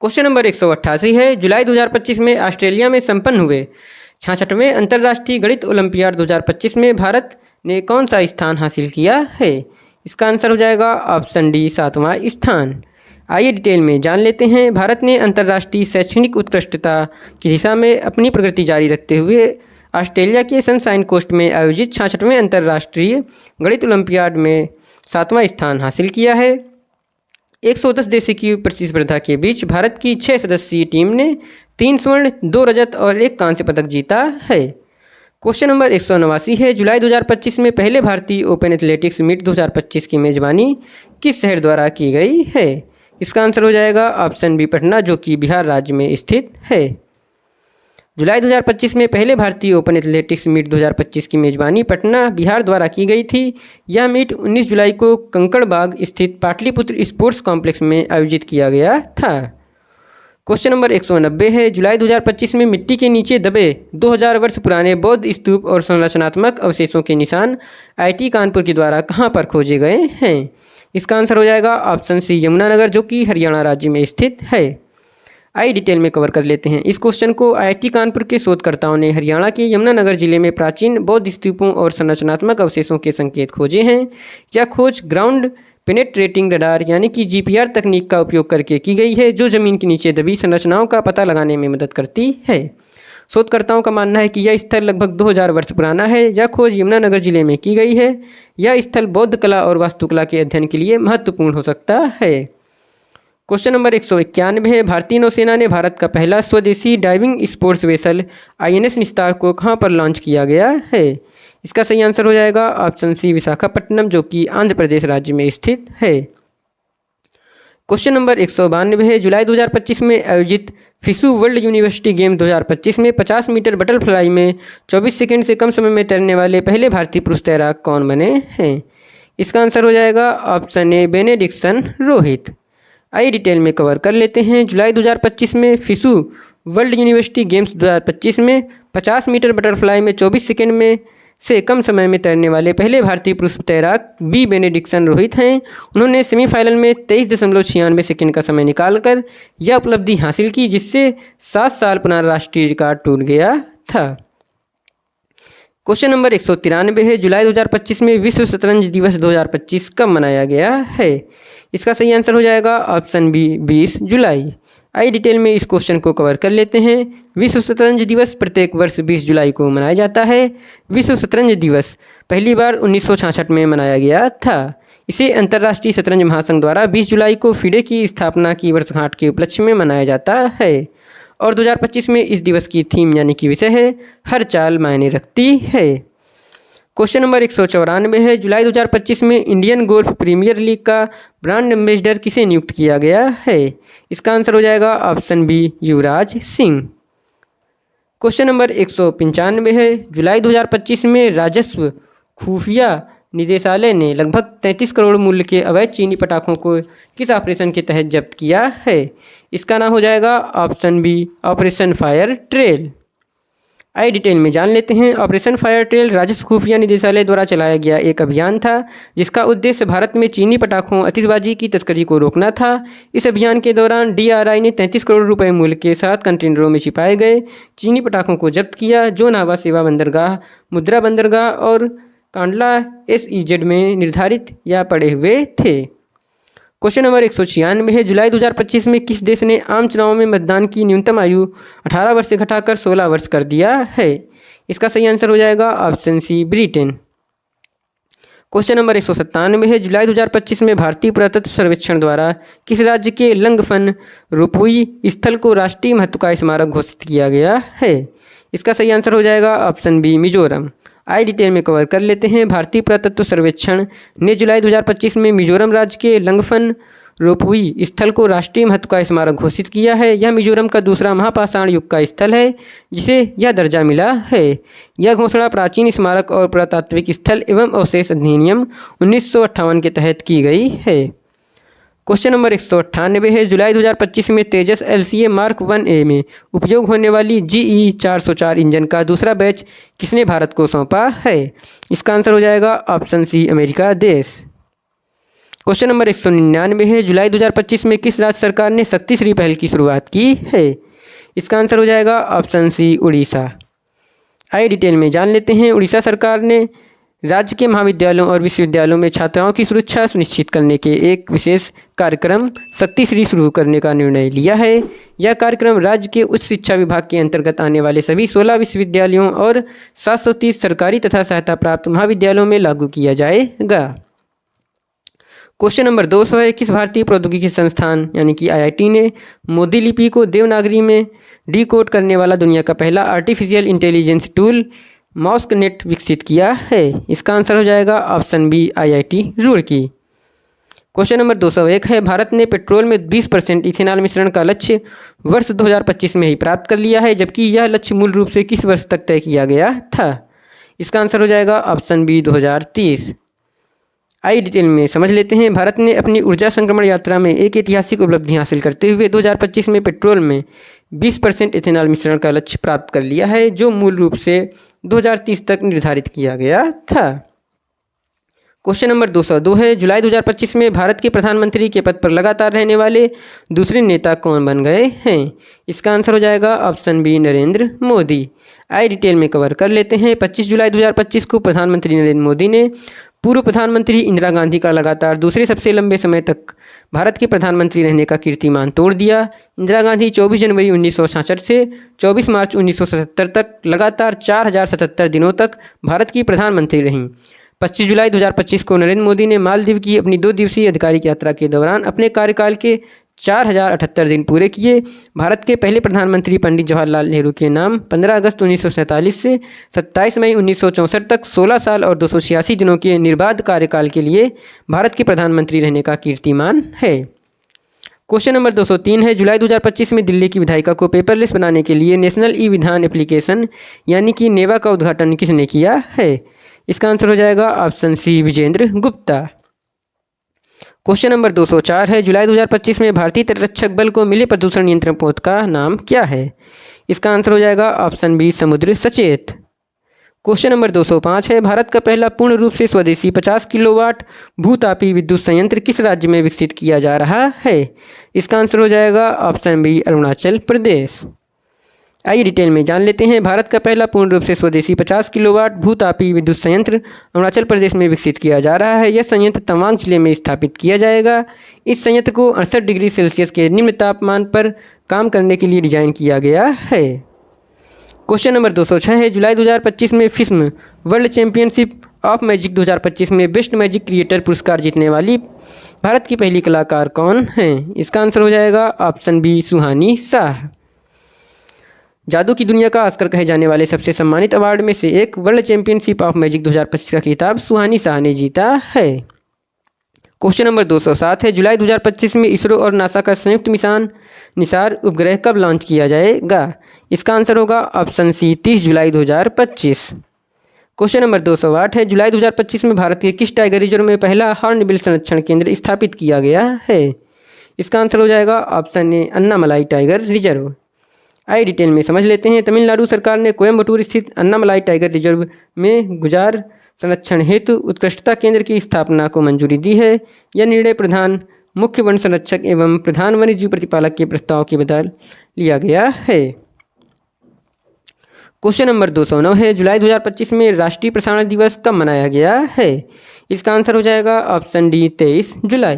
क्वेश्चन नंबर 188 है, जुलाई 2025 में ऑस्ट्रेलिया में संपन्न हुए 66वें अंतर्राष्ट्रीय गणित ओलंपियाड 2025 में भारत ने कौन सा स्थान हासिल किया है? इसका आंसर हो जाएगा ऑप्शन डी 7वां स्थान। आइए डिटेल में जान लेते हैं। भारत ने अंतर्राष्ट्रीय शैक्षणिक उत्कृष्टता की दिशा में अपनी प्रगति जारी रखते हुए ऑस्ट्रेलिया के सनशाइन कोस्ट में आयोजित 66वें अंतर्राष्ट्रीय गणित ओलंपियाड में 7वां स्थान हासिल किया है। 110 देशों की प्रतिस्पर्धा के बीच भारत की 6 सदस्यीय टीम ने 3 स्वर्ण 2 रजत और 1 कांस्य पदक जीता है। क्वेश्चन नंबर 189 है, जुलाई 2025 में पहले भारतीय ओपन एथलेटिक्स मीट 2025 की मेजबानी किस शहर द्वारा की गई है? इसका आंसर हो जाएगा ऑप्शन बी पटना, जो कि बिहार राज्य में स्थित है। जुलाई 2025 में पहले भारतीय ओपन एथलेटिक्स मीट 2025 की मेजबानी पटना बिहार द्वारा की गई थी। यह मीट 19 जुलाई को कंकड़बाग स्थित पाटलिपुत्र स्पोर्ट्स कॉम्प्लेक्स में आयोजित किया गया था। क्वेश्चन नंबर 190 है, जुलाई 2025 में मिट्टी के नीचे दबे 2000 वर्ष पुराने बौद्ध स्तूप और संरचनात्मक अवशेषों के निशान IIT कानपुर के द्वारा कहाँ पर खोजे गए हैं? इसका आंसर हो जाएगा ऑप्शन सी यमुनानगर, जो कि हरियाणा राज्य में स्थित है। आइए डिटेल में कवर कर लेते हैं इस क्वेश्चन को। IIT कानपुर के शोधकर्ताओं ने हरियाणा के यमुनानगर जिले में प्राचीन बौद्ध स्तूपों और संरचनात्मक अवशेषों के संकेत खोजे हैं। यह खोज ग्राउंड पेनेट्रेटिंग रडार यानी कि GPR तकनीक का उपयोग करके की गई है, जो जमीन के नीचे दबी संरचनाओं का पता लगाने में मदद करती है। शोधकर्ताओं का मानना है कि यह स्थल लगभग 2000 वर्ष पुराना है। यह खोज यमुनानगर जिले में की गई है। यह स्थल बौद्ध कला और वास्तुकला के अध्ययन के लिए महत्वपूर्ण हो सकता है। क्वेश्चन नंबर 191 है, भारतीय नौसेना ने भारत का पहला स्वदेशी डाइविंग स्पोर्ट्स वेसल INS निस्तार को कहाँ पर लॉन्च किया गया है? इसका सही आंसर हो जाएगा ऑप्शन सी विशाखापट्टनम, जो कि आंध्र प्रदेश राज्य में स्थित है। क्वेश्चन नंबर 192 है, जुलाई 2025 में आयोजित फिशु वर्ल्ड यूनिवर्सिटी गेम 2025 में 50 मीटर बटरफ्लाई में 24 सेकंड से कम समय में तैरने वाले पहले भारतीय पुरुष तैराक कौन बने हैं? इसका आंसर हो जाएगा ऑप्शन ए बेनेडिक्सन रोहित। आइए डिटेल में कवर कर लेते हैं। जुलाई 2025 में फिशु वर्ल्ड यूनिवर्सिटी गेम्स 2025 में 50 मीटर बटरफ्लाई में 24 सेकंड में से कम समय में तैरने वाले पहले भारतीय पुरुष तैराक बी बेनेडिक्सन रोहित हैं। उन्होंने सेमीफाइनल में 23.96 सेकंड का समय निकालकर यह उपलब्धि हासिल की, जिससे 7 साल पुराना राष्ट्रीय रिकॉर्ड टूट गया था। क्वेश्चन नंबर 193 है, जुलाई 2025 में विश्व शतरंज दिवस 2025 कब मनाया गया है? इसका सही आंसर हो जाएगा ऑप्शन बी 20 जुलाई। आइए डिटेल में इस क्वेश्चन को कवर कर लेते हैं। विश्व शतरंज दिवस प्रत्येक वर्ष 20 जुलाई को मनाया जाता है। विश्व शतरंज दिवस पहली बार 1966 में मनाया गया था। इसे अंतर्राष्ट्रीय शतरंज महासंघ द्वारा 20 जुलाई को FIDE की स्थापना की वर्षगांठ के उपलक्ष्य में मनाया जाता है और 2025 में इस दिवस की थीम यानी कि विषय है हर चाल मायने रखती है। क्वेश्चन नंबर 194 है, जुलाई 2025 में इंडियन गोल्फ प्रीमियर लीग का ब्रांड एम्बेसडर किसे नियुक्त किया गया है? इसका आंसर हो जाएगा option B Yuvraj Singh. Question number 195 है, जुलाई 2025 में राजस्व खुफिया निदेशालय ने लगभग 33 करोड़ मूल्य के अवैध चीनी पटाखों को किस ऑपरेशन के तहत जब्त किया है? इसका नाम हो जाएगा option B, operation fire trail. आइए डिटेल में जान लेते हैं। ऑपरेशन फायर ट्रेल राजस्व खुफिया निदेशालय द्वारा चलाया गया एक अभियान था जिसका उद्देश्य भारत में चीनी पटाखों आतिशबाजी की तस्करी को रोकना था। इस अभियान के दौरान DRI ने 33 करोड़ रुपए मूल्य के 7 कंटेनरों में छिपाए गए चीनी पटाखों को जब्त किया जो नावा सेवा बंदरगाह, मुद्रा बंदरगाह और कांडला SEZ में निर्धारित या पड़े हुए थे। क्वेश्चन नंबर 196 है। जुलाई 2025 में किस देश ने आम चुनावों में मतदान की न्यूनतम आयु 18 वर्ष से घटाकर 16 वर्ष कर दिया है? इसका सही आंसर हो जाएगा option C, Britain. Question number 197 है। जुलाई 2025 में भारतीय पुरातत्व सर्वेक्षण द्वारा किस राज्य के लंगफन रोपुई स्थल को राष्ट्रीय महत्व का स्मारक घोषित किया गया है? इसका सही आंसर हो जाएगा ऑप्शन बी, मिजोरम। आइए डिटेल में कवर कर लेते हैं। भारतीय पुरातत्व सर्वेक्षण ने जुलाई 2025 में मिजोरम राज्य के लंगफन रोपुई स्थल को राष्ट्रीय महत्व का स्मारक घोषित किया है। यह मिजोरम का दूसरा महापाषाण युग का स्थल है जिसे यह दर्जा मिला है। यह घोषणा प्राचीन स्मारक और पुरातात्विक स्थल एवं अवशेष अधिनियम 1958 के तहत की गई है। क्वेश्चन नंबर 198 है। जुलाई 2025 में तेजस LCA Mark 1A में उपयोग होने वाली GE 404 इंजन का दूसरा बैच किसने भारत को सौंपा है? इसका आंसर हो जाएगा ऑप्शन सी, अमेरिका देश। क्वेश्चन नंबर 199 है। जुलाई 2025 में किस राज्य सरकार ने शक्ति श्री पहल की शुरुआत की है? इसका आंसर हो जाएगा ऑप्शन सी, उड़ीसा। आइए डिटेल में जान लेते हैं। उड़ीसा सरकार ने राज्य के महाविद्यालयों और विश्वविद्यालयों में छात्राओं की सुरक्षा सुनिश्चित करने के एक विशेष कार्यक्रम शक्ति श्री शुरू करने का निर्णय लिया है। यह कार्यक्रम राज्य के उच्च शिक्षा विभाग के अंतर्गत आने वाले सभी 16 विश्वविद्यालयों और 730 सरकारी तथा सहायता प्राप्त महाविद्यालयों में लागू किया जाएगा। क्वेश्चन नंबर 200 है। किस भारतीय प्रौद्योगिकी संस्थान यानी कि IIT ने मोदी लिपि को देवनागरी में डिकोड करने वाला दुनिया का पहला आर्टिफिशियल इंटेलिजेंस टूल मॉस्कनेट विकसित किया है? इसका आंसर हो जाएगा option B, IIT Roorkee. Question number 201 है। भारत ने पेट्रोल में 20% इथेनॉल मिश्रण का लक्ष्य वर्ष 2025 में ही प्राप्त कर लिया है जबकि यह लक्ष्य मूल रूप से किस वर्ष तक तय किया गया था? इसका आंसर हो जाएगा ऑप्शन बी, 2030। आइए डिटेल में समझ लेते हैं। भारत ने अपनी ऊर्जा संक्रमण यात्रा में एक ऐतिहासिक उपलब्धि हासिल करते हुए 2025 में पेट्रोल में 20% इथेनॉल मिश्रण का लक्ष्य प्राप्त कर लिया है जो मूल रूप से 2030 तक निर्धारित किया गया था। क्वेश्चन नंबर 202 है। जुलाई 2025 में भारत के प्रधानमंत्री के पद पर लगातार रहने वाले दूसरे नेता कौन बन गए हैं? इसका आंसर हो जाएगा ऑप्शन बी, नरेंद्र मोदी। आइए डिटेल में कवर कर लेते हैं। 25 जुलाई 2025 को प्रधानमंत्री नरेंद्र मोदी ने पूर्व प्रधानमंत्री इंदिरा गांधी का लगातार दूसरे सबसे लंबे समय तक भारत के प्रधानमंत्री रहने का कीर्तिमान तोड़ दिया। इंदिरा गांधी 24 जनवरी 1966 से 24 मार्च 1977 तक लगातार 4077 दिनों तक भारत की प्रधानमंत्री रहीं। 25 जुलाई 2025 को नरेंद्र मोदी ने मालदीव की अपनी 2 दिवसीय आधिकारिक यात्रा के दौरान अपने कार्यकाल के 4078 दिन पूरे किए। भारत के पहले प्रधानमंत्री पंडित जवाहरलाल नेहरू के नाम 15 अगस्त 1947 से 27 मई 1964 तक 16 साल और 286 दिनों के निर्बाध कार्यकाल के लिए भारत के प्रधानमंत्री रहने का कीर्तिमान है। क्वेश्चन नंबर 203 है। जुलाई 2025 में दिल्ली की विधायिका को पेपरलेस बनाने के लिए नेशनल ई विधान एप्लीकेशन यानी कि नेवा का उद्घाटन किसने किया है? इसका आंसर हो जाएगा option C, Vijender Gupta. Question number 204 है। जुलाई 2025 में भारतीय तटरक्षक बल को मिले प्रदूषण नियंत्रण पोत का नाम क्या है? इसका आंसर हो जाएगा ऑप्शन बी, समुद्र सचेत। क्वेश्चन नंबर 205 है। भारत का पहला पूर्ण रूप से स्वदेशी 50 किलोवाट भूतापी विद्युत संयंत्र किस राज्य में विकसित किया जा रहा है? इसका आंसर हो जाएगा ऑप्शन बी, अरुणाचल प्रदेश। आइए डिटेल में जान लेते हैं। भारत का पहला पूर्ण रूप से स्वदेशी 50 किलोवाट भूतापी विद्युत संयंत्र अरुणाचल प्रदेश में विकसित किया जा रहा है। यह संयंत्र तवांग जिले में स्थापित किया जाएगा। इस संयंत्र को 68 डिग्री सेल्सियस के निम्न तापमान पर काम करने के लिए डिजाइन किया गया है। क्वेश्चन नंबर 206 है। जुलाई 2025 में film world championship of magic 2025 में बेस्ट मैजिक क्रिएटर पुरस्कार जीतने वाली भारत की पहली कलाकार कौन है? इसका आंसर हो जाएगा ऑप्शन बी, सुहानी शाह। जादू की दुनिया का ऑस्कर कहे जाने वाले सबसे सम्मानित अवार्ड में से एक वर्ल्ड चैंपियनशिप ऑफ मैजिक 2025 का खिताब सुहानी शाह ने जीता है। क्वेश्चन नंबर 207 है। जुलाई 2025 में इसरो और नासा का संयुक्त मिशन निसार उपग्रह कब लॉन्च किया जाएगा? इसका आंसर होगा ऑप्शन सी, 30 जुलाई 2025। क्वेश्चन नंबर 208 है, जुलाई 2025 में भारत के किस टाइगर रिजर्व में पहला हॉर्नबिल संरक्षण केंद्र स्थापित किया गया है? इसका आंसर हो जाएगा ऑप्शन ए, अन्नामलाई टाइगर रिजर्व। आइए डिटेल में समझ लेते हैं। तमिलनाडु सरकार ने कोयम्बटूर स्थित अन्नामलाई टाइगर रिजर्व में गुजार संरक्षण हेतु उत्कृष्टता केंद्र की स्थापना को मंजूरी दी है। यह निर्णय प्रधान मुख्य वन संरक्षक एवं प्रधान वन्यजीव प्रतिपालक के प्रस्ताव के बदल लिया गया है। क्वेश्चन नंबर 209 है, जुलाई 2025 में राष्ट्रीय प्रसारण दिवस कब मनाया गया है? इसका आंसर हो जाएगा ऑप्शन डी, 23 जुलाई।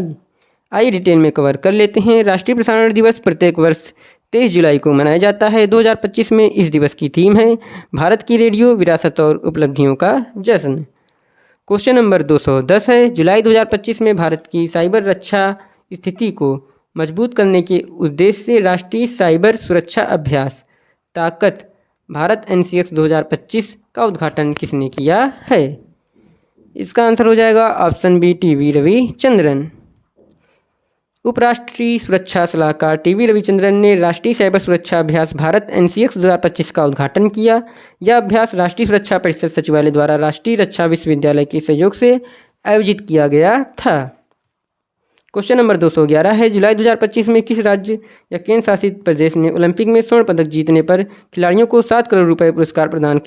आइए डिटेल में कवर कर लेते हैं। राष्ट्रीय प्रसारण दिवस प्रत्येक वर्ष 23 जुलाई को मनाया जाता है। 2025 में इस दिवस की थीम है भारत की रेडियो विरासत और उपलब्धियों का जश्न। क्वेश्चन नंबर 210 है, जुलाई 2025 में भारत की साइबर रक्षा स्थिति को मजबूत करने के उद्देश्य से राष्ट्रीय साइबर सुरक्षा अभ्यास ताकत भारत NCX 2025 का उद्घाटन किसने किया है? इसका आंसर हो जाएगा ऑप्शन बी, TV रविचंद्रन। उपराष्ट्रीय सुरक्षा सलाहकार TV रविचंद्रन ने राष्ट्रीय साइबर सुरक्षा अभ्यास भारत NCX 2025 का उद्घाटन किया। यह अभ्यास राष्ट्रीय सुरक्षा परिषद सचिवालय द्वारा राष्ट्रीय रक्षा विश्वविद्यालय के सहयोग से आयोजित किया गया था। क्वेश्चन नंबर 211 है, जुलाई 2025 में किस राज्य या केंद्र शासित प्रदेश ने ओलंपिक में स्वर्ण पदक जीतने पर खिलाड़ियों को 7 करोड़ रुपए पुरस्कार प्रदान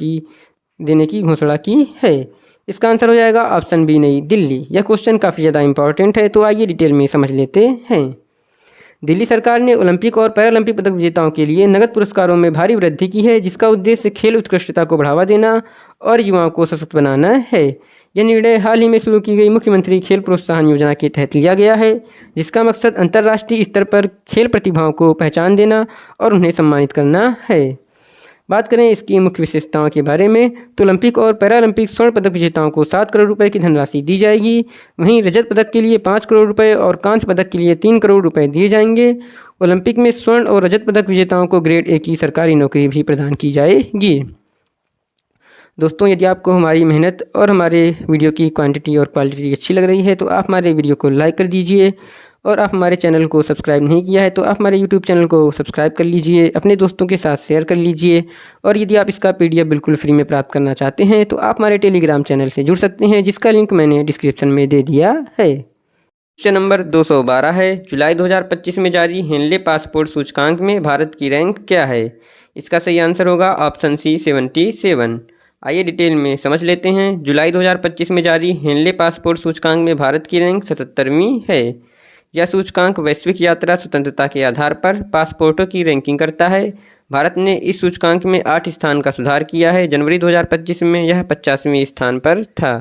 देने की घोषणा की है? इसका आंसर हो जाएगा ऑप्शन बी, नई दिल्ली। यह क्वेश्चन काफ़ी ज़्यादा इंपॉर्टेंट है, तो आइए डिटेल में समझ लेते हैं। दिल्ली सरकार ने ओलंपिक और पैरालंपिक पदक विजेताओं के लिए नगद पुरस्कारों में भारी वृद्धि की है, जिसका उद्देश्य खेल उत्कृष्टता को बढ़ावा देना और युवाओं को सशक्त बनाना है। यह निर्णय हाल ही में शुरू की गई मुख्यमंत्री खेल प्रोत्साहन योजना के तहत लिया गया है, जिसका मकसद अंतर्राष्ट्रीय स्तर पर खेल प्रतिभाओं को पहचान देना और उन्हें सम्मानित करना है। बात करें इसकी मुख्य विशेषताओं के बारे में, तो ओलंपिक और पैरालंपिक स्वर्ण पदक विजेताओं को 7 करोड़ रुपए की धनराशि दी जाएगी। वहीं रजत पदक के लिए 5 करोड़ रुपए और कांस्य पदक के लिए 3 करोड़ रुपए दिए जाएंगे। ओलंपिक में स्वर्ण और रजत पदक विजेताओं को ग्रेड A की सरकारी नौकरी भी प्रदान की जाएगी। दोस्तों, यदि आपको हमारी मेहनत और हमारे वीडियो की क्वांटिटी और क्वालिटी अच्छी लग रही है तो आप हमारे वीडियो को लाइक कर दीजिए, और आप हमारे चैनल को सब्सक्राइब नहीं किया है तो आप हमारे यूट्यूब चैनल को सब्सक्राइब कर लीजिए, अपने दोस्तों के साथ शेयर कर लीजिए। और यदि आप इसका PDF बिल्कुल फ्री में प्राप्त करना चाहते हैं तो आप हमारे टेलीग्राम चैनल से जुड़ सकते हैं, जिसका लिंक मैंने डिस्क्रिप्शन में दे दिया है। क्वेश्चन नंबर 212 है, जुलाई 2025 में जारी हेनले पासपोर्ट सूचकांक में भारत की रैंक क्या है? इसका सही आंसर होगा ऑप्शन सी, 77। आइए डिटेल में समझ लेते हैं। जुलाई 2025 में जारी हेनले पासपोर्ट सूचकांक में भारत की रैंक 77वीं है। यह सूचकांक वैश्विक यात्रा स्वतंत्रता के आधार पर पासपोर्टों की रैंकिंग करता है। भारत ने इस सूचकांक में 8 स्थान का सुधार किया है। जनवरी 2025 में यह 50वें स्थान पर था।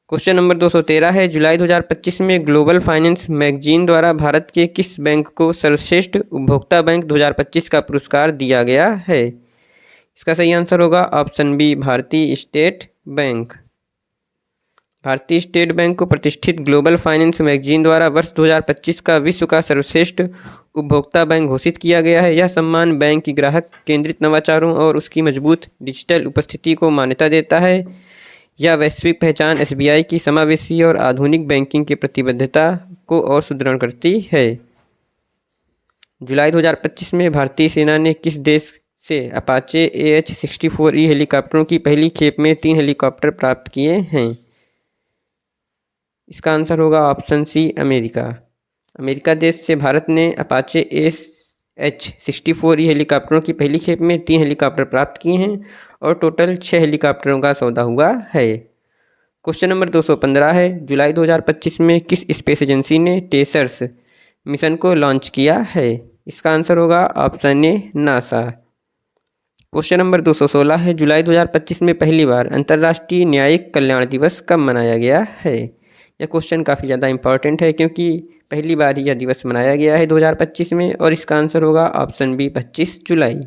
क्वेश्चन नंबर 213 है, जुलाई 2025 में ग्लोबल फाइनेंस मैगजीन द्वारा भारत के किस बैंक को सर्वश्रेष्ठ उपभोक्ता बैंक 2025 का पुरस्कार दिया गया है? इसका सही आंसर होगा ऑप्शन बी, भारतीय स्टेट बैंक। भारतीय स्टेट बैंक को प्रतिष्ठित ग्लोबल फाइनेंस मैगजीन द्वारा वर्ष 2025 का विश्व का सर्वश्रेष्ठ उपभोक्ता बैंक घोषित किया गया है। यह सम्मान बैंक की ग्राहक केंद्रित नवाचारों और उसकी मजबूत डिजिटल उपस्थिति को मान्यता देता है। यह वैश्विक पहचान SBI की समावेशी और आधुनिक बैंकिंग की प्रतिबद्धता को और सुदृढ़ करती है। जुलाई 2025 में भारतीय सेना ने किस देश से अपाचे AH-64E हेलीकॉप्टरों की पहली खेप में 3 हेलीकॉप्टर प्राप्त किए हैं? इसका आंसर होगा ऑप्शन सी, अमेरिका। अमेरिका देश से भारत ने अपाचे AH-64E हेलीकॉप्टरों की पहली खेप में 3 हेलीकॉप्टर प्राप्त किए हैं और टोटल 6 हेलीकॉप्टरों का सौदा हुआ है। क्वेश्चन नंबर 215 है, जुलाई 2025 में किस स्पेस एजेंसी ने टेसर्स मिशन को लॉन्च किया है? इसका आंसर होगा option A, NASA. Question number 216 है, जुलाई 2025 में पहली बार अंतर्राष्ट्रीय न्यायिक कल्याण दिवस कब मनाया गया है? यह क्वेश्चन काफ़ी ज़्यादा इंपॉर्टेंट है, क्योंकि पहली बार यह दिवस मनाया गया है 2025 में, और इसका आंसर होगा ऑप्शन बी, 25 जुलाई।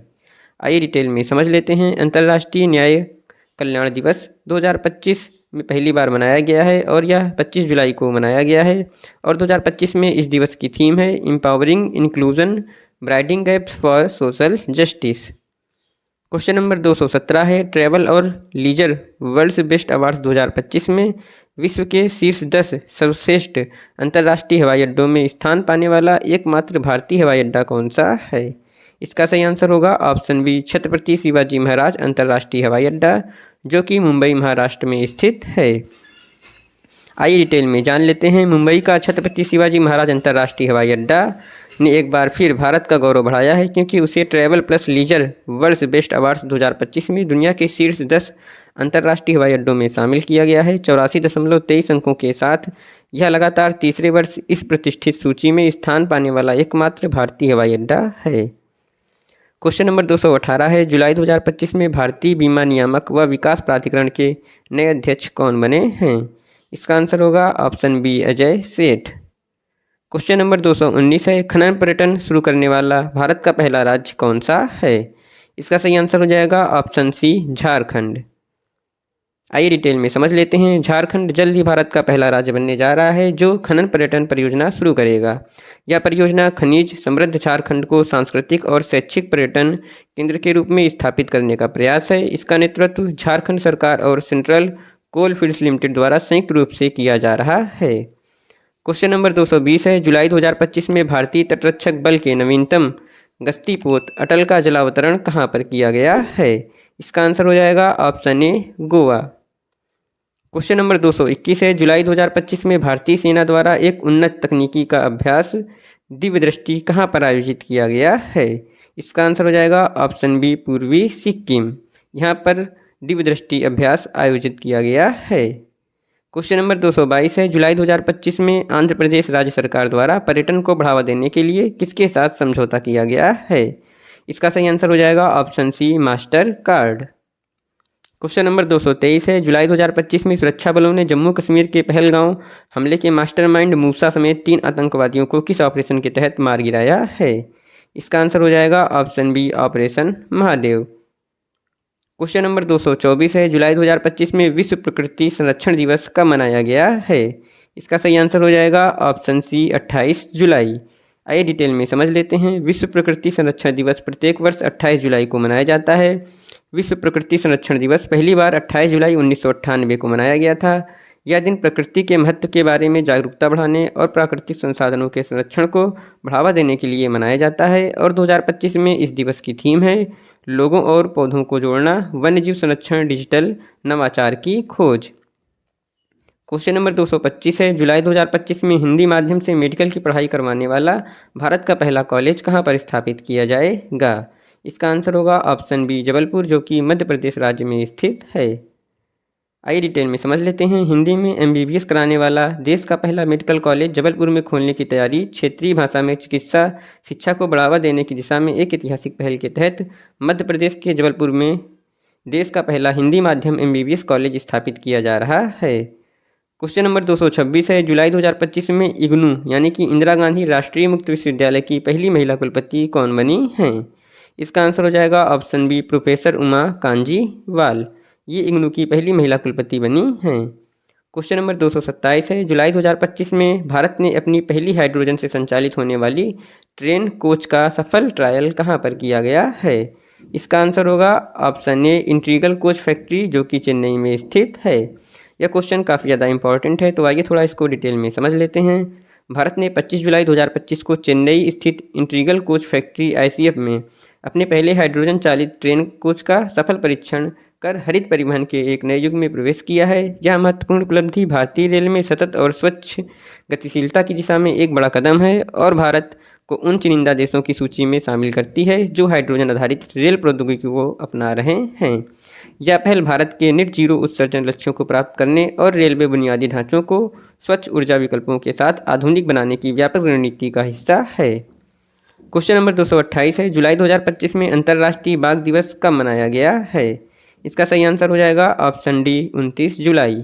आइए डिटेल में समझ लेते हैं। अंतर्राष्ट्रीय न्याय कल्याण दिवस 2025 में पहली बार मनाया गया है और यह 25 जुलाई को मनाया गया है। और 2025 में इस दिवस की थीम है empowering inclusion, bridging gaps for social justice. Question number 217 है, ट्रैवल और लीजर वर्ल्ड्स बेस्ट अवार्ड्स 2025 में विश्व के शीर्ष 10 सर्वश्रेष्ठ अंतर्राष्ट्रीय हवाई अड्डों में स्थान पाने वाला एकमात्र भारतीय हवाई अड्डा कौन सा है? इसका सही आंसर होगा ऑप्शन बी छत्रपति शिवाजी महाराज अंतर्राष्ट्रीय हवाई अड्डा, जो कि मुंबई महाराष्ट्र में स्थित है। आइए डिटेल में जान लेते हैं। मुंबई का छत्रपति शिवाजी महाराज अंतर्राष्ट्रीय हवाई अड्डा ने एक बार फिर भारत का गौरव बढ़ाया है, क्योंकि उसे travel plus leisure world best awards 2025 में दुनिया के शीर्ष 10 अंतर्राष्ट्रीय हवाई अड्डों में शामिल किया गया है। 84.23 अंकों के साथ यह लगातार तीसरे वर्ष इस प्रतिष्ठित सूची में स्थान पाने वाला एकमात्र भारतीय हवाई अड्डा है। क्वेश्चन नंबर 218 है, जुलाई 2025 में भारतीय बीमा नियामक व विकास प्राधिकरण के नए अध्यक्ष कौन बने हैं? इसका आंसर होगा ऑप्शन बी अजय सेठ। क्वेश्चन नंबर 219 है, खनन पर्यटन शुरू करने वाला भारत का पहला राज्य कौन सा है? इसका सही आंसर हो जाएगा ऑप्शन सी झारखंड। आइए डिटेल में समझ लेते हैं। झारखंड जल्द ही भारत का पहला राज्य बनने जा रहा है जो खनन पर्यटन परियोजना शुरू करेगा। यह परियोजना खनिज समृद्ध झारखंड को सांस्कृतिक और शैक्षिक पर्यटन केंद्र के रूप में स्थापित करने का प्रयास है। इसका नेतृत्व झारखंड सरकार और सेंट्रल कोल फील्ड्स लिमिटेड द्वारा संयुक्त रूप से किया जा रहा है। क्वेश्चन नंबर 220 है, जुलाई 2025 में भारतीय तटरक्षक बल के नवीनतम गश्ती पोत अटल का जलावतरण कहाँ पर किया गया है? इसका आंसर हो जाएगा ऑप्शन ए गोवा। क्वेश्चन नंबर 221 है, जुलाई 2025 में भारतीय सेना द्वारा एक उन्नत तकनीकी का अभ्यास दिव्य दृष्टि कहाँ पर आयोजित किया गया है? इसका आंसर हो जाएगा ऑप्शन बी पूर्वी सिक्किम। यहाँ पर दिव्य दृष्टि अभ्यास आयोजित किया गया है। क्वेश्चन नंबर 222 है, जुलाई 2025 में आंध्र प्रदेश राज्य सरकार द्वारा पर्यटन को बढ़ावा देने के लिए किसके साथ समझौता किया गया है? इसका सही आंसर हो जाएगा option C Mastercard. Question number 223 है, जुलाई 2025 में सुरक्षा बलों ने जम्मू कश्मीर के पहलगांव हमले के मास्टरमाइंड मूसा समेत 3 आतंकवादियों को किस ऑपरेशन के तहत मार गिराया है? इसका आंसर हो जाएगा option B operation Mahadev. Question number 224 है, जुलाई 2025 में विश्व प्रकृति संरक्षण दिवस कब मनाया गया है? इसका सही आंसर हो जाएगा ऑप्शन सी 28 जुलाई। आइए डिटेल में समझ लेते हैं। विश्व प्रकृति संरक्षण दिवस प्रत्येक वर्ष 28 जुलाई को मनाया जाता है। विश्व प्रकृति संरक्षण दिवस पहली बार 28 जुलाई 1998 को मनाया गया था। यह दिन प्रकृति के महत्व के बारे में जागरूकता बढ़ाने और प्राकृतिक संसाधनों के संरक्षण को बढ़ावा देने के लिए मनाया जाता है। और 2025 में इस दिवस की थीम है लोगों और पौधों को जोड़ना, वन्यजीव संरक्षण, डिजिटल नवाचार की खोज। क्वेश्चन नंबर 225 है, जुलाई 2025 में हिंदी माध्यम से मेडिकल की पढ़ाई करवाने वाला भारत का पहला कॉलेज कहाँ पर स्थापित किया जाएगा? इसका आंसर होगा ऑप्शन बी जबलपुर, जो कि मध्य प्रदेश राज्य में स्थित है। आइए डिटेल में समझ लेते हैं। हिंदी में MBBS कराने वाला देश का पहला मेडिकल कॉलेज जबलपुर में खोलने की तैयारी क्षेत्रीय भाषा में चिकित्सा शिक्षा को बढ़ावा देने की दिशा में एक ऐतिहासिक पहल के तहत मध्य प्रदेश के जबलपुर में देश का पहला हिंदी माध्यम MBBS कॉलेज स्थापित किया जा रहा है। क्वेश्चन नंबर 226 है, जुलाई 2025 में इग्नू यानी कि इंदिरा गांधी राष्ट्रीय मुक्त विश्वविद्यालय की पहली महिला कुलपति कौन बनी हैं? इसका आंसर हो जाएगा ऑप्शन बी प्रोफेसर उमा कांजीवाल। ये इग्नू की पहली महिला कुलपति बनी हैं। क्वेश्चन नंबर 227 है, जुलाई 2025 में भारत ने अपनी पहली हाइड्रोजन से संचालित होने वाली ट्रेन कोच का सफल ट्रायल कहाँ पर किया गया है? इसका आंसर होगा option A integral coach factory, जो कि चेन्नई में स्थित है। यह क्वेश्चन काफ़ी ज़्यादा इंपॉर्टेंट है, तो आइए थोड़ा इसको डिटेल में समझ लेते हैं। भारत ने 25 जुलाई 2025 को चेन्नई स्थित इंटीग्रल कोच फैक्ट्री ICF में अपने पहले हाइड्रोजन चालित ट्रेन कोच का सफल परीक्षण कर हरित परिवहन के एक नए युग में प्रवेश किया है। यह महत्वपूर्ण उपलब्धि भारतीय रेल में सतत और स्वच्छ गतिशीलता की दिशा में एक बड़ा कदम है और भारत को उन चुनिंदा देशों की सूची में शामिल करती है जो हाइड्रोजन आधारित रेल प्रौद्योगिकी को अपना रहे हैं। यह पहल भारत के नेट जीरो उत्सर्जन लक्ष्यों को प्राप्त करने और रेलवे बुनियादी ढांचों को स्वच्छ ऊर्जा विकल्पों के साथ आधुनिक बनाने की व्यापक रणनीति का हिस्सा है। क्वेश्चन नंबर 228 है, जुलाई 2025 में अंतर्राष्ट्रीय बाघ दिवस कब मनाया गया है? इसका सही आंसर हो जाएगा ऑप्शन डी 29 जुलाई।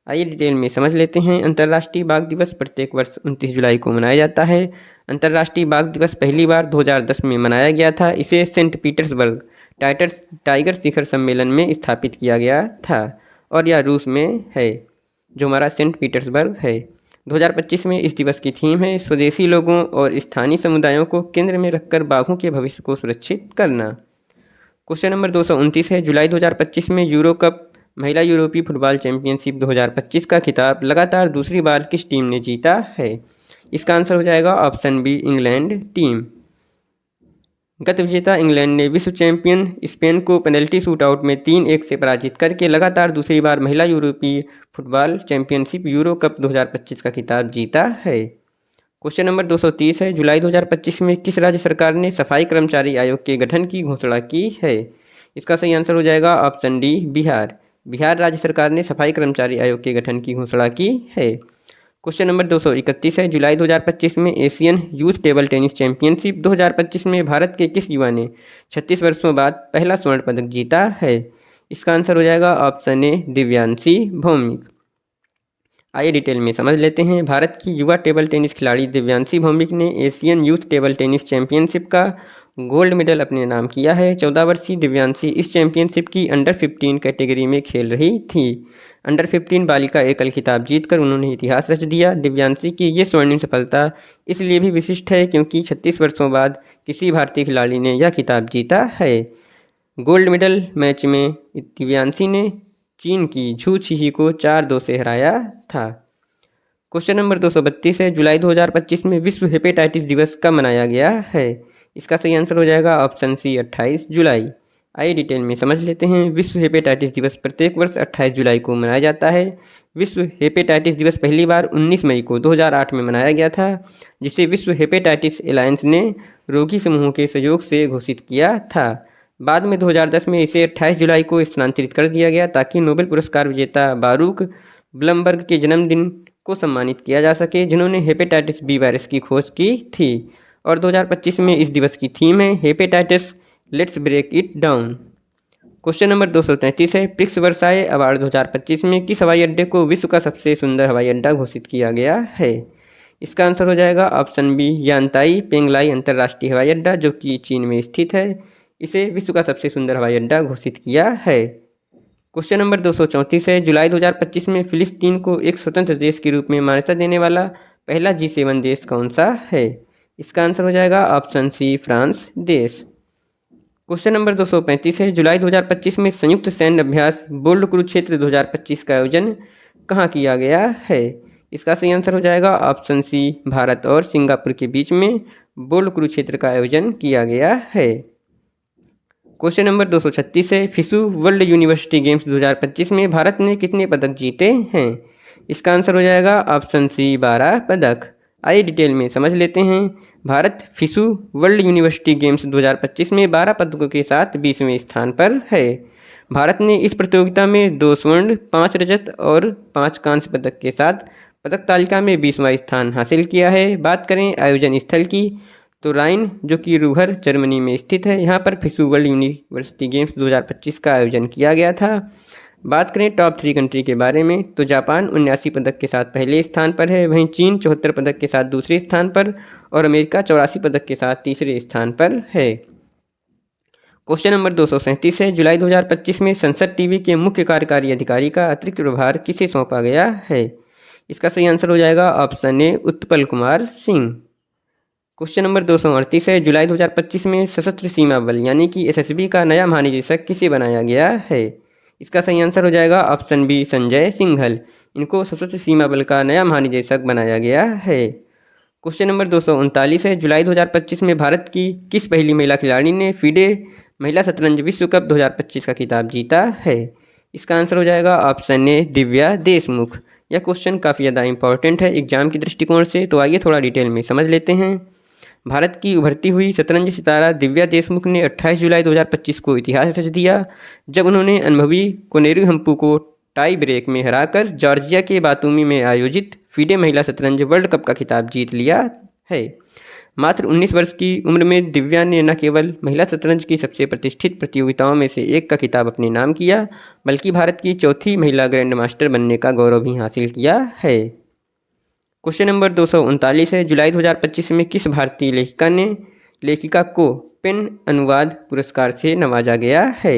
आइए डिटेल में समझ लेते हैं। अंतर्राष्ट्रीय बाघ दिवस प्रत्येक वर्ष 29 जुलाई को मनाया जाता है। अंतर्राष्ट्रीय बाघ दिवस पहली बार 2010 में मनाया गया था। इसे सेंट पीटर्सबर्ग टाइगर शिखर सम्मेलन में स्थापित किया गया था और यह रूस में है, जो हमारा सेंट पीटर्सबर्ग है। 2025 में इस दिवस की थीम है स्वदेशी लोगों और स्थानीय समुदायों को केंद्र में रखकर बाघों के भविष्य को सुरक्षित करना। क्वेश्चन नंबर 229 है, जुलाई 2025 में यूरो कप महिला यूरोपीय फुटबॉल चैंपियनशिप 2025 का खिताब लगातार दूसरी बार किस टीम ने जीता है? इसका आंसर हो जाएगा ऑप्शन बी इंग्लैंड टीम। गत विजेता इंग्लैंड ने विश्व चैंपियन स्पेन को पेनल्टी शूटआउट में 3-1 से पराजित करके लगातार दूसरी बार महिला यूरोपीय फुटबॉल चैंपियनशिप यूरो कप 2025 का खिताब जीता है। क्वेश्चन नंबर 230 है, जुलाई 2025 में किस राज्य सरकार ने सफाई कर्मचारी आयोग के गठन की घोषणा की है? इसका सही आंसर हो जाएगा ऑप्शन डी, बिहार। बिहार राज्य सरकार ने सफाई कर्मचारी आयोग के गठन की घोषणा की है। क्वेश्चन नंबर 231 है, जुलाई 2025 में Asian youth table tennis championship 2025 में भारत के किस युवा ने 36 वर्षों बाद पहला स्वर्ण पदक जीता है? इसका आंसर हो जाएगा ऑप्शन ए, दिव्यांशी भौमिक। आइए डिटेल में समझ लेते हैं। भारत की युवा टेबल टेनिस खिलाड़ी दिव्यांशी भौमिक ने Asian youth table tennis championship का गोल्ड मेडल अपने नाम किया है। 14 वर्षीय दिव्यांशी इस चैंपियनशिप की अंडर 15 कैटेगरी में खेल रही थी। अंडर 15 बालिका एकल खिताब जीतकर उन्होंने इतिहास रच दिया। दिव्यांशी की ये स्वर्णिम सफलता इसलिए भी विशिष्ट है क्योंकि 36 वर्षों बाद किसी भारतीय खिलाड़ी ने यह खिताब जीता है। गोल्ड मेडल मैच में दिव्यांशी ने चीन की झू छिही को 4-2 से हराया था। क्वेश्चन नंबर 232 है, जुलाई 2025 में विश्व हेपेटाइटिस दिवस कब मनाया गया है? इसका सही आंसर हो जाएगा ऑप्शन सी, 28 जुलाई। आइए डिटेल में समझ लेते हैं। विश्व हेपेटाइटिस दिवस प्रत्येक वर्ष 28 जुलाई को मनाया जाता है। विश्व हेपेटाइटिस दिवस पहली बार 19 मई को 2008 में मनाया गया था, जिसे विश्व हेपेटाइटिस एलायंस ने रोगी समूहों के सहयोग से घोषित किया था। बाद में 2010 में इसे 28 जुलाई को स्थानांतरित कर दिया गया ताकि नोबेल पुरस्कार विजेता बारूक ब्लमबर्ग के जन्मदिन को सम्मानित किया जा सके, जिन्होंने हेपेटाइटिस बी वायरस की खोज की थी। और 2025 में इस दिवस की थीम है hepatitis let's break it down. Question number 233 है, प्रिक्स वर्साए अवार्ड 2025 में किस हवाई अड्डे को विश्व का सबसे सुंदर हवाई अड्डा घोषित किया गया है? इसका आंसर हो जाएगा ऑप्शन बी, यांताई पेंगलाई अंतर्राष्ट्रीय हवाई अड्डा, जो कि चीन में स्थित है। इसे विश्व का सबसे सुंदर हवाई अड्डा घोषित किया है। क्वेश्चन नंबर 234 है, जुलाई 2025 में फिलिस्तीन को एक स्वतंत्र देश के रूप में मान्यता देने वाला पहला G7 देश कौन सा है? इसका आंसर हो जाएगा ऑप्शन सी, फ्रांस देश। क्वेश्चन नंबर 235 है, जुलाई 2025 में संयुक्त सैन्य अभ्यास बोल्ड कुरुक्षेत्र 2025 का आयोजन कहाँ किया गया है? इसका सही आंसर हो जाएगा ऑप्शन सी, भारत और सिंगापुर के बीच में बोल्ड कुरुक्षेत्र का आयोजन किया गया है। क्वेश्चन नंबर 236 है, फिसू वर्ल्ड यूनिवर्सिटी गेम्स 2025 में भारत ने कितने पदक जीते हैं? इसका आंसर हो जाएगा ऑप्शन सी, 12 पदक। आइए डिटेल में समझ लेते हैं। भारत फिसू वर्ल्ड यूनिवर्सिटी गेम्स 2025 में 12 पदकों के साथ 20वें स्थान पर है। भारत ने इस प्रतियोगिता में 2 स्वर्ण, 5 रजत और 5 कांस्य पदक के साथ पदक तालिका में 20वां स्थान हासिल किया है। बात करें आयोजन स्थल की, तो राइन, जो कि रूहर जर्मनी में स्थित है, यहाँ पर फिसू वर्ल्ड यूनिवर्सिटी गेम्स 2025 का आयोजन किया गया था। बात करें टॉप 3 कंट्री के बारे में, तो जापान 79 पदक के साथ पहले स्थान पर है, वहीं चीन 74 पदक के साथ दूसरे स्थान पर और अमेरिका 84 पदक के साथ तीसरे स्थान पर है। क्वेश्चन नंबर 237 है, जुलाई 2025 में संसद टीवी के मुख्य कार्यकारी अधिकारी का अतिरिक्त प्रभार किसे सौंपा गया है? इसका सही आंसर हो जाएगा ऑप्शन ए, उत्पल कुमार सिंह। क्वेश्चन नंबर 238 है, जुलाई 2025 में सशस्त्र सीमा बल यानी कि SSB का नया महानिदेशक किसे बनाया गया है? इसका सही आंसर हो जाएगा ऑप्शन बी, संजय सिंघल। इनको सशस्त्र सीमा बल का नया महानिदेशक बनाया गया है। क्वेश्चन नंबर 239 है, जुलाई 2025 में भारत की किस पहली महिला खिलाड़ी ने फीडे महिला शतरंज विश्व कप 2025 का खिताब जीता है? इसका आंसर हो जाएगा ऑप्शन ए, दिव्या देशमुख। यह क्वेश्चन काफ़ी ज़्यादा इंपॉर्टेंट है एग्जाम के दृष्टिकोण से, तो आइए थोड़ा डिटेल में समझ लेते हैं। भारत की उभरती हुई शतरंज सितारा दिव्या देशमुख ने 28 जुलाई 2025 को इतिहास रच दिया, जब उन्होंने अनुभवी कोनेरू हम्पू को टाई ब्रेक में हराकर जॉर्जिया के बातूमी में आयोजित फीडे महिला शतरंज वर्ल्ड कप का खिताब जीत लिया है। मात्र 19 वर्ष की उम्र में दिव्या ने न केवल महिला शतरंज की सबसे प्रतिष्ठित प्रतियोगिताओं में से एक का खिताब अपने नाम किया, बल्कि भारत की चौथी महिला ग्रैंड मास्टर बनने का गौरव भी हासिल किया है। क्वेश्चन नंबर 239 है, जुलाई 2025 में किस भारतीय लेखिका को पेन अनुवाद पुरस्कार से नवाजा गया है?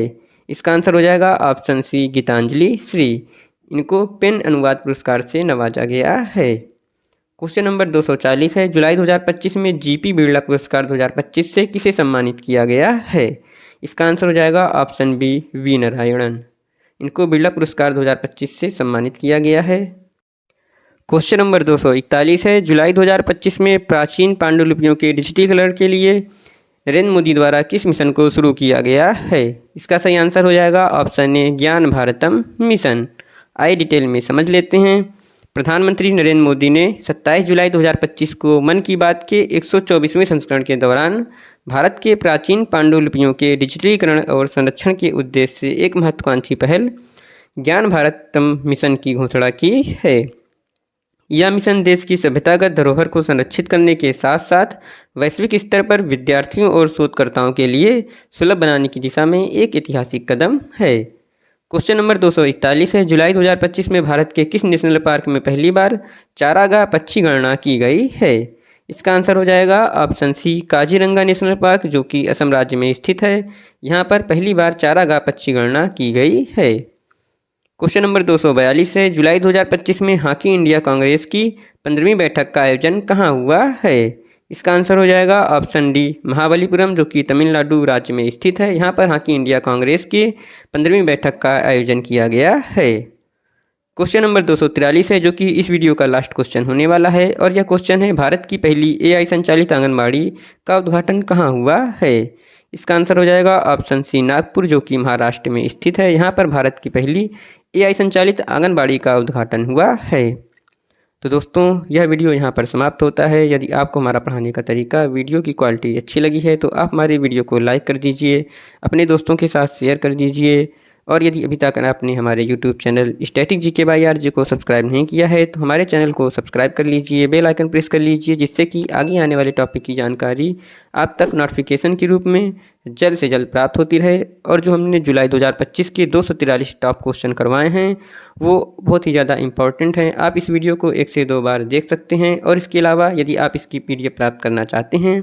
इसका आंसर हो जाएगा ऑप्शन सी, गीतांजलि श्री। इनको पेन अनुवाद पुरस्कार से नवाजा गया है। क्वेश्चन नंबर 240 है, जुलाई 2025 में GP बिरला पुरस्कार 2025 से किसे सम्मानित किया गया है? इसका आंसर हो जाएगा ऑप्शन बी, वी नारायणन। इनको बिरला पुरस्कार 2025 से सम्मानित किया गया है। क्वेश्चन नंबर 241 है, जुलाई 2025 में प्राचीन पांडुलिपियों के डिजिटलीकरण के लिए नरेंद्र मोदी द्वारा किस मिशन को शुरू किया गया है? इसका सही आंसर हो जाएगा ऑप्शन ए ज्ञान भारतम मिशन। आइए डिटेल में समझ लेते हैं। प्रधानमंत्री नरेंद्र मोदी ने 27 जुलाई 2025 को मन की बात के 124वें संस्करण के दौरान भारत के प्राचीन पांडुलिपियों के डिजिटलीकरण और संरक्षण के उद्देश्य से एक महत्वाकांक्षी पहल ज्ञान भारतम मिशन की घोषणा की है। यह मिशन देश की सभ्यतागत धरोहर को संरक्षित करने के साथ साथ वैश्विक स्तर पर विद्यार्थियों और शोधकर्ताओं के लिए सुलभ बनाने की दिशा में एक ऐतिहासिक कदम है। क्वेश्चन नंबर 241 है, जुलाई 2025 में भारत के किस नेशनल पार्क में पहली बार चारागाह पक्षी गणना की गई है? इसका आंसर हो जाएगा option C Kaziranga national park, जो कि असम राज्य में स्थित है। यहाँ पर पहली बार चारागाह पक्षी गणना की गई है। क्वेश्चन नंबर 242 है, जुलाई 2025 में हॉकी इंडिया कांग्रेस की 15वीं बैठक का आयोजन कहाँ हुआ है? इसका आंसर हो जाएगा ऑप्शन डी महाबलीपुरम, जो कि तमिलनाडु राज्य में स्थित है। यहाँ पर हॉकी इंडिया कांग्रेस की 15वीं बैठक का आयोजन किया गया है। क्वेश्चन नंबर 243 है, जो कि इस वीडियो का लास्ट क्वेश्चन होने वाला है, और यह क्वेश्चन है भारत की पहली AI संचालित आंगनबाड़ी का उद्घाटन कहाँ हुआ है? इसका आंसर हो जाएगा ऑप्शन सी नागपुर, जो कि महाराष्ट्र में स्थित है। यहाँ पर भारत की पहली AI संचालित आंगनबाड़ी का उद्घाटन हुआ है। तो दोस्तों, यह वीडियो यहाँ पर समाप्त होता है। यदि आपको हमारा पढ़ाने का तरीका, वीडियो की क्वालिटी अच्छी लगी है तो आप हमारे वीडियो को लाइक कर दीजिए, अपने दोस्तों के साथ शेयर कर दीजिए, और यदि अभी तक आपने हमारे YouTube channel static GK by RJ को सब्सक्राइब नहीं किया है तो हमारे चैनल को सब्सक्राइब कर लीजिए, बेल आइकन प्रेस कर लीजिए, जिससे कि आगे आने वाले टॉपिक की जानकारी आप तक नोटिफिकेशन के रूप में जल्द से जल्द प्राप्त होती रहे। और जो हमने जुलाई 2025 के 243 टॉप क्वेश्चन करवाए हैं वो बहुत ही ज़्यादा इंपॉर्टेंट हैं। आप इस वीडियो को 1 से 2 बार देख सकते हैं। और इसके अलावा यदि आप इसकी PDF प्राप्त करना चाहते हैं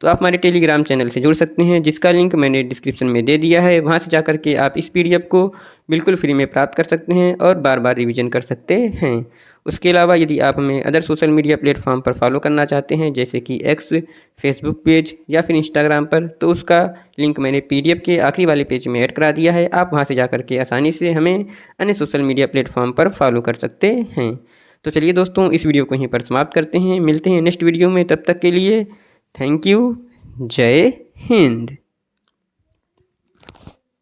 तो आप हमारे टेलीग्राम चैनल से जुड़ सकते हैं, जिसका लिंक मैंने डिस्क्रिप्शन में दे दिया है। वहां से जाकर के आप इस PDF को बिल्कुल फ्री में प्राप्त कर सकते हैं और बार बार रिवीजन कर सकते हैं। उसके अलावा यदि आप हमें अदर सोशल मीडिया प्लेटफॉर्म पर फॉलो करना चाहते हैं, जैसे कि X, फेसबुक पेज या फिर इंस्टाग्राम पर, तो उसका लिंक मैंने PDF के आखिरी वाले पेज में ऐड करा दिया है। आप वहां से जाकर के आसानी से हमें अन्य सोशल मीडिया प्लेटफॉर्म पर फॉलो कर सकते हैं। तो चलिए दोस्तों, इस वीडियो को यहीं पर समाप्त करते हैं। मिलते हैं नेक्स्ट वीडियो में, तब तक के लिए थैंक यू। जय हिंद।